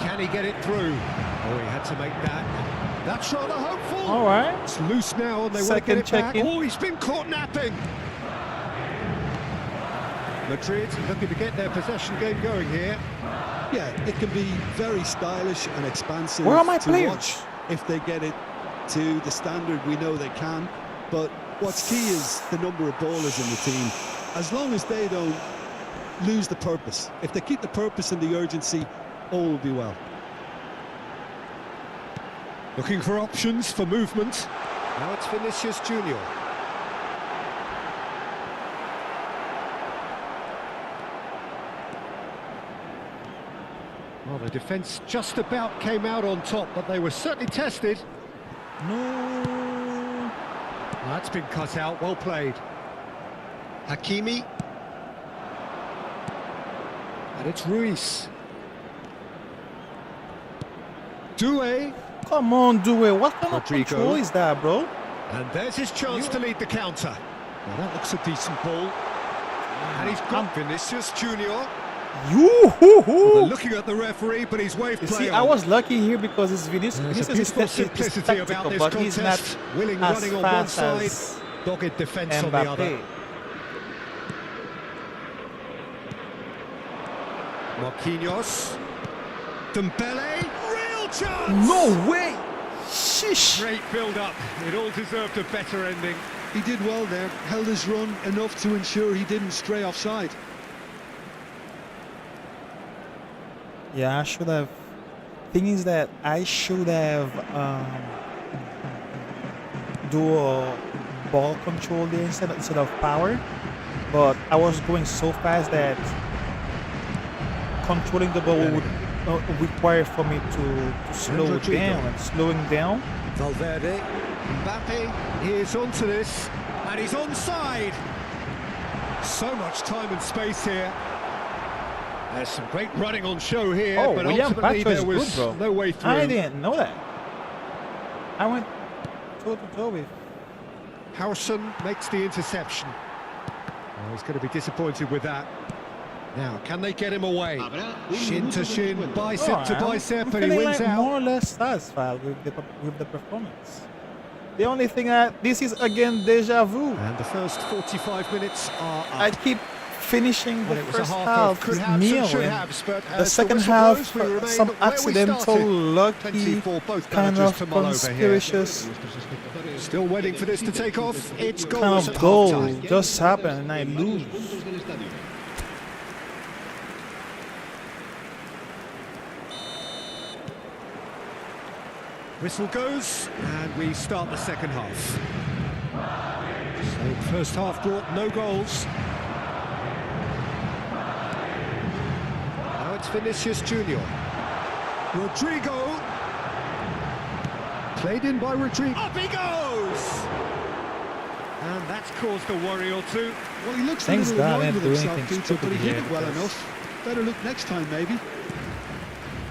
Can he get it through? Oh, he had to make that. That's rather hopeful. All right. It's loose now and they want to Second get it back. check-in. Oh, he's been caught napping. Madrid looking to get their possession game going here. Yeah, it can be very stylish and expansive Where are my to players? watch if they get it to the standard we know they can. But what's key is the number of ballers in the team. As long as they don't lose the purpose. If they keep the purpose and the urgency, all will be well. Looking for options for movement. Now it's Vinicius Junior. Well, the defence just about came out on top, but they were certainly tested. No. That's been cut out, well played. Hakimi. And it's Ruiz. Doué. Come on, Doué. What kind Rodrigo. of control is that, bro? And there's his chance to lead the counter. Well, that looks a decent ball. And he's got Vinicius Junior. Yoo-hoo-hoo! They're looking at the referee, but he's waved You play see, on. I was lucky here because it's Vinicius. There's a Vinicius beautiful is simplicity about tactical, this but he's not contest. Willing as running on one fast side, as dogged defence on the other. Mbappe. Marquinhos. Dembele. Real chance! No way! Sheesh! Great build-up. It all deserved a better ending. He did well there, held his run enough to ensure he didn't stray offside. Yeah, I should have. Thing is that I should have do a ball control there instead of power, but I was going so fast that controlling the ball would require for me to slow it down, and slowing down. Valverde. Mbappe. He is onto this, and he's onside. So much time and space here. There's some great running on show here, Oh, but William ultimately Pacho is there was good, bro. no way through. I didn't know that. I went toe to toe with. Harrison makes the interception. Oh, he's going to be disappointed with that. Now, can they get him away? Shin to shin, bicep to bicep, and he feeling wins like out. more or less satisfied with the performance. The only thing this is again deja vu. And the first 45 minutes are up. I keep finishing the Well, it was a first half half of could is have, nil, some should and haves, but the as the second whistle half blows, we remain some where we accidental, started. Plenty lucky, for both kind managers of to mull over here. conspiracious Still waiting for this to take off. It's kind goals of at goal half-time. just happened and I lose. Whistle goes, and we start the second half. So first half brought no goals. Now it's Vinicius Junior. Rodrigo. Played in by Rodrigo. Up he goes! And that's caused a worry or two. Well, he looks Thanks a little God I annoyed didn't with do himself, anything Peter, but he stupid hit it well here, enough. Better look next time, maybe.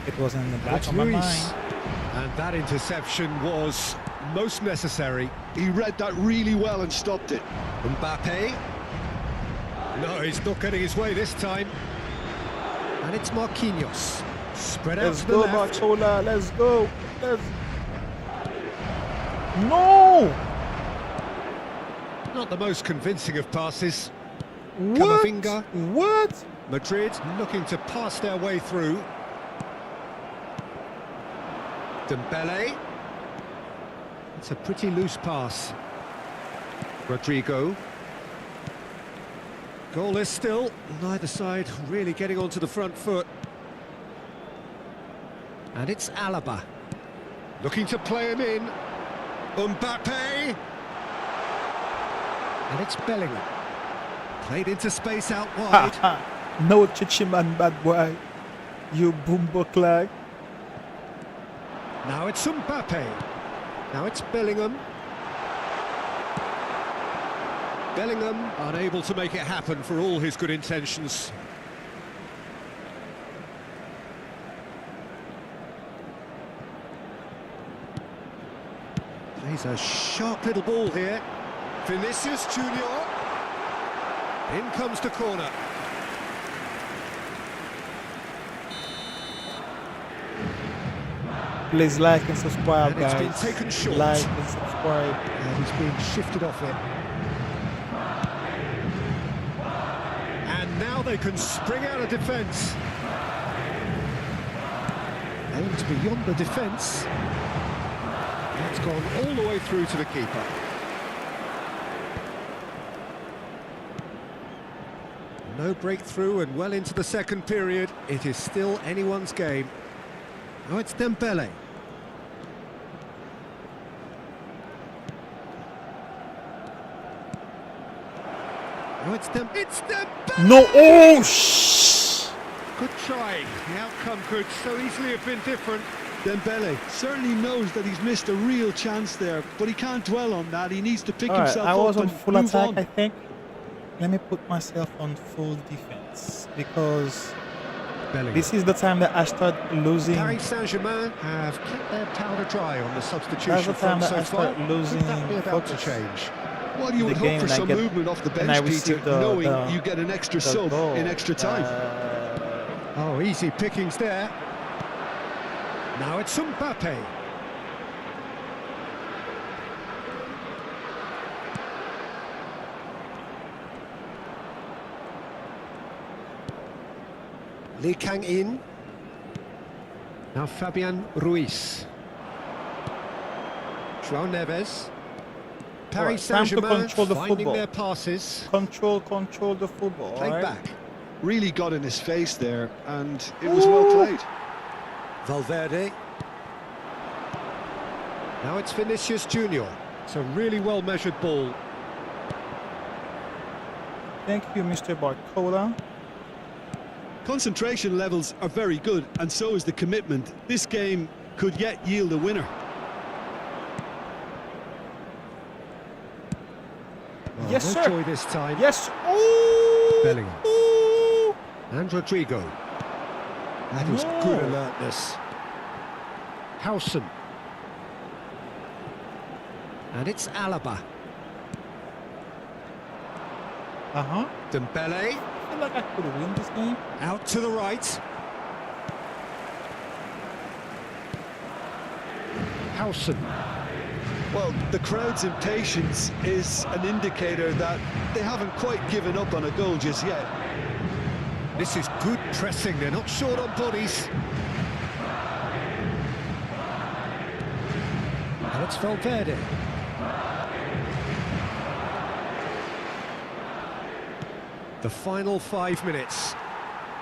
It was in the back That's of my Luis. mind. And that interception was most necessary. He read that really well and stopped it. Mbappe. No, he's not getting his way this time. And it's Marquinhos. Spread out Let's to the go, left. Barcola. Let's go. No! Not the most convincing of passes. What? Camavinga. What? Madrid looking to pass their way through. Dembele. It's a pretty loose pass. Rodrigo. Goalless still. Neither side really getting onto the front foot. And it's Alaba. Looking to play him in. Mbappe. And it's Bellingham. Played into space out wide. No Chichiman, bad boy. You boombo clag. Now it's Mbappe. Now it's Bellingham. Bellingham unable to make it happen for all his good intentions. Plays a sharp little ball here. Vinicius Junior. In comes the corner. Please like and subscribe, And it's guys. been taken short. Like and subscribe. And he's being shifted off it. And now they can spring out of defence. Aims beyond the defence. That's gone all the way through to the keeper. No breakthrough and well into the second period. It is still anyone's game. Now it's Dembele. Now it's Dembele! No, oh, shh! Good try. The outcome could so easily have been different. Dembele certainly knows that he's missed a real chance there, but he can't dwell on that. He needs to pick Alright, himself I up was on and full move attack, on. I think. Let me put myself on full defense because this is the time that I start losing. Paris Saint-Germain have kept their powder dry on the substitution That's the time front that so I far. start losing Could that be about to focus. change? Well, you would the hope game for and I some get movement off the and I bench, Peter, receive the knowing you get an extra sub goal. in extra time. Oh, easy pickings there. Now it's Mbappe. Lee Kang-in. Now Fabian Ruiz. João Neves. Paris Time to Saint-Germain control the finding football. their passes. Control the football. Played Alright? back. Really got in his face there, and it was well played. Valverde. Now it's Vinicius Junior. It's a really well measured ball. Thank you, Mr. Barcola. Concentration levels are very good, and so is the commitment. This game could yet yield a winner. Oh, Yes, no sir. joy this time. Yes. Ooh. Bellingham. Ooh. And Rodrigo. That was No. good alertness. Howson. And it's Alaba. Uh-huh. Dembele. I feel like I could win this game. Out to the right. Howson. Well, the crowd's impatience is an indicator that they haven't quite given up on a goal just yet. This is good pressing. They're not short on bodies. And it's Valverde. The final 5 minutes.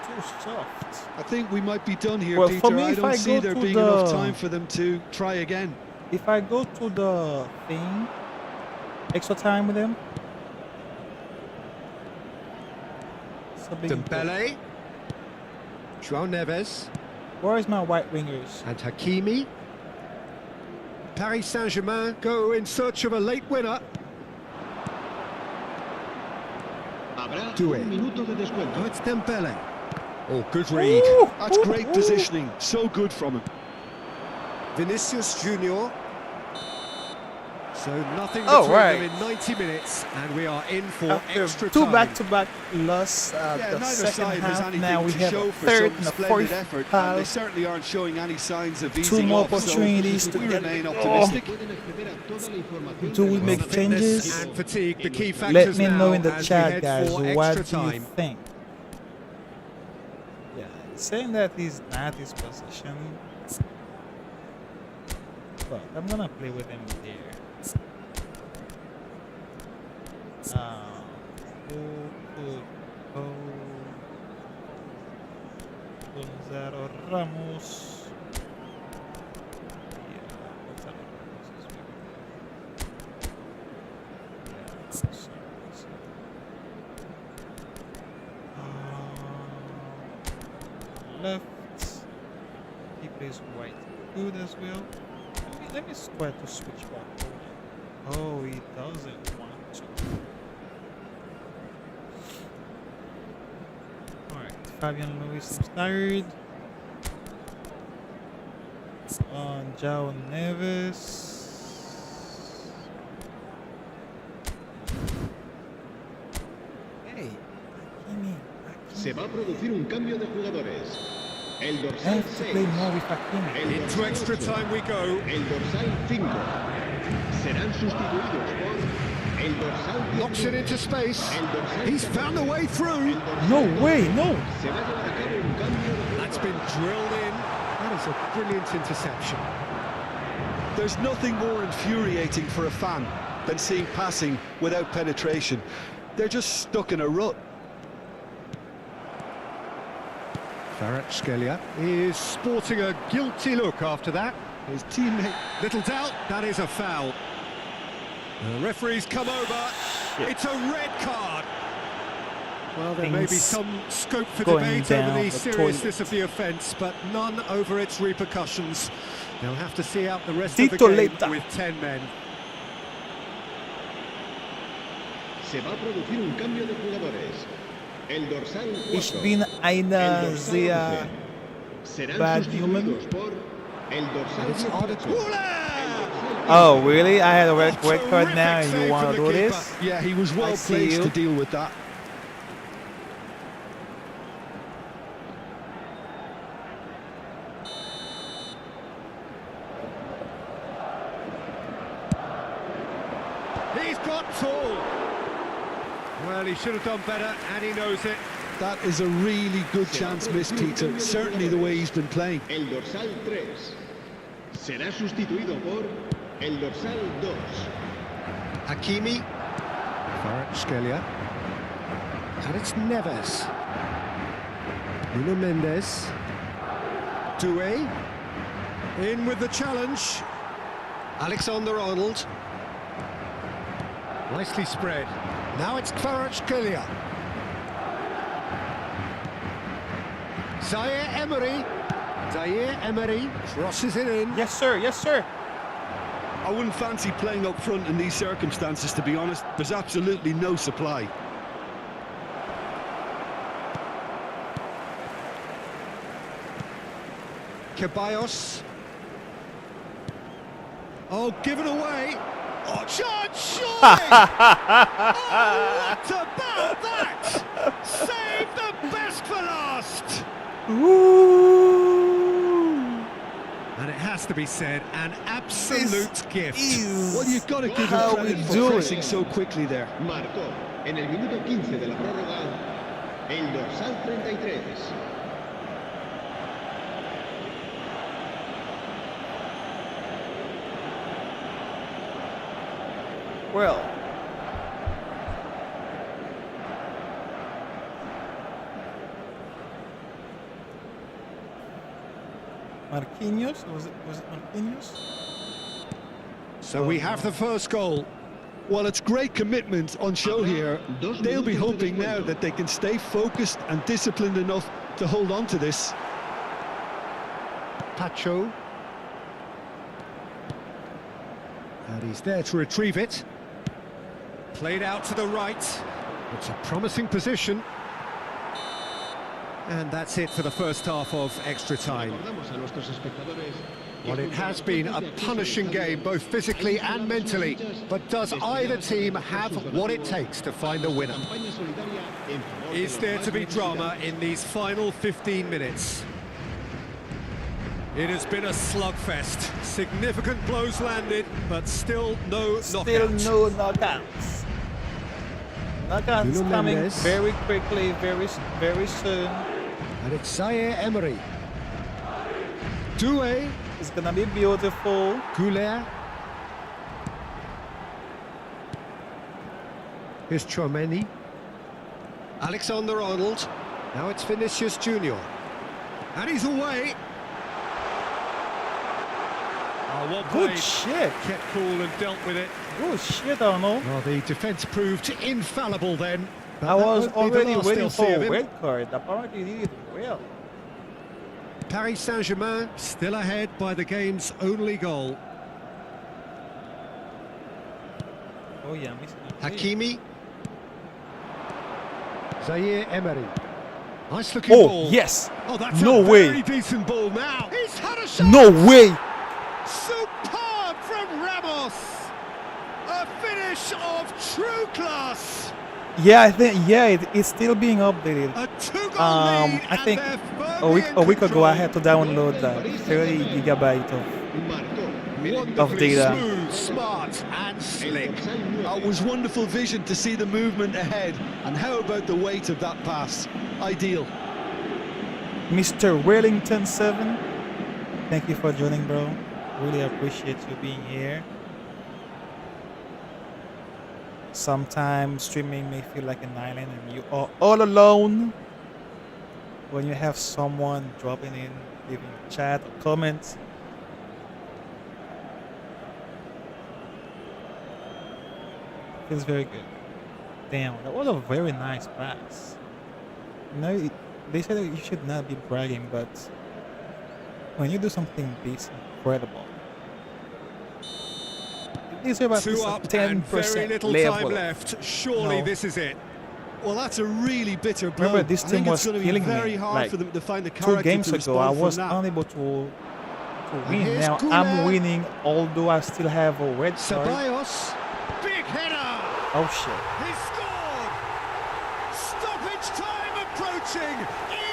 Too soft. I think we might be done here, Well, Peter. for me, I if don't I see go there to being enough the- time for them to try again. If I go to the thing, extra time with them. It's a big Dembele. João Neves. Where is my white wingers? And Hakimi. Paris Saint-Germain go in search of a late winner. Habrá Do it. un minuto de descuento. Oh, it's Dembele. Oh, good read. Ooh, That's ooh, great ooh. positioning. So good from him. Vinicius Junior. So nothing Oh, between right. them in 90 minutes, and we are in for After extra two time. back-to-back loss, Yeah, the neither second side has half. anything Now we to have show a for third some and a splendid fourth effort, and they half. certainly aren't showing any signs of Two easing more off. So opportunities to we get remain the optimistic. Pueden acceder a toda la información Do we make relacionada changes? And fatigue, the key Let factors me know now in the as we chat, head guys. for What extra do you time. think? Yeah, saying that he's not his position, but I'm gonna play with him there. Who could go? Gonzalo Ramos. Yeah, Gonzalo Ramos is very good. Yeah, so, left. He plays white good as well. Let me try to switch back. Oh, he doesn't want to. Alright, Fabian Luis seems tired. João Neves. Hey, Hakimi. Se va a producir un cambio de jugadores. El I dorsal have to play 6. more with Hakimi. El Into dorsal extra 8. time we go. El dorsal 5. Serán sustituidos por el dorsal Knocks it 19. into space. El dorsal He's 14. found a way through. El dorsal No 12. way, no! Se va a llevar a cabo un cambio de That's been drilled in. That is a brilliant interception. There's nothing more infuriating for a fan than seeing passing without penetration. They're just stuck in a rut. Kvaratskhelia is sporting a guilty look after that. His teammate. Little doubt, that is a foul. The referee's come over. It's a red card. Well, there may be Things some scope for going debate down over the the seriousness toilet. of the offence, but none over its repercussions. They'll have to see out the rest Tito of the game Leta. with 10 men. Se va a producir un cambio de jugadores. El dorsal 4. Ich bin einer El dorsal sehr 11. Serán bad sustituidos por el dorsal It's Arda 18. El dorsal Oh, really? I had a red card Terrific now and save you want from to the do keeper. this? Yeah, he was well see placed you. to deal with that. He's got tall. Well, he should have done better, and he knows it. That is a really good chance missed, Peter. Certainly the way he's been playing. El dorsal 3 será sustituido por el dorsal 2. Hakimi. Kvaratskhelia. And it's Neves. Nuno Mendes. Doué. In with the challenge. Alexander-Arnold. Nicely spread. Now it's Kvaratskhelia. Zaire Emery. Zaire Emery crosses it in. Yes, sir. Yes, sir. I wouldn't fancy playing up front in these circumstances, to be honest. There's absolutely no supply. Ceballos. Oh, given away. Oh, John Shawley! Oh, what about that? Save the best for last. Ooh. And it has to be said, an absolute gift. Well, you've got to give him How credit we for doing? pressing so quickly there. Marcó en el minuto 15 de la prórroga el dorsal 33. Well. Marquinhos? Was it Marquinhos? So we have the first goal. Well, it's great commitment on show here. They'll be hoping now that they can stay focused and disciplined enough to hold on to this. Pacho. And he's there to retrieve it. Played out to the right. It's a promising position. And that's it for the first half of extra time. Recordamos a nuestros espectadores que Well, it junto has a been los a partidos punishing game, both physically and mentally. But does either team have what it takes to find a winner? campaña solidaria en favor de Is los there más to be drama necesitados. in these final 15 minutes? It has been a slugfest. Significant blows landed, but still no Still knockouts. no knockouts. Knockouts Nuno coming Mendes. very quickly, very soon. And it's Zaire Emery. Doué. It's gonna be beautiful. Goulet. Here's Chouameni. Alexander-Arnold. Now it's Vinicius Junior. And he's away. Oh, well Good played. shit. Kept cool and dealt with it. Good shit, Arnold. Well, the defence proved infallible then. But I that was won't be the already last waiting they'll for see a of him. red card. Apparently, he did it well. Paris Saint-Germain still ahead by the game's only goal. Oh yeah, missing a play. Hakimi. Zaire Emery. Nice looking Oh ball. yes. Oh, that's No a way. very decent ball now. He's had a shot. No way. Superb from Ramos. A finish of true class. Yeah, I think it's still being updated. A two-goal I lead, think and they're a week firmly in ago I control. had to download 30 gigabyte of Marcó Wonderfully data. smooth, smart and el slick. dorsal 9. It was wonderful vision to see the movement ahead. And how about the weight of that pass? Ideal. Mr. Wellington 7. Thank you for joining, bro. Really appreciate you being here. Sometimes streaming may feel like an island and you are all alone. When you have someone dropping in, leaving chat or comments. Feels very good. Damn, that was a very nice pass. You know, they said that you should not be bragging, but when you do something this incredible, you deserve at Two least a up and very 10% little level. time left. Surely No. this is it. Well, that's a really bitter blow. Remember, this I think team it's was going to be killing very me. hard Like, for them to find the 2 character games to ago, I respond was from that. unable to to And win. here's Now Goulet. I'm winning, although I still have a red card. Ceballos. Big header! Oh shit. He scored! Stoppage time approaching!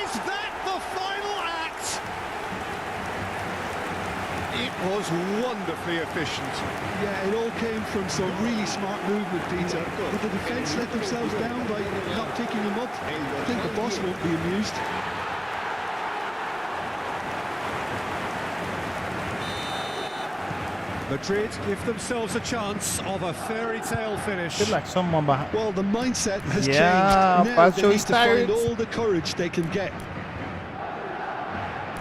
Is that the final act? It was wonderfully efficient. Yeah, it all came from some really smart movement, Peter. Did the defence let themselves down by not picking him up? I think the boss won't be amused. Madrid give themselves a chance of a fairy tale finish. Feel like someone behind. Well, the mindset has Yeah, changed. Now Pacho they need is to find tired. all the courage they can get.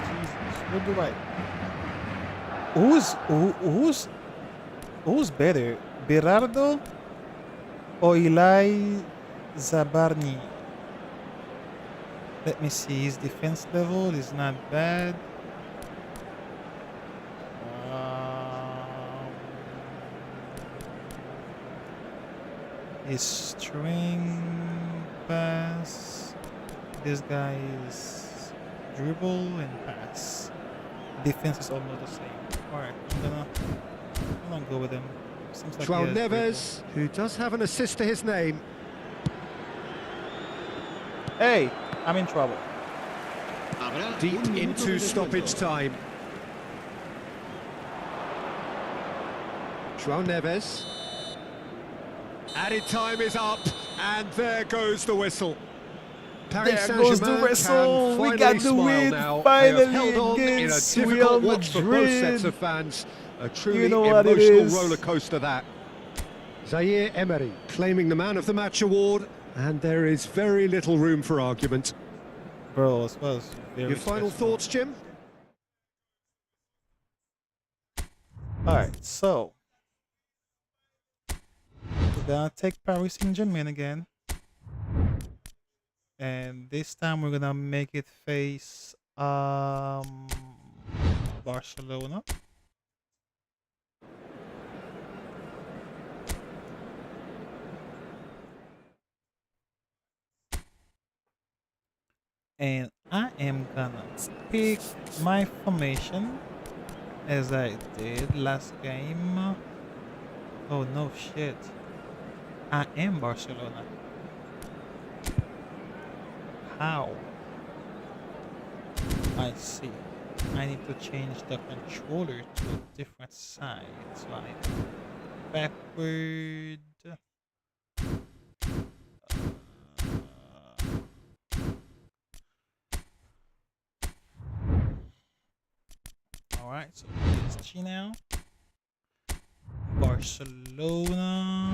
Jesus, what do I? Who's better, Berardo or Eli Zabarni? Let me see. His defense level is not bad. His string pass. This guy is dribble and pass. Defense is almost the same. Alright, I'm gonna go with him. Seems like João he has Neves, who does have an assist to his name. dribble. Hey, I'm in trouble. Habrá Deep un minuto into de stoppage descuento. time. João Neves. Added time is up, and there goes the whistle. Paris There goes the Saint-Germain whistle. can We got finally the smile win, now. They finally have held on in a against difficult Real watch for both sets Madrid. of fans. A truly know what it emotional is. roller coaster that. Zaire Emery claiming the Man of the Match award, and there is very little room for argument. Bro, this was very Your final stressful. thoughts, Jim? Alright, so we're gonna take Paris Saint-Germain again. And this time we're gonna make it face Barcelona. And I am gonna pick my formation as I did last game. Oh no shit. I am Barcelona. How? I see. I need to change the controller to a different side. So I backward. Alright, so PSG now. Barcelona.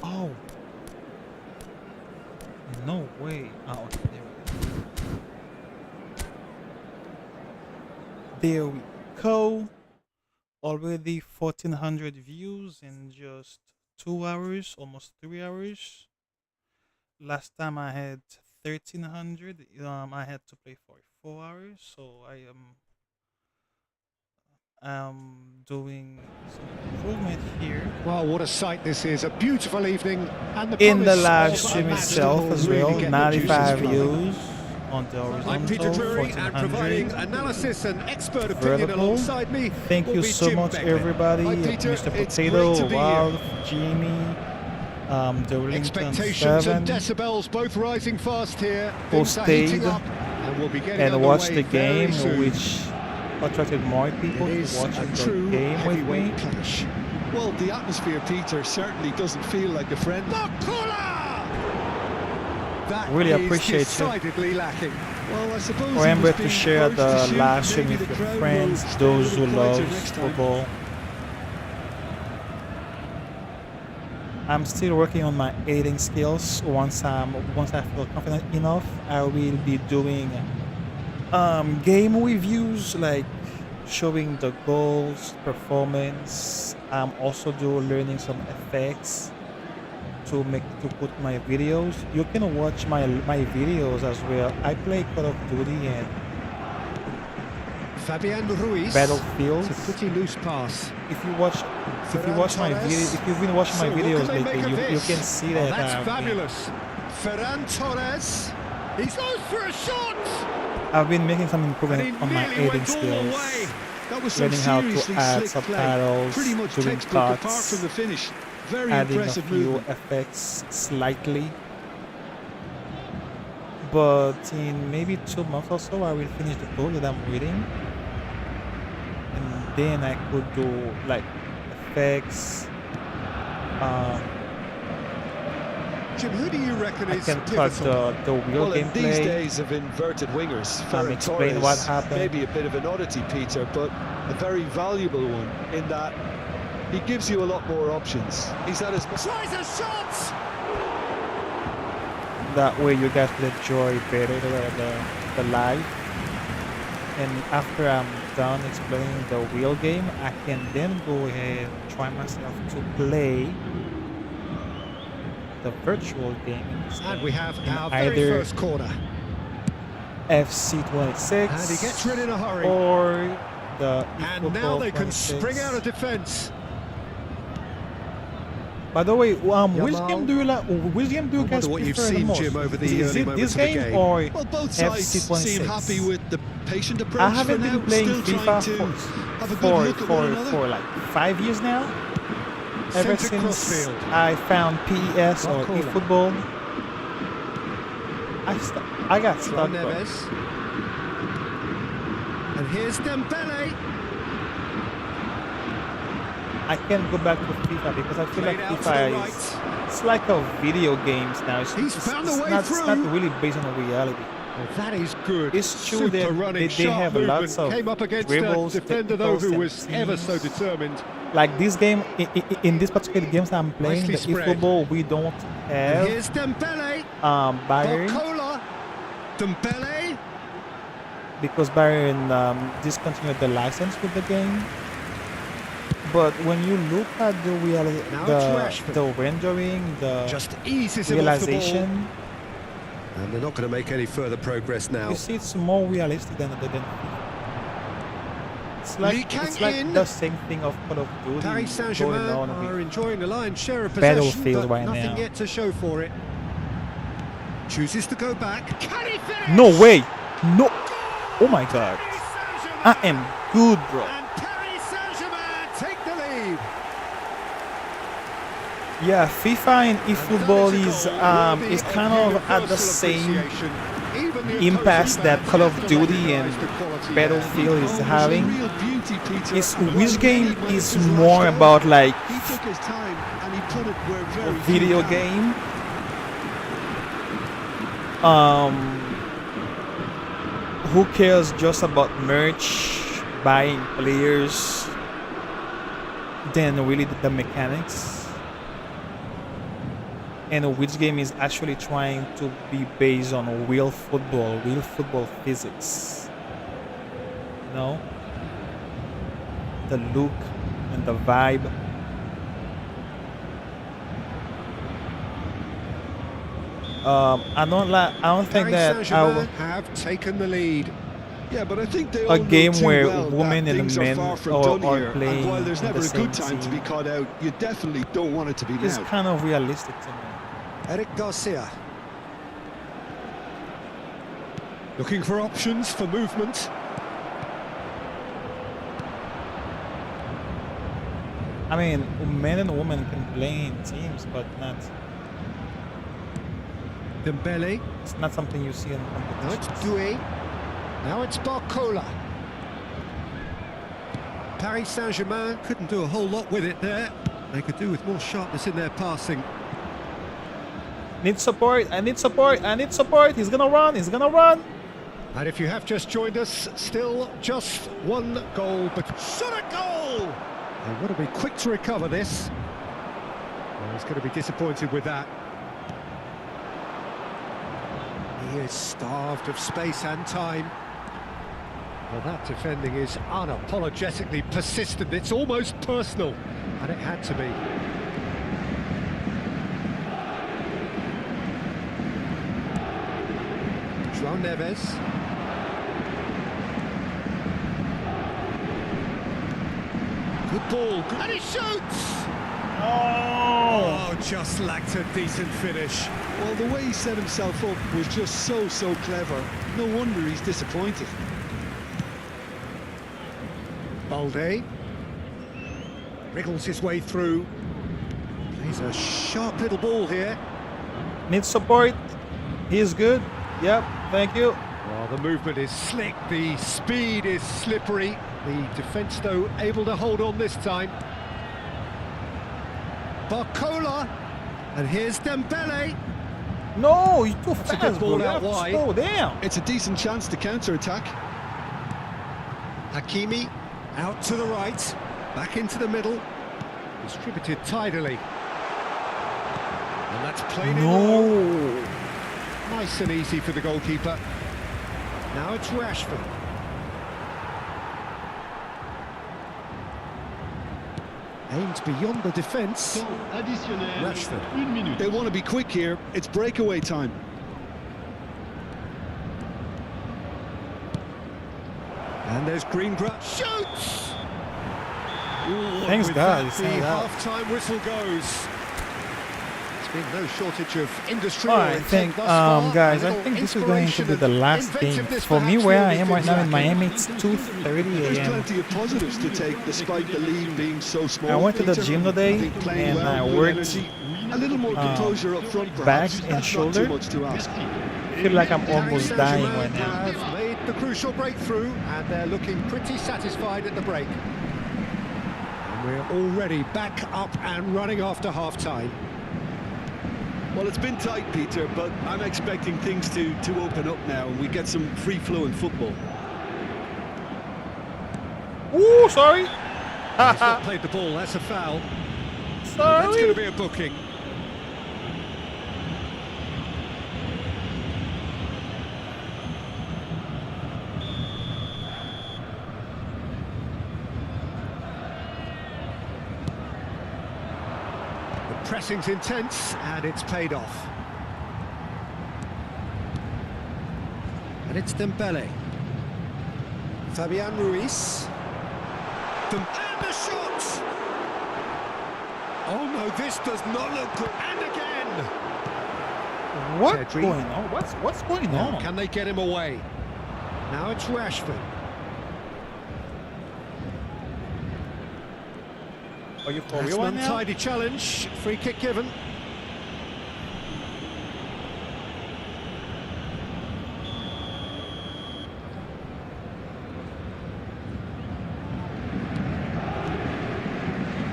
Oh. No way. Oh, okay, there we go. There we go. Already 1,400 views in just 2 hours, almost 3 hours. Last time I had 1,300. I had to play for 4 hours, so I am doing some improvement here. Wow, what a sight this is. A beautiful evening. And the In the promise live of stream a match itself that as will really well, get the 95 juices flowing. views on the I'm Peter horizontal, Drury, and providing 1,400 analysis and expert opinion vertical. alongside me. Thank will you be so Jim much, Begley. everybody. Hi, Peter. Mr. It's Potato, great to be Ralph, Jimmy, Darlington Expectations 7, and decibels both rising fast here. who Things are heating stayed up, and we'll be getting and watched underway the very game, soon. which attracted more people It to is watch a the true game with me. heavyweight clash. Well, the atmosphere, Peter, certainly doesn't feel like a friend. That Really is appreciate you. decidedly lacking. Well, I suppose Remember he was to being share urged to the shoot, live and stream maybe with the your crowd friends, will stay a those little who quieter love next time. football. I'm still working on my editing skills. Once I feel confident enough, I will be doing game reviews, like showing the goals, performance. I'm also learning some effects to put my videos. You can watch my videos as well. I play Call of Duty and Fabian Ruiz. battlefields. It's a pretty loose pass. If you watch my video, if you've been watching my So what videos can they lately, make of you this? can see Oh, that that's I've been, fabulous. Ferran Torres. He goes for a shot. I've been making some And improvement he on my nearly editing went all the skills. way. That was some Learning how to seriously add slick play. subtitles, Pretty much doing textbook apart cuts, from the finish. Very adding a impressive few movement. effects slightly. But in maybe 2 months or so, I will finish the book that I'm reading, and then I could do like effects. Jim, who do you reckon I is can cut pivotal? the real Well, in these gameplay. days of inverted wingers, Ferran explain Torres what happened. may be a bit of an oddity, Peter, but a very valuable one in that he gives you a lot more options. He's at his Tries a shot. That way you guys will enjoy better the live. And after I'm done explaining the real game, I can then go ahead and try myself to play the virtual game And we have in our very either first corner. FC26 And he gets rid in a hurry. or the And now eFootball they can 26. spring out of defence. By the way, which Yamal. game do you like? Which game do you I guys wonder what you've prefer the seen, most? Jim, over the Is early it moments this of the game game. or Well, both sides FC26? seem happy with the patient approach I haven't for been now, playing still FIFA trying to have a good look at one another. for like 5 years now. Ever Centre since crossfield. I found PES or Barcola. eFootball, I got stuck. Juan But Neves. And here's Dembele. I can't go back to FIFA because I feel like Played out to FIFA the is right. it's like a video games now. He's found a way it's not through. really based on reality. Well, that is good. It's true Super that running, they sharp have movement. lots of Came up against dribbles, a defender though technicals, who and was ever so teams. determined. Like this game, in this particular games I'm playing, Nicely the spread. eFootball, we don't And have here's Dembele. Bayern Barcola. Dembele. because Bayern discontinued the license with the game. But when you look at the Now it's Rashford. the rendering, the Just eases him off the ball. realization, And they're not going to make any further progress now. you see it's more realistic than Lee it's Kang like in. the same thing of Call of Duty Paris going Saint-Germain on are with enjoying a lion's share of possession, Battlefield but right nothing now. yet to show for it. Chooses to go back. Can he finish? No way! No! Oh my god! Paris Saint-Germain. I am good, bro. And Paris Saint-Germain Take the lead. Yeah, FIFA and eFootball And that is a goal worthy is kind of at the universal same appreciation. Even the impasse opposing that fans Call of have to Duty and recognise the quality Battlefield Oh, is there's a having. real beauty, Peter, Is and which when game it is was more rushed about on, like he took his time and he put it where very a few video can. game? Who cares just about merch, buying players, than really the mechanics? And which game is actually trying to be based on real football physics? You know? The look and the vibe. I don't think Paris that I Saint-Germain have taken the lead. Yeah, but I think they A all know game too where well women that and things men are far from are done here. playing And while there's in never the a good same time to be team. caught out, you definitely don't want it to be It's now. kind of realistic to me. Eric Garcia. Looking for options for movement. I mean, men and women can play in teams, but Dembele. it's not something you see in Now it's competitions. Doué. Now it's Barcola. Paris Saint-Germain couldn't do a whole lot with it there. They could do with more sharpness in their passing. Need support, I need support, I need support. He's gonna run, he's gonna run. And if you have just joined us, still just one goal, but shot a goal! They want to be quick to recover this. Well, he's going to be disappointed with that. He is starved of space and time. Well, that defending is unapologetically persistent. It's almost personal, and it had to be. João Neves. Good ball. And he shoots! Oh, just lacked a decent finish. Well, the way he set himself up was just so clever. No wonder he's disappointed. Balde wriggles his way through. Plays a sharp little ball here. Needs support. He's good. Yep, thank you. Well, the movement is slick, the speed is slippery. The defence, though, able to hold on this time. Barcola, and here's Dembele. No, he's too a fast, good ball bro. out You have to wide. slow down. It's a decent chance to counter-attack. Hakimi out to the right, back into the middle, distributed tidily. And that's played in low. No. Nice and easy for the goalkeeper. Now it's Rashford. Aimed beyond the defence. Temps additionnel. Rashford. 1 minute. They want to be quick here. It's breakaway time. And there's Greengrass. Shoots! Thanks, With guys. that, the Thanks, guys. half-time whistle goes. There's been no shortage of industry. I think, guys, I think this is going to be the last game. For me, where I am right now in Miami, it's 2:30 There's a.m. plenty of positives to take, despite the lead being so small. I went to the Peter. gym today, I think playing and well, I good worked energy, a little more composure up front, back perhaps. and That's shoulder. not too much to ask. I feel like I'm almost dying right now. Have made the crucial breakthrough, and they're looking pretty satisfied at the break. And we're already back up and running after half-time. Well, it's been tight, Peter, but I'm expecting things to open up now, and we get some free-flowing football. Ooh, sorry. He's not played the ball, that's a foul. That's going Sorry. to be a booking. The pressing's intense, and it's paid off. And it's Dembele. Fabian Ruiz. And the shot! Oh no, this does not look good. And again! What's Pedri. going on? What's going Now, on? can they get him away? Now it's Rashford. Are you for That's real an right now? untidy challenge. Free kick given.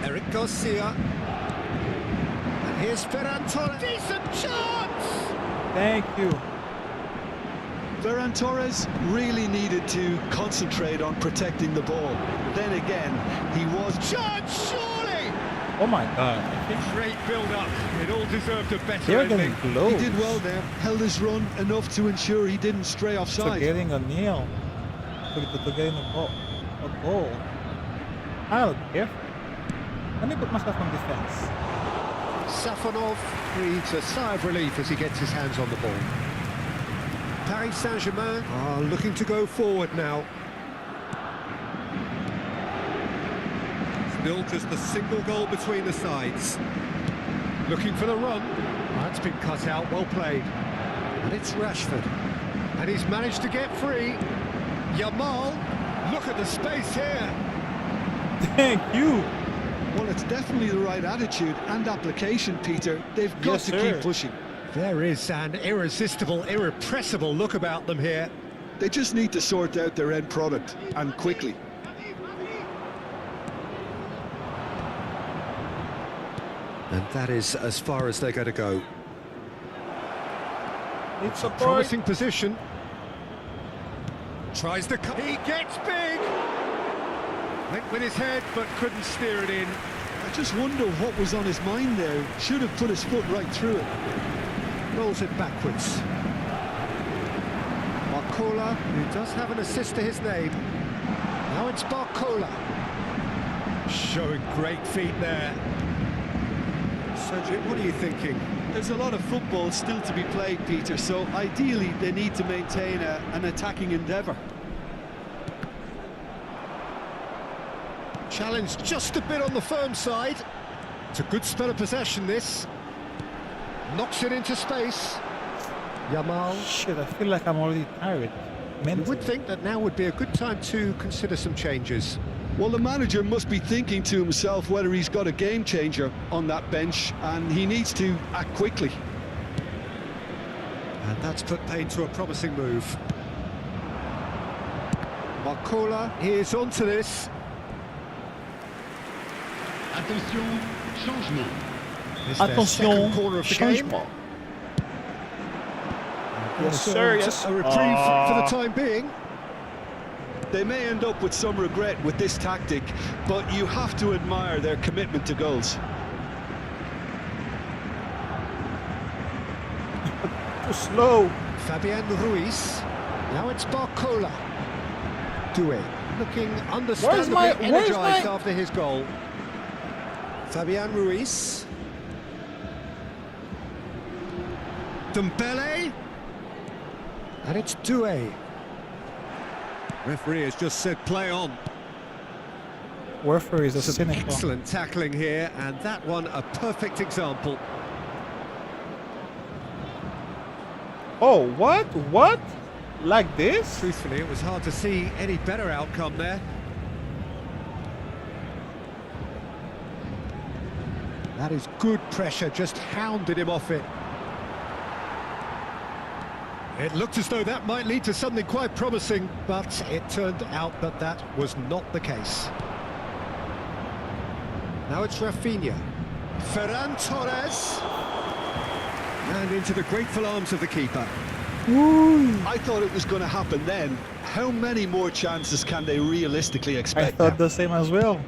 Eric Garcia. And here's Ferran Torres. Decent chance! Thank you. Ferran Torres really needed to concentrate on protecting the ball. Then again, he was... Chance, surely! Oh my god. I think Great build-up. It all deserved a better they're ending. getting close He did well there, held his run enough to ensure he didn't stray to offside. getting a nail. To getting a goal. I don't care. Let me put myself on defense. Safonov breathes a sigh of relief as he gets his hands on the ball. Paris Saint-Germain are looking to go forward now. Still just a single goal between the sides. Looking for the run. That's been cut out, well played. And it's Rashford. And he's managed to get free. Yamal, look at the space here. Thank you. Well, it's definitely the right attitude and application, Peter. They've got Yes, to sir. keep pushing. There is an irresistible, irrepressible look about them here. They just need to sort out their end product, and quickly. And that is as far as they're going to go. It's a point. Promising position. Tries the cut. He gets big. Went with his head, but couldn't steer it in. I just wonder what was on his mind there. Should have put his foot right through it. Rolls it backwards. Barcola, who does have an assist to his name. Now it's Barcola. Showing great feet there. Cedric, what are you thinking? There's a lot of football still to be played, Peter, so ideally they need to maintain an attacking endeavour. Challenge just a bit on the firm side. It's a good spell of possession, this. Knocks it into space. Yamal. Shit, I feel like I'm already tired. You Mentally. would think that now would be a good time to consider some changes. Well, the manager must be thinking to himself whether he's got a game changer on that bench, and he needs to act quickly. And that's put paid to a promising move. Marcola is onto this. Attention, changement. It's their second corner of the game. changement. Yes, sir, yes. A reprieve for the time being. They may end up with some regret with this tactic, but you have to admire their commitment to goals. Too slow. Fabian Ruiz. Now it's Barcola. Doué looking understandably where's energised my- after his goal. Fabian Ruiz. Dembele. And it's Doué. Referee has just said play on. Warfare is a Some cynical. excellent tackling here, and that one a perfect example. Oh, what? What? Like this? Truthfully, it was hard to see any better outcome there. That is good pressure, just hounded him off it. It looked as though that might lead to something quite promising, but it turned out that that was not the case. Now it's Rafinha. Ferran Torres. And into the grateful arms of the keeper. I thought it was going to happen then. How many more chances can they realistically I expect? thought the same as well.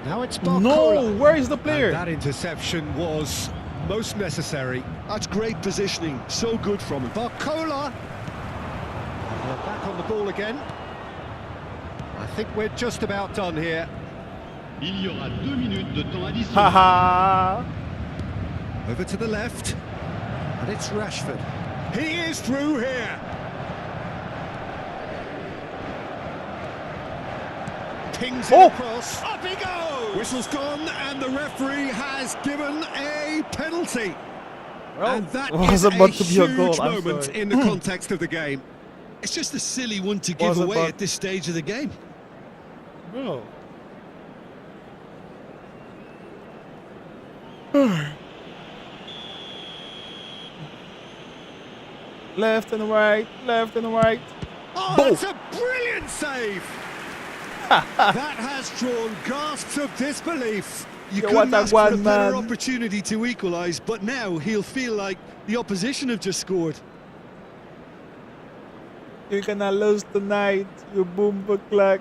Now it's Barcola. No, where is the And player? that interception was most necessary. That's great positioning, so good from him. Barcola. And they're back on the ball again. I think we're just about done here. Il y aura 2 minutes de temps additionnel. Haha. Over to the left. And it's Rashford. He is through here. Pings it Oh. across. Up he goes! Whistle's gone, and the referee has given a penalty. Well, and that it was is about a to be a goal, huge I'm moment sorry. in the context of the game. It's just a silly one to give Was away about- at this stage of the game. Bro. Left and right, left and right. Oh, Boom. that's a brilliant save! That has drawn gasps of disbelief. You Yo, couldn't what a ask for a one better man. opportunity to equalise, but now he'll feel like the opposition have just scored. You're gonna lose tonight, you boom clock.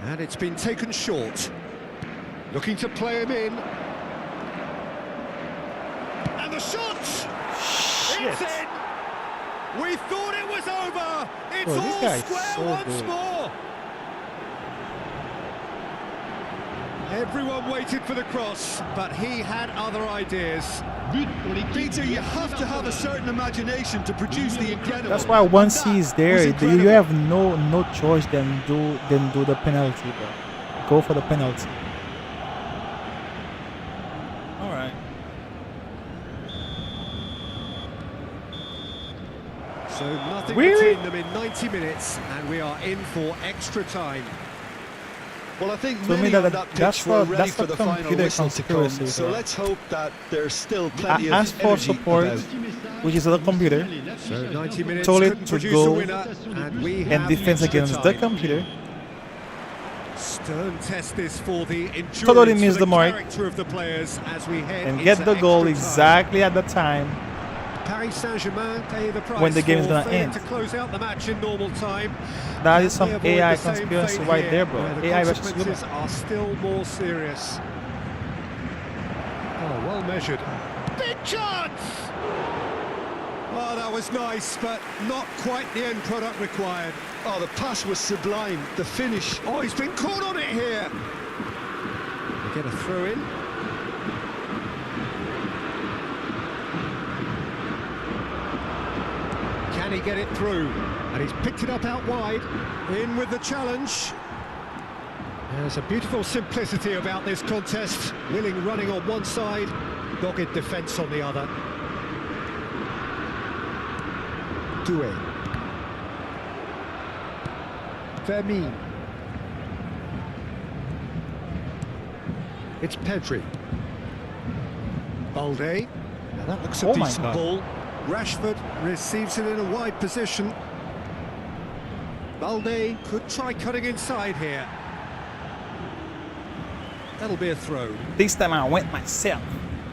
And it's been taken short. Looking to play him in. And the shot! Shit. It's in! We thought it was over! It's Bro, this all guy is square so once good. more! Everyone waited for the cross, but he had other ideas. But pour l'équipe. Peter, you have to have a certain imagination to produce the incredible. That's why once And he's that there, was you incredible. have no choice than do the penalty, bro. Go for the penalty. All right. So nothing Really? between them in 90 minutes, and we are in for extra time. Well, I think To me, many that- on that that's pitch were what- ready that's for what the final computer whistle to come. conspiracy, So bro. let's hope that there's still plenty I of asked for energy support, about. which is the computer, So 90 minutes Told it couldn't to produce go a winner, and we and have defense extra against the time. computer. Stern test this for the endurance, Totally for missed the mark. character of the players as we head And into get the goal extra time. exactly at the time. Paris Saint-Germain pay the price When the game is for gonna failing end. to close out the match in normal time. That is some They avoid AI the same conspiracy fate right here, there, bro. where the AI versus consequences human. are still more serious. Oh, well measured. Big chance! Oh, that was nice, but not quite the end product required. Oh, the pass was sublime. The finish. Oh, he's been caught on it here. They get a throw in. Can he get it through? And he's picked it up out wide. In with the challenge. There's a beautiful simplicity about this contest. Willing running on one side, dogged defence on the other. Doué. Fermin. It's Pedri. Balde. Now that looks a Oh my decent God. ball. Rashford receives it in a wide position. Balde could try cutting inside here. That'll be a throw. This time I went myself,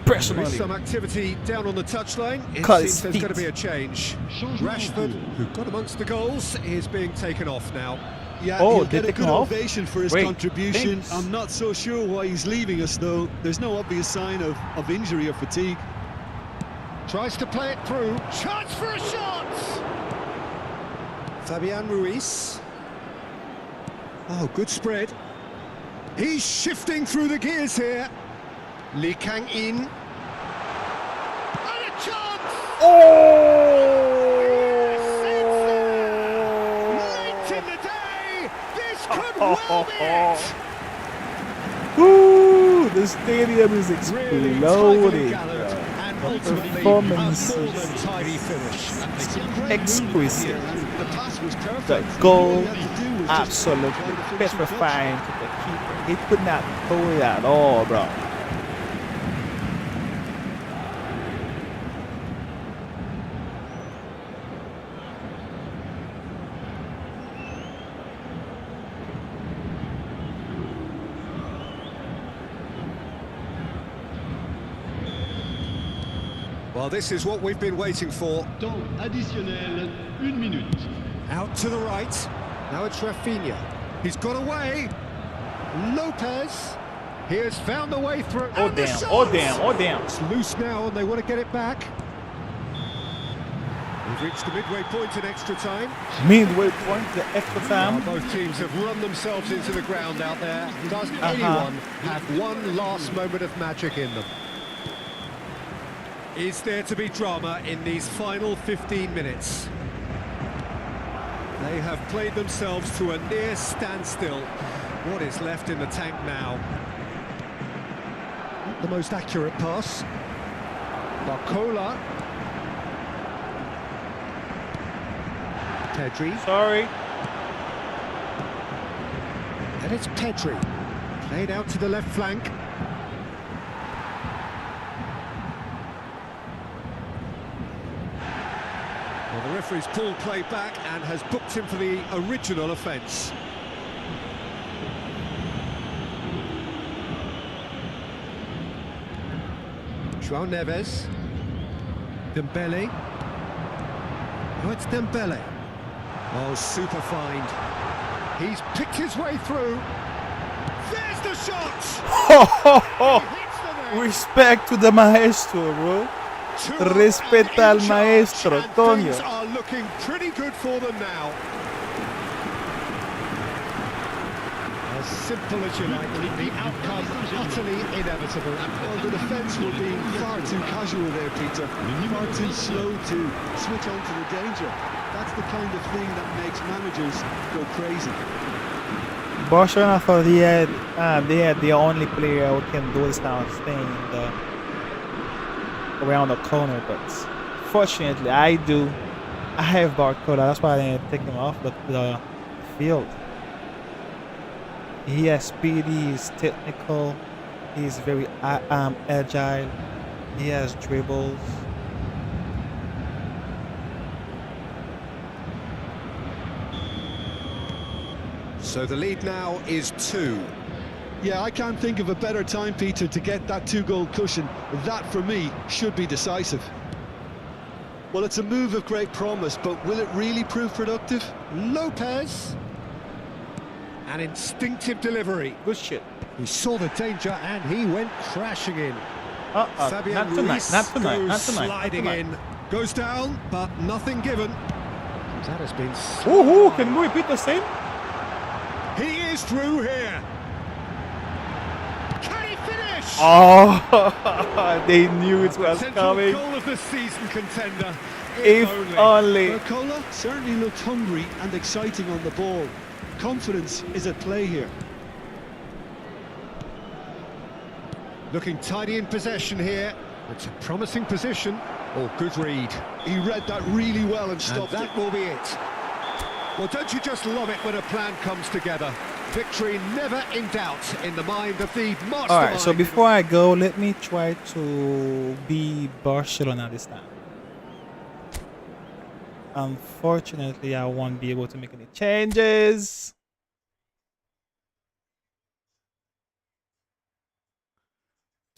There is personally. some activity down on the touchline. It Cut seems his there's going to feet. be a change. Rashford, who got amongst the goals, is being taken off now. Yeah, Oh, he'll they get a took good him off? ovation for his Wait, contribution. thanks. I'm not so sure why he's leaving us, though. There's no obvious sign of injury or fatigue. Tries to play it through. Chance for a shot! Fabian Ruiz. Oh, good spread. He's shifting through the gears here. Lee Kang-in. And a chance! Late in the day, this could well be it! Ooh, the stadium is Really tightly exploding. gathered and ultimately a performance more is than tidy finish. exquisite. The pass was perfect. The goal, All he had to do was just absolutely try to finish the petrifying to the keeper. He could not pull it at all, bro. Well, this is what we've been waiting for. Temps additionnel, 1 minute. Out to the right. Now it's Rafinha. He's got away. Lopez. He has found the way through. Oh And the damn, shot! oh damn, oh damn. It's loose now and they want to get it back. We've reached the midway point in extra time. Midway point, the extra time. Both teams have run themselves into the ground out there. Does anyone have one last moment of magic in them? Is there to be drama in these final 15 minutes? They have played themselves to a near standstill. What is left in the tank now? Not the most accurate pass. Barcola. Pedri. Sorry. And it's Pedri. Played out to the left flank. Well, the referee's pulled play back and has booked him for the original offence. João Neves. Dembele. Oh, it's Dembele. Oh, super find. He's picked his way through. There's the shot! Ho, ho, ho. He hits the net. Respect to the maestro, bro. Respeta al maestro, And Tonio. things are looking pretty good for them now. As simple as you like, the outcome utterly inevitable. Well, the defence were being far too casual there, Peter. Far too slow to switch on to the danger. That's the kind of thing that makes managers go crazy. Barcelona thought they had the only player who can do this kind of thing around the corner, but fortunately I have Barcola. That's why I didn't take him off the field. He has speed, he's technical, he's very agile, he has dribbles. So the lead now is 2. Yeah, I can't think of a better time, Peter, to get that 2-goal cushion. That, for me, should be decisive. Well, it's a move of great promise, but will it really prove productive? Lopez. An instinctive delivery. Good shit. He saw the danger and he went crashing in. Fabian Not tonight, Ruiz not tonight, goes not tonight. sliding in. Goes down, but nothing given. That has been... Ooh, can we repeat the same? He is through here. Can he finish? Oh, they knew it was Central coming. goal of the season, contender. If only. Barcola certainly looked hungry and exciting on the ball. Confidence is at play here. Looking tidy in possession here. It's a promising position. Oh, good read. He read that really well and And stopped it. that will be it. Well, don't you just love it when a plan comes together? Victory never in doubt in the mind of the mastermind. All right, so before I go, let me try to be Barcelona this time. Unfortunately, I won't be able to make any changes.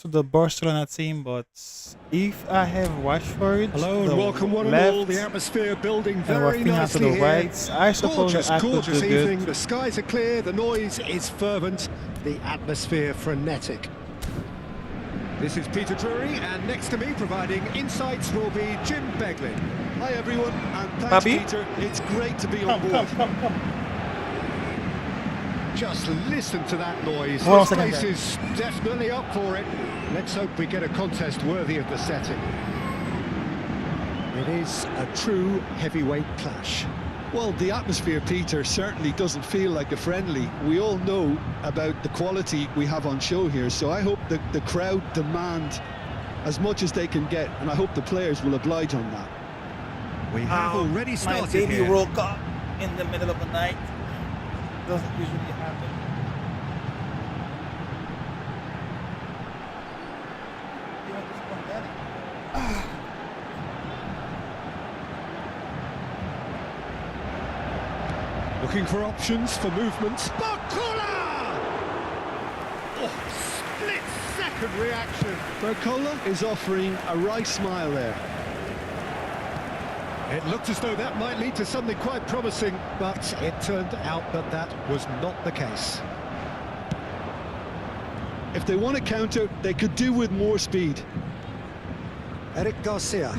To the Barcelona team, but if I have Rashford Hello to and the welcome one left and all. The atmosphere building and very Rafinha to nicely the here. right, I suppose Gorgeous, I could gorgeous do evening. good. The skies are clear, the noise is fervent, the atmosphere frenetic. This is Peter Drury, and next to me providing insights will be Jim Beglin. Hi everyone, and thanks Bobby? Peter. It's great to be on board. Just listen to that noise. Hold on This a second place there. is definitely up for it. Let's hope we get a contest worthy of the setting. It is a true heavyweight clash. Well, the atmosphere, Peter, certainly doesn't feel like a friendly. We all know about the quality we have on show here, so I hope that the crowd demand as much as they can get, and I hope the players will oblige on that. We have already started My baby here. woke up in the middle of the night. Doesn't usually happen. You want this one, Daddy? Looking for options for movement. Barcola! Oh, split-second reaction. Barcola is offering a right smile there. It looked as though that might lead to something quite promising, but it turned out that that was not the case. If they want to counter, they could do with more speed. Eric Garcia.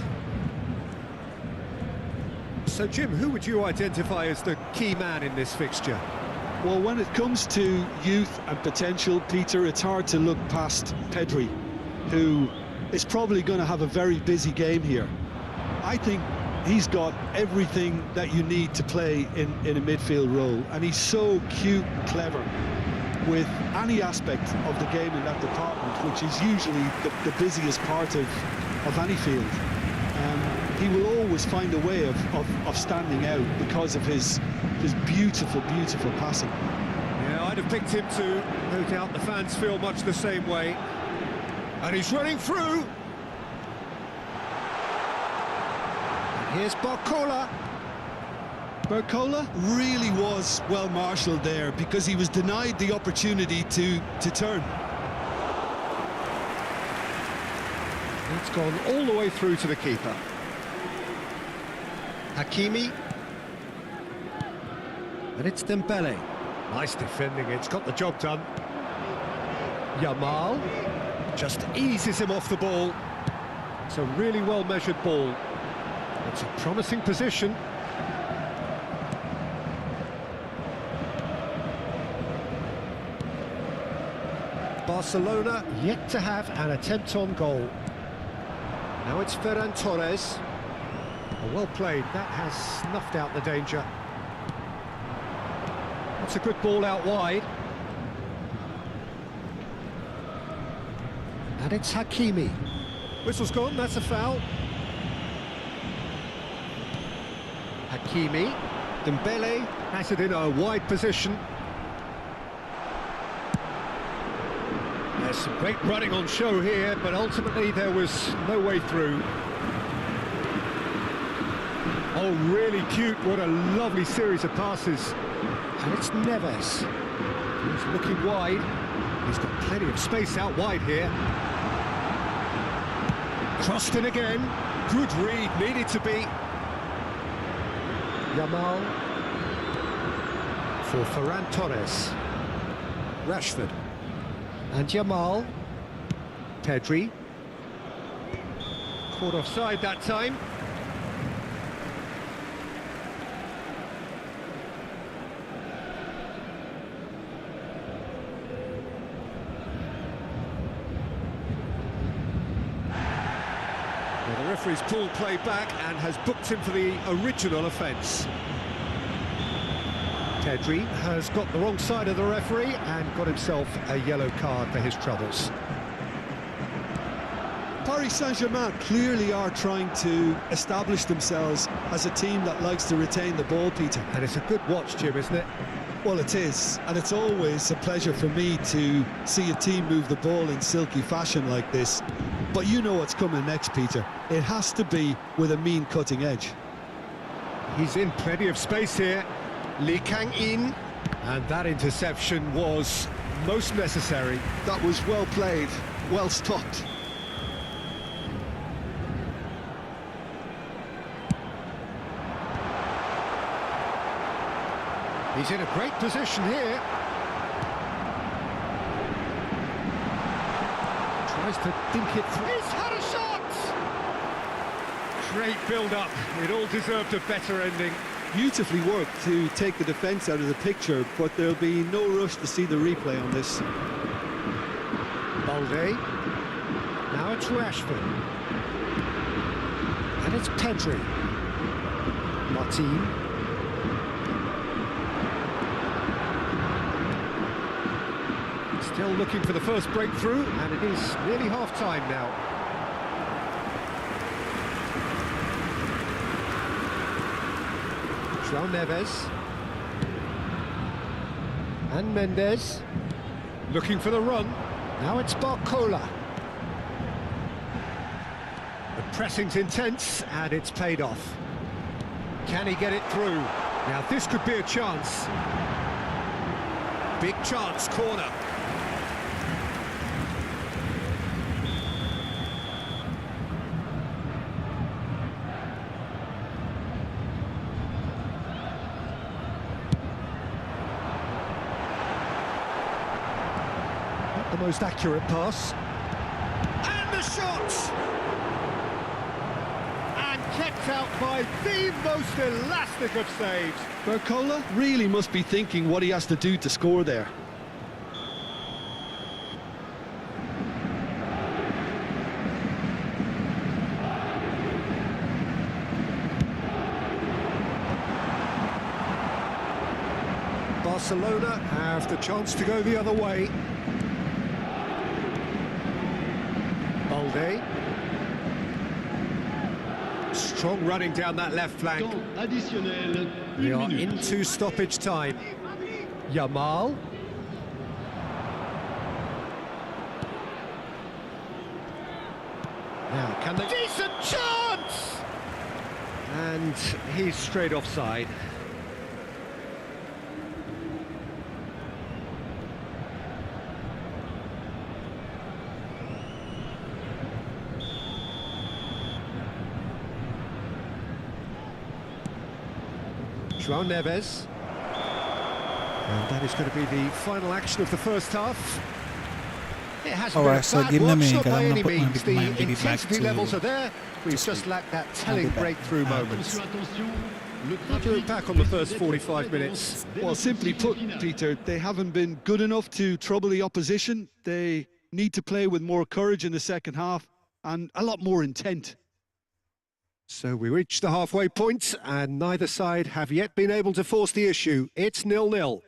So, Jim, who would you identify as the key man in this fixture? Well, when it comes to youth and potential, Peter, it's hard to look past Pedri, who is probably going to have a very busy game here. I think he's got everything that you need to play in a midfield role, and he's so cute and clever with any aspect of the game in that department, which is usually the busiest part of any field. He will always find a way of standing out because of his beautiful, beautiful passing. Yeah, I'd have picked him too. No doubt the fans feel much the same way. And he's running through. And here's Barcola. Barcola really was well marshalled there because he was denied the opportunity to turn. It's gone all the way through to the keeper. Hakimi. And it's Dembele. Nice defending, it's got the job done. Yamal just eases him off the ball. It's a really well-measured ball. It's a promising position. Barcelona yet to have an attempt on goal. Now it's Ferran Torres. Well played, that has snuffed out the danger. That's a good ball out wide. And it's Hakimi. Whistle's gone, that's a foul. Hakimi. Dembele has it in a wide position. There's some great running on show here, but ultimately there was no way through. Oh, really cute. What a lovely series of passes. And it's Neves. He's looking wide. He's got plenty of space out wide here. Crossed in again. Good read, needed to be. Yamal. For Ferran Torres. Rashford. And Yamal. Pedri. Caught offside that time. Well, the referee's pulled play back and has booked him for the original offence. Tedri has got the wrong side of the referee and got himself a yellow card for his troubles. Paris Saint-Germain clearly are trying to establish themselves as a team that likes to retain the ball, Peter. And it's a good watch, Jim, isn't it? Well, it is, and it's always a pleasure for me to see a team move the ball in silky fashion like this. But you know what's coming next, Peter. It has to be with a mean cutting edge. He's in plenty of space here. Lee Kang-in. And that interception was most necessary. That was well played, well stopped. He's in a great position here. Tries to dink it through. He's had a shot! Great build-up. It all deserved a better ending. Beautifully worked to take the defence out of the picture, but there'll be no rush to see the replay on this. Balde. Now it's Rashford. And it's Pedri. Martin. Still looking for the first breakthrough, and it is nearly half-time now. João Neves. And Mendes. Looking for the run. Now it's Barcola. The pressing's intense, and it's paid off. Can he get it through? Now this could be a chance. Big chance, corner. The most accurate pass. And the shot! And kept out by the most elastic of saves. Barcola really must be thinking what he has to do to score there. Barcelona have the chance to go the other way. Balde. Strong running down that left flank. We are into stoppage time. Yamal. Now, can they... Decent chance! And he's straight offside. João Neves. And that is going to be the final action of the first half. It hasn't been a so bad give me a watch, minute, not by I'm any gonna put means. The my baby back intensity to levels are there. We've just lacked that telling back. breakthrough moment. I'll do it back on the first 45 minutes. Well, simply put, Peter, they haven't been good enough to trouble the opposition. They need to play with more courage in the second half and a lot more intent. So we reach the halfway point, and neither side have yet been able to force the issue. It's 0-0.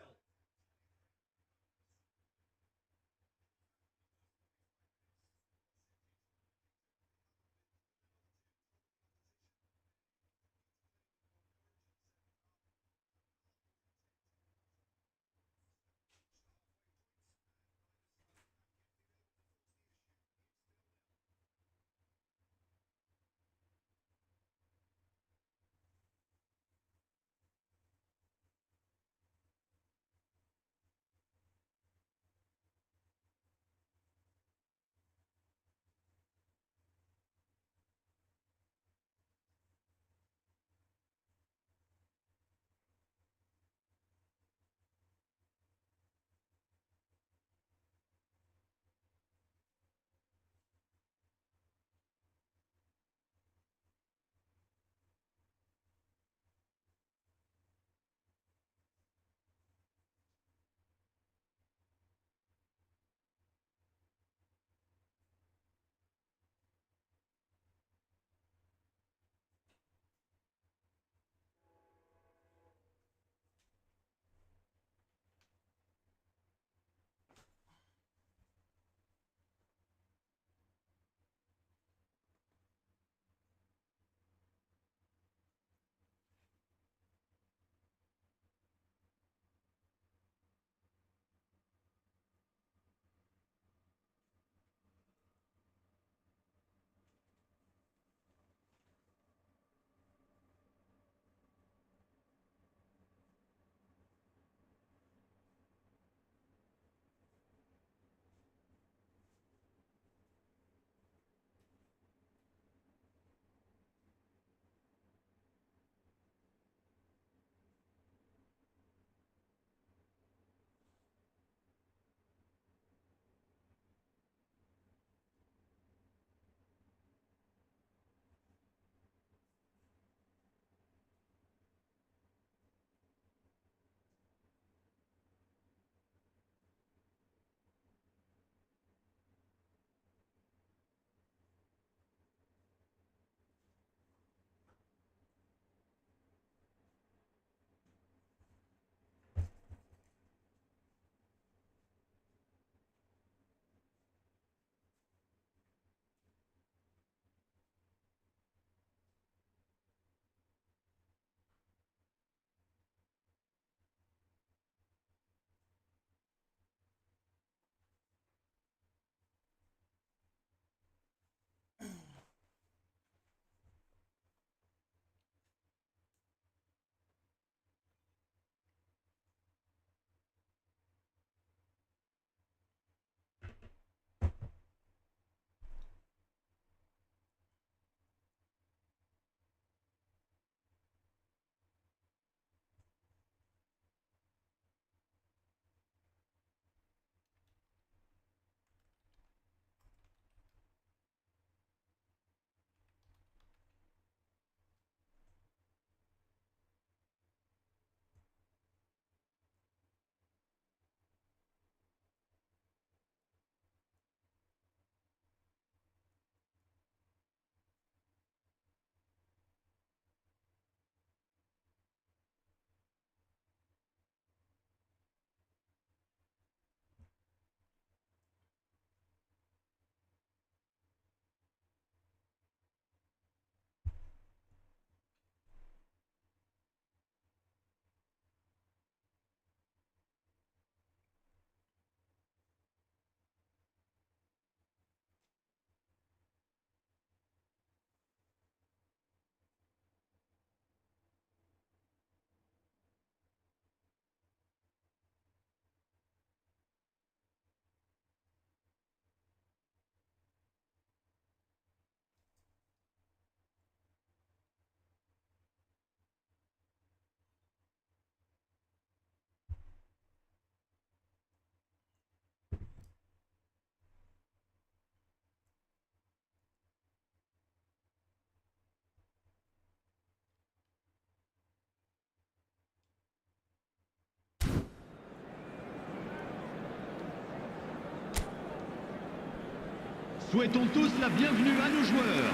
Souhaitons tous la bienvenue à nos joueurs.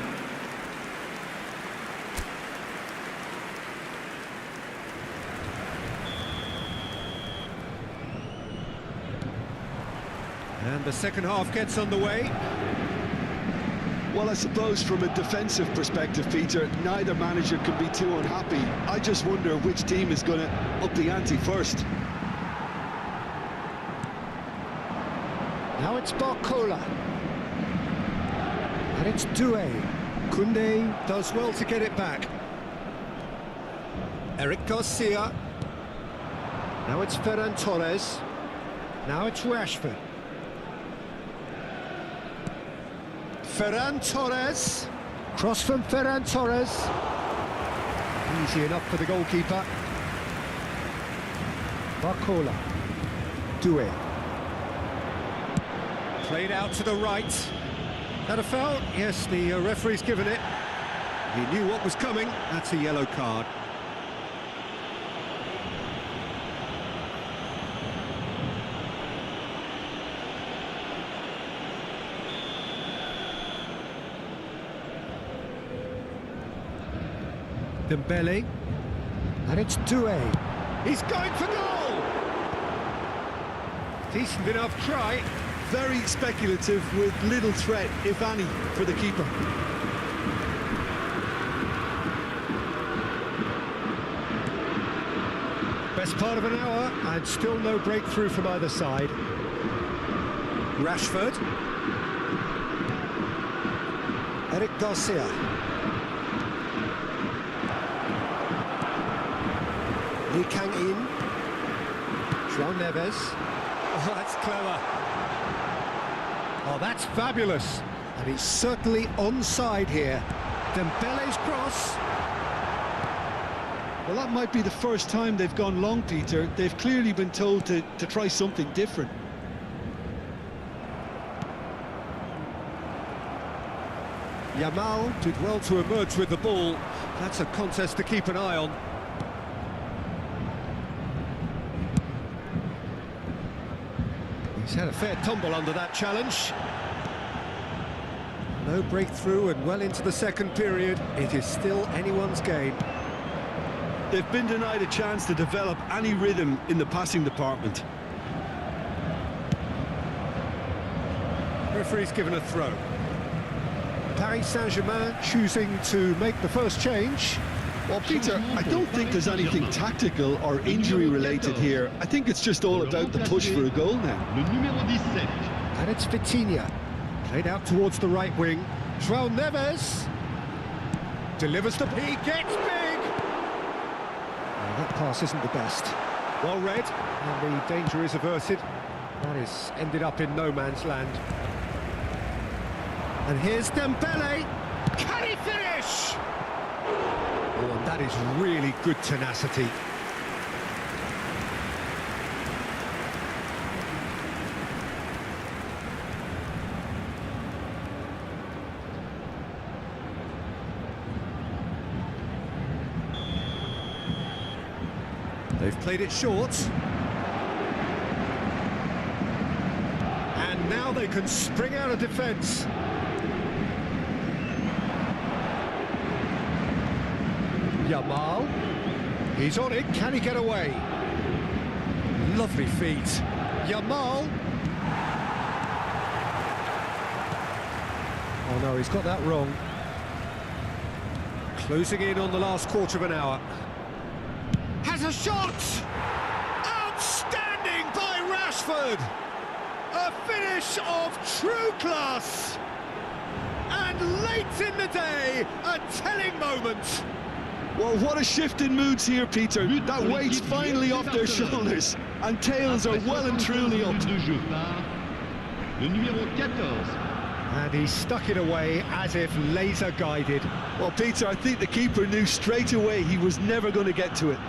And the second half gets underway. Well, I suppose from a defensive perspective, Peter, neither manager can be too unhappy. I just wonder which team is going to up the ante first. Now it's Barcola. And it's Doué. Koundé does well to get it back. Eric Garcia. Now it's Ferran Torres. Now it's Rashford. Ferran Torres. Cross from Ferran Torres. Easy enough for the goalkeeper. Barcola. Doué. Played out to the right. That a foul? Yes, the referee's given it. He knew what was coming. That's a yellow card. Dembele. And it's Doué. He's going for goal! Decent enough try. Very speculative with little threat, if any, for the keeper. Best part of an hour, and still no breakthrough from either side. Rashford. Eric Garcia. Lee Kang-in. João Neves. Oh, that's clever. Oh, that's fabulous. And he's certainly onside here. Dembele's cross. Well, that might be the first time they've gone long, Peter. They've clearly been told to try something different. Yamal did well to emerge with the ball. That's a contest to keep an eye on. He's had a fair tumble under that challenge. No breakthrough and well into the second period. It is still anyone's game. They've been denied a chance to develop any rhythm in the passing department. Referee's given a throw. Paris Saint-Germain choosing to make the first change. Well, Peter, I don't think there's anything tactical or injury-related here. I think it's just all about the push for a goal now. Le numéro 17. And it's Vitinha. Played out towards the right wing. João Neves. Delivers the... He gets big! Oh, that pass isn't the best. Well read, and the danger is averted. That is ended up in no man's land. And here's Dembele. Can he finish? Oh, and that is really good tenacity. They've played it short. And now they can spring out of defence. Yamal. He's on it. Can he get away? Lovely feet. Yamal. Oh no, he's got that wrong. Closing in on the last quarter of an hour. Has a shot! Outstanding by Rashford! A finish of true class! And late in the day, a telling moment. Well, what a shift in moods here, Peter. That weight's finally off their shoulders, and tails are well and truly up. Le numéro 14. And he stuck it away as if laser guided. Well, Peter, I think the keeper knew straight away he was never going to get to it.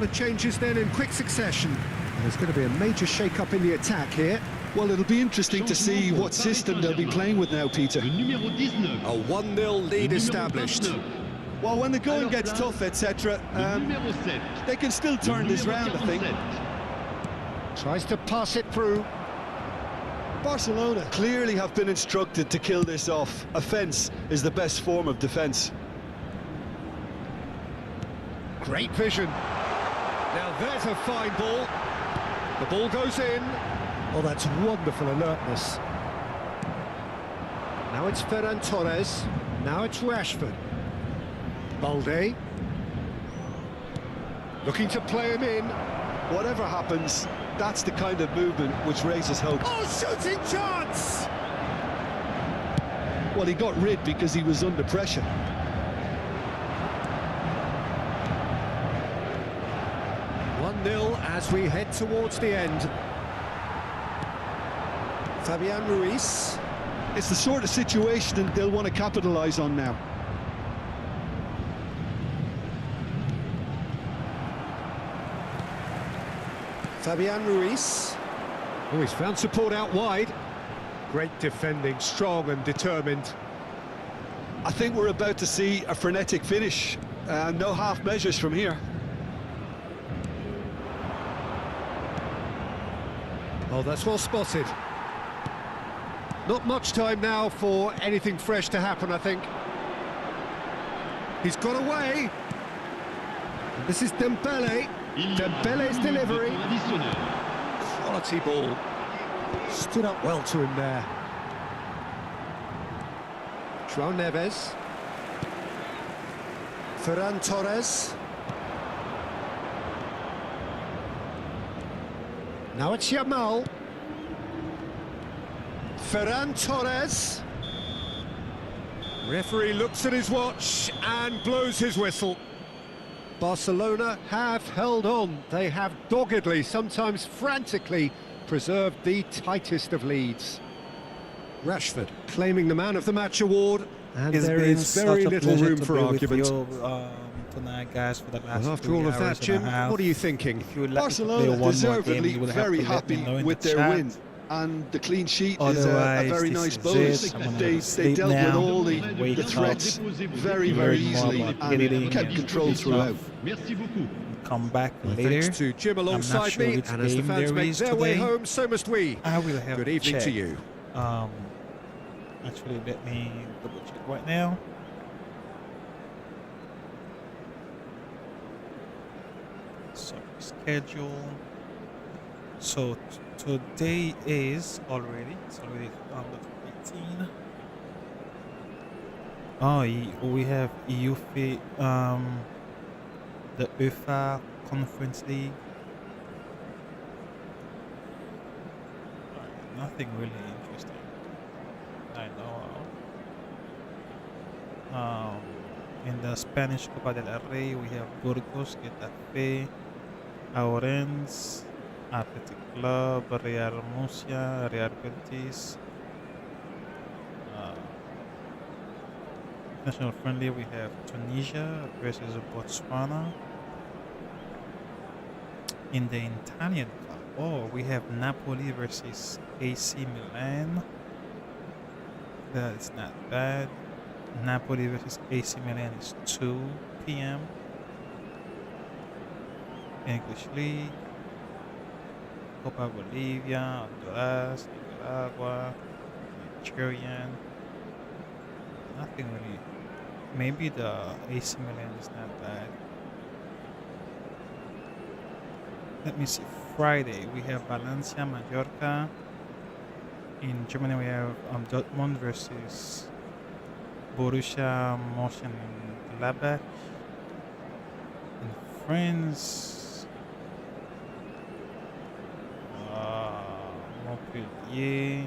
couple of changes then in quick succession. And there's going to be a major shake-up in the attack here. Well, it'll be interesting to see what system they'll be playing with now, Peter. A 1-0 lead established. Well, when the going gets tough, etc., they can still turn this round, I think. Tries to pass it through. Barcelona clearly have been instructed to kill this off. Offence is the best form of defence. Great vision. Now there's a fine ball. The ball goes in. Oh, that's wonderful alertness. Now it's Ferran Torres. Now it's Rashford. Balde. Looking to play him in. Whatever happens, that's the kind of movement which raises hope. Oh, shooting chance! Well, he got rid because he was under pressure. As we head towards the end. Fabian Ruiz. It's the sort of situation they'll want to capitalise on now. Fabian Ruiz. Oh, he's found support out wide. Great defending, strong and determined. I think we're about to see a frenetic finish. No half measures from here. Oh, that's well spotted. Not much time now for anything fresh to happen, I think. He's got away. And this is Dembele. Dembele's delivery. Quality ball. Stood up well to him there. João Neves. Ferran Torres. Now it's Yamal. Ferran Torres. Referee looks at his watch and blows his whistle. Barcelona have held on. They have doggedly, sometimes frantically, preserved the tightest of leads. Rashford claiming the Man of the Match award, and there is very little room for argument. Tonight, guys, for the last well, after all of that, Jim, what are you thinking? Barcelona deservedly very happy with their win, and the clean sheet is a very nice bonus. They dealt with all the threats very, very easily and kept control throughout. Come back later. Thanks to Jim alongside me, and as the fans make their way home, so must we. I will have Good evening to you. Actually, let me double check right now. So schedule. So today is already. It's already the 18. Oh, we have UEFA, the UEFA Conference League. Nothing really interesting. I know. In the Spanish Copa del Rey, we have Burgos, Getafe, Ourense, Athletic Club, Real Murcia, Real Betis. National friendly, we have Tunisia versus Botswana. In the Italian Cup, we have Napoli versus AC Milan. That's not bad. Napoli versus AC Milan is 2 p.m. English League. Copa Bolivia, Honduras, Nicaragua, Nigerian. Nothing really. Maybe the AC Milan is not bad. Let me see. Friday we have Valencia, Mallorca. In Germany we have Dortmund versus Borussia Mönchengladbach. In France, Montpellier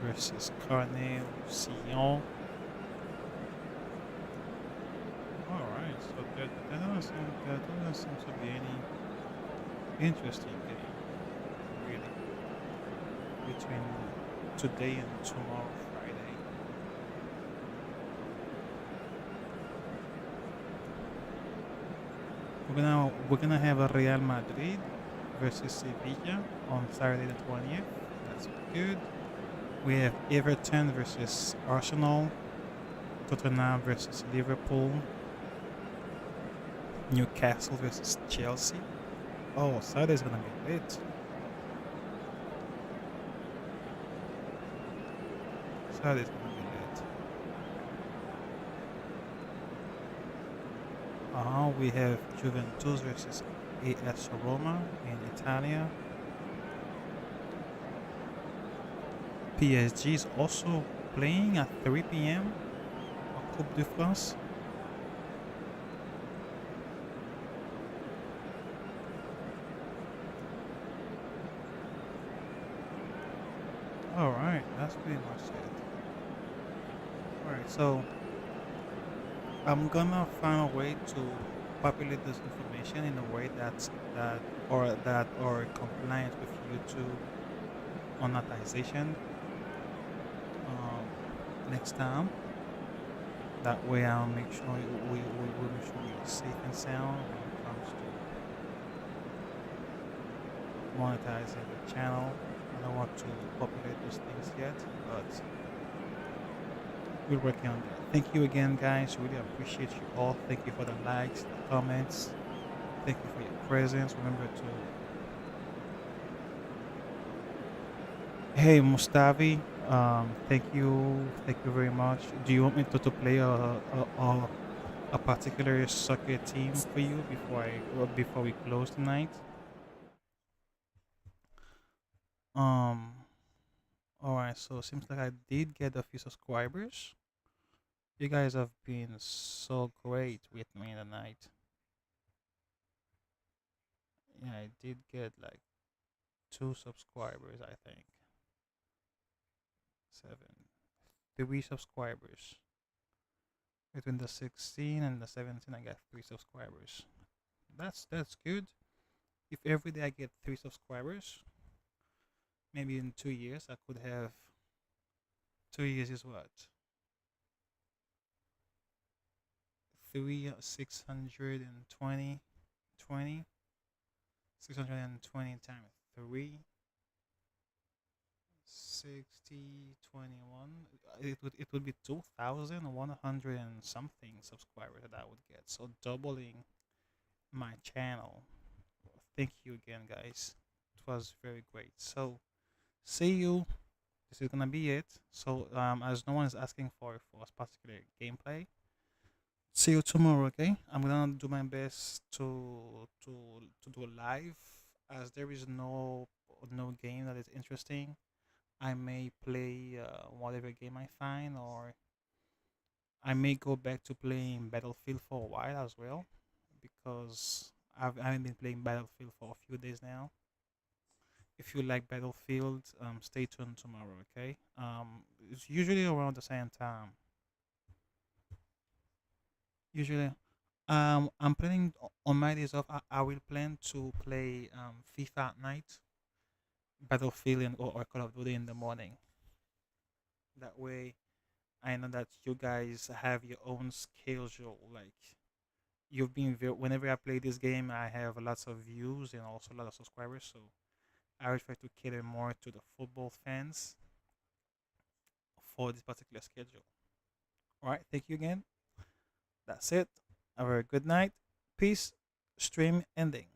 versus Carnet Sillon. Alright, so there doesn't seem to be any interesting game, really, between today and tomorrow, Friday. We're gonna have a Real Madrid versus Sevilla on Saturday the 20th. That's good. We have Everton versus Arsenal, Tottenham versus Liverpool, Newcastle versus Chelsea. Oh, Saturday's gonna be lit. Saturday's gonna be lit. We have Juventus versus AS Roma in Italia. PSG is also playing at 3 p.m. on Coupe de France. Alright, that's pretty much it. Alright, so I'm gonna find a way to populate this information in a way that or compliant with YouTube monetization next time. That way I'll make sure we make sure we're safe and sound when it comes to monetizing the channel. I don't want to populate those things yet, but we're working on that. Thank you again, guys. Really appreciate you all. Thank you for the likes, the comments. Thank you for your presence. Remember to. Hey, Mustavi. Thank you very much. Do you want me to play a particular soccer team for you before we close tonight? Um. All right. So it seems like I did get a few subscribers. You guys have been so great with me tonight. Yeah, I did get like 2 subscribers, I think. 7, 3 subscribers. Between the 16 and the 17, I got 3 subscribers. That's good. If every day I get 3 subscribers, maybe in 2 years I could have. 2 years is what? 620 times 3 60 21. It would be 2,100 and something subscribers that I would get, so doubling my channel. Thank you again, guys. It was very great. So see you. This is gonna be it. So as no one is asking for a particular gameplay, see you tomorrow. Okay, I'm gonna do my best to do a live, as there is no game that is interesting. I may play whatever game I find, or I may go back to playing Battlefield for a while as well, because I haven't been playing Battlefield for a few days now. If you like Battlefield, stay tuned tomorrow. Okay, it's usually around the same time. Usually, I'm planning on my days off. I will plan to play FIFA at night, Battlefield, or Call of Duty in the morning. That way, I know that you guys have your own schedule. Like, whenever I play this game, I have lots of views and also a lot of subscribers. So I will try to cater more to the football fans for this particular schedule. All right, thank you again. That's it. Have a good night. Peace. Stream ending.